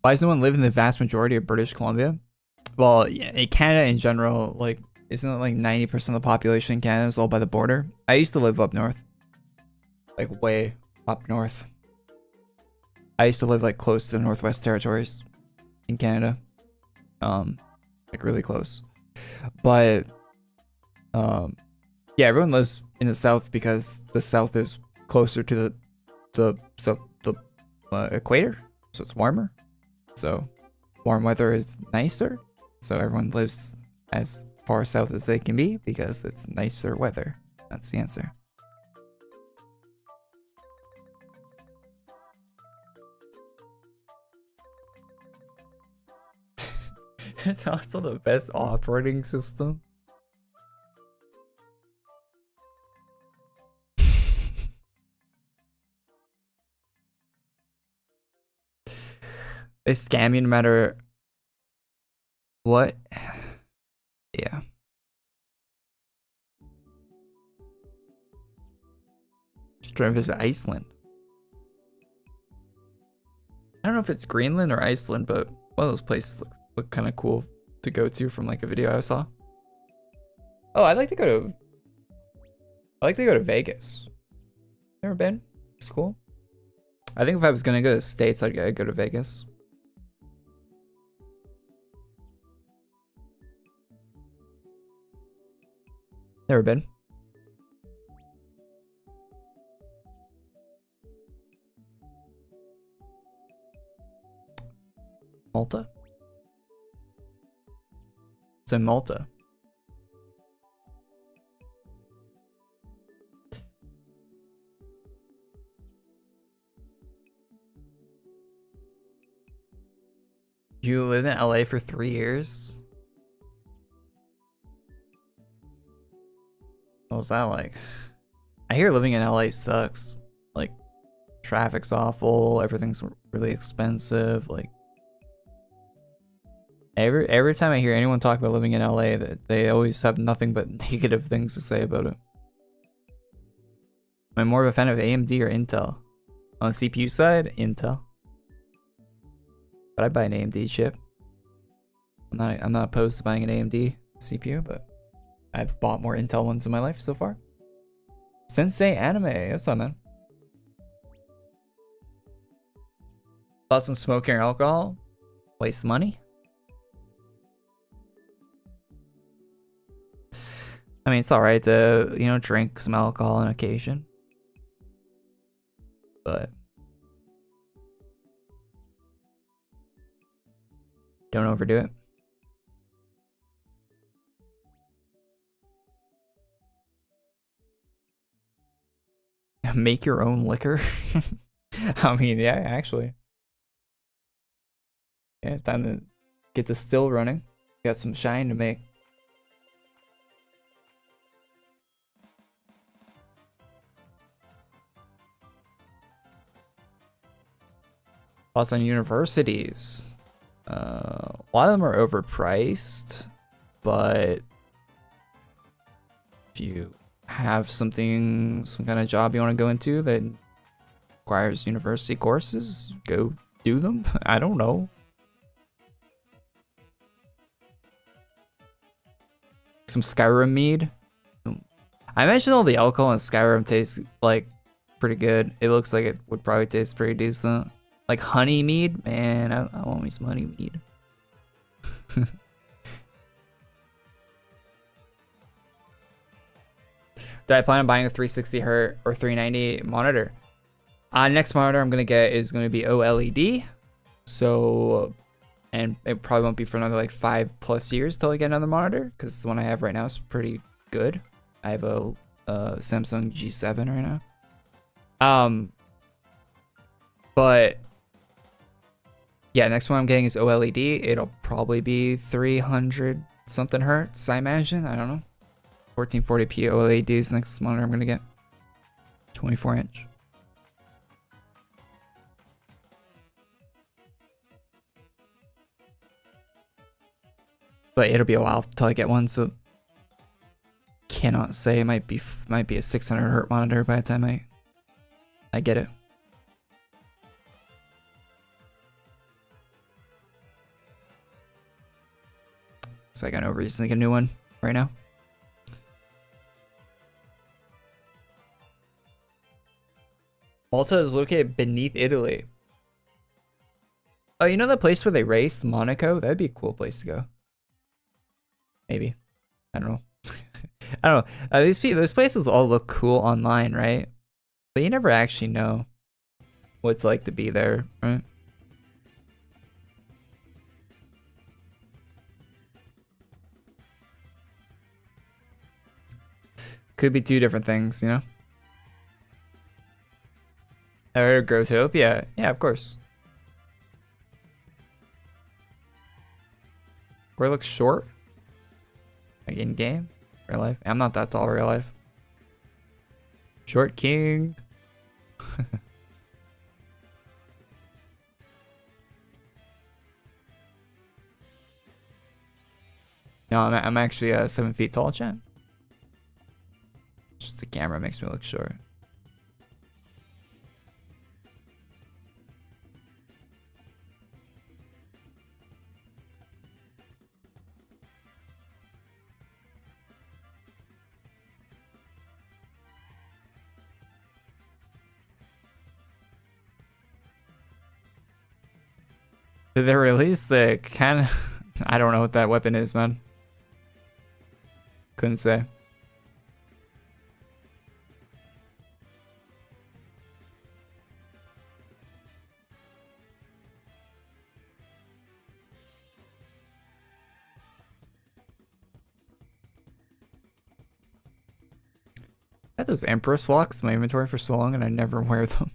Why does no one live in the vast majority of British Columbia? Well, yeah, Canada in general, like, isn't it like 90% of the population in Canada is all by the border? I used to live up north. Like, way up north. I used to live, like, close to the Northwest Territories in Canada. Like, really close. But, yeah, everyone lives in the south because the south is closer to the equator, so it's warmer. So warm weather is nicer. So everyone lives as far south as they can be because it's nicer weather. That's the answer. Thoughts on the best operating system? They scam you no matter what. Yeah. Just trying to visit Iceland. I don't know if it's Greenland or Iceland, but one of those places look kind of cool to go to from like a video I saw. Oh, I like to go to Vegas. Never been? It's cool. I think if I was gonna go to the States, I'd go to Vegas. Never been. Malta? It's in Malta. You lived in LA for 3 years? What was that like? I hear living in LA sucks. Like, traffic's awful, everything's really expensive, like every time I hear anyone talk about living in LA, that they always have nothing but negative things to say about it. I'm more of a fan of AMD or Intel. On the CPU side, Intel. But I'd buy an AMD chip. I'm not opposed to buying an AMD CPU, but I've bought more Intel ones in my life so far. Sensei Anime, what's up, man? Thoughts on smoking or alcohol? Waste money? I mean, it's alright to, you know, drink some alcohol on occasion. But don't overdo it. Make your own liquor? I mean, yeah, actually. Yeah, time to get the still running. Got some shine to make. Thoughts on universities? A lot of them are overpriced, but if you have some kind of job you want to go into that requires university courses, go do them. I don't know. Some Skyrim mead. I mentioned all the alcohol in Skyrim tastes like pretty good. It looks like it would probably taste pretty decent. Like honey mead, man, I want me some honey mead. Do I plan on buying a 360Hz or 390 monitor? Next monitor I'm gonna get is gonna be OLED. So, and it probably won't be for another like 5+ years till I get another monitor, because the one I have right now is pretty good. I have a Samsung G7 right now. But yeah, next one I'm getting is OLED. It'll probably be 300 something hertz, I imagine. I don't know. 1440p OLED is the next monitor I'm gonna get. 24-inch. But it'll be a while till I get one, so cannot say. It might be a 600 hertz monitor by the time I get it. So I got no reason to get a new one right now. Malta is located beneath Italy. Oh, you know that place where they raced, Monaco? That'd be a cool place to go. Maybe. I don't know. I don't know. Those places all look cool online, right? But you never actually know what it's like to be there, right? Could be two different things, you know? I heard Growtopia. Yeah, of course. Where it looks short? Like in game? Real life? I'm not that tall real life. Short king. No, I'm actually 7 feet tall, chat. Just the camera makes me look short. Did they release the kind of... I don't know what that weapon is, man. Couldn't say. I had those Empress locks in my inventory for so long and I never wear them.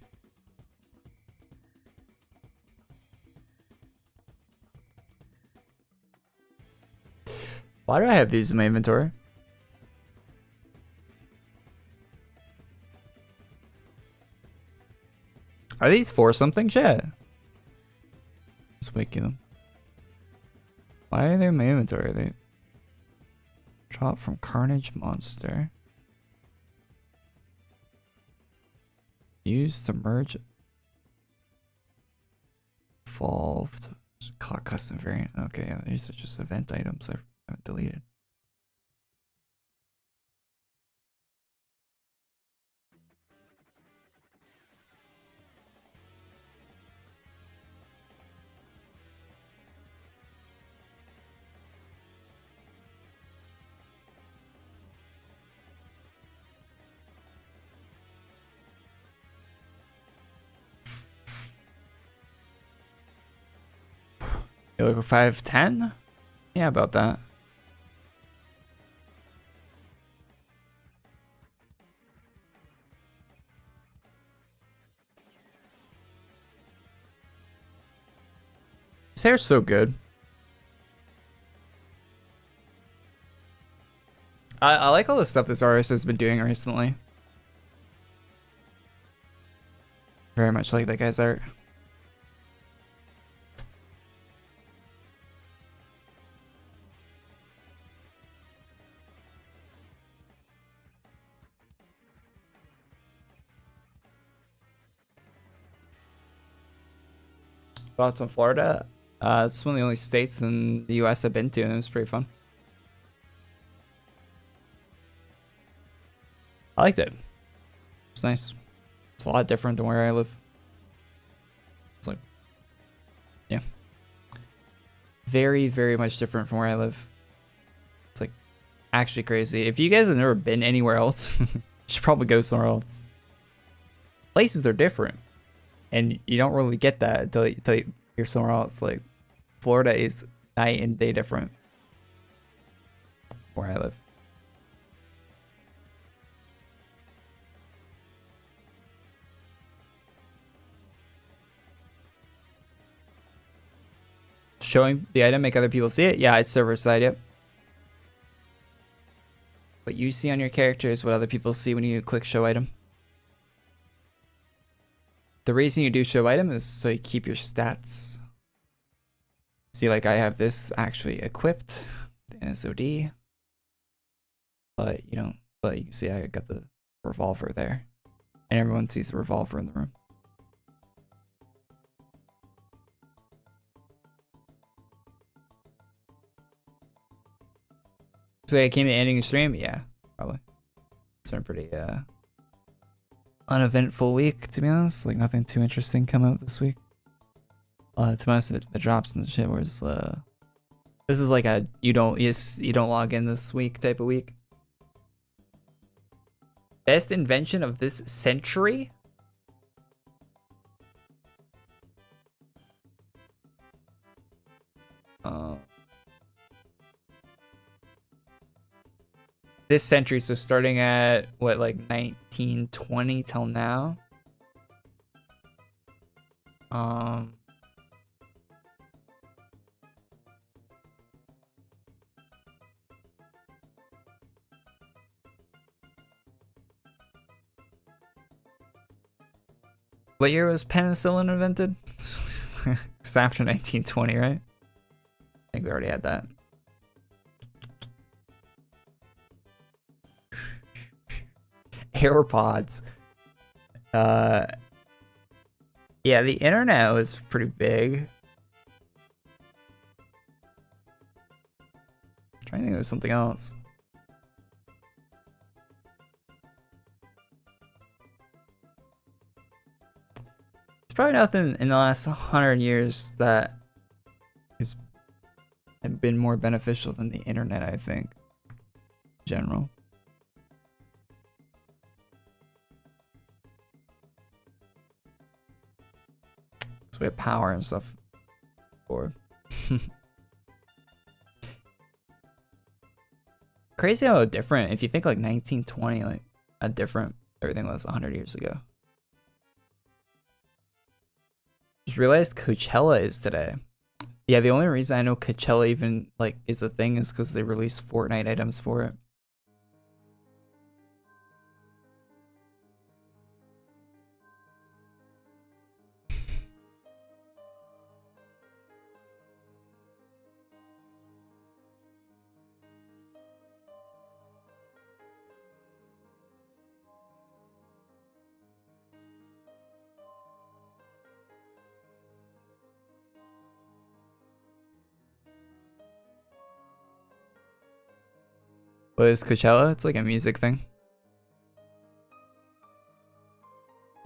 Why do I have these in my inventory? Are these for something? Shit. Just making them. Why are they in my inventory? Are they drop from Carnage Monster. Used to merge. Evolved. Custom variant. Okay, yeah, these are just event items I've deleted. You look 5'10"? Yeah, about that. His hair's so good. I like all the stuff this artist has been doing recently. Very much like that guy's art. Thoughts on Florida? It's one of the only states in the US I've been to, and it was pretty fun. I liked it. It's nice. It's a lot different than where I live. It's like, yeah. Very, very much different from where I live. It's like actually crazy. If you guys have never been anywhere else, you should probably go somewhere else. Places are different. And you don't really get that until you're somewhere else. Like, Florida is night and day different where I live. Showing the item, make other people see it? Yeah, it's server side, yep. What you see on your character is what other people see when you click show item. The reason you do show item is so you keep your stats. See, like I have this actually equipped, the NSOD. But you don't, but you can see I got the revolver there. And everyone sees the revolver in the room. So I came to ending the stream? Yeah, probably. It's been pretty uneventful week, to be honest. Like nothing too interesting come out this week. To be honest, the drops and the shit was this is like a you don't log in this week type of week. Best invention of this century? This century, so starting at what, like 1920 till now. What year was penicillin invented? It was after 1920, right? I think we already had that. AirPods. Yeah, the internet was pretty big. I'm trying to think of something else. There's probably nothing in the last 100 years that has been more beneficial than the internet, I think. In general. So we have power and stuff for. Crazy how different, if you think like 1920, like how different everything was 100 years ago. Just realized Coachella is today. Yeah, the only reason I know Coachella even like is a thing is because they released Fortnite items for it. What is Coachella? It's like a music thing.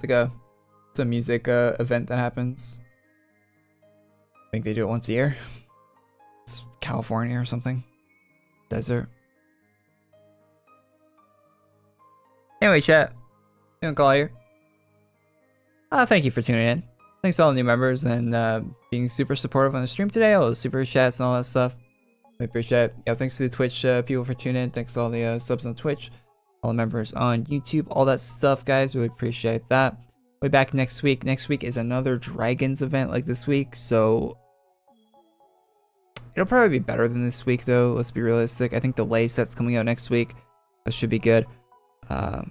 It's a music event that happens. I think they do it once a year. It's California or something. Desert. Anyway, chat. Don't call here. Thank you for tuning in. Thanks to all the new members and being super supportive on the stream today. All the super chats and all that stuff. I appreciate it. Yeah, thanks to the Twitch people for tuning in. Thanks to all the subs on Twitch, all the members on YouTube, all that stuff, guys. Really appreciate that. We'll be back next week. Next week is another Dragons event like this week, so it'll probably be better than this week, though. Let's be realistic. I think the lay set's coming out next week. That should be good. Yeah,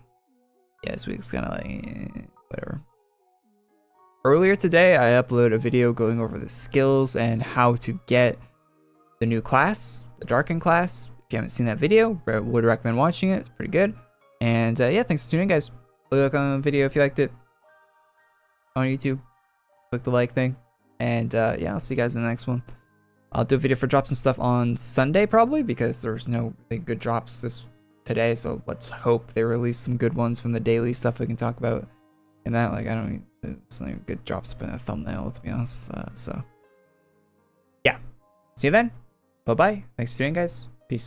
this week's kind of like whatever. Earlier today, I uploaded a video going over the skills and how to get the new class, the Darkon class. If you haven't seen that video, I would recommend watching it. It's pretty good. And yeah, thanks for tuning in, guys. Look on the video if you liked it on YouTube. Click the like thing. And yeah, I'll see you guys in the next one. I'll do a video for drops and stuff on Sunday probably because there's no really good drops today. So let's hope they release some good ones from the daily stuff we can talk about. And that, like, it's not even good drops, but a thumbnail to be honest. So yeah, see you then. Bye-bye. Thanks for tuning in, guys.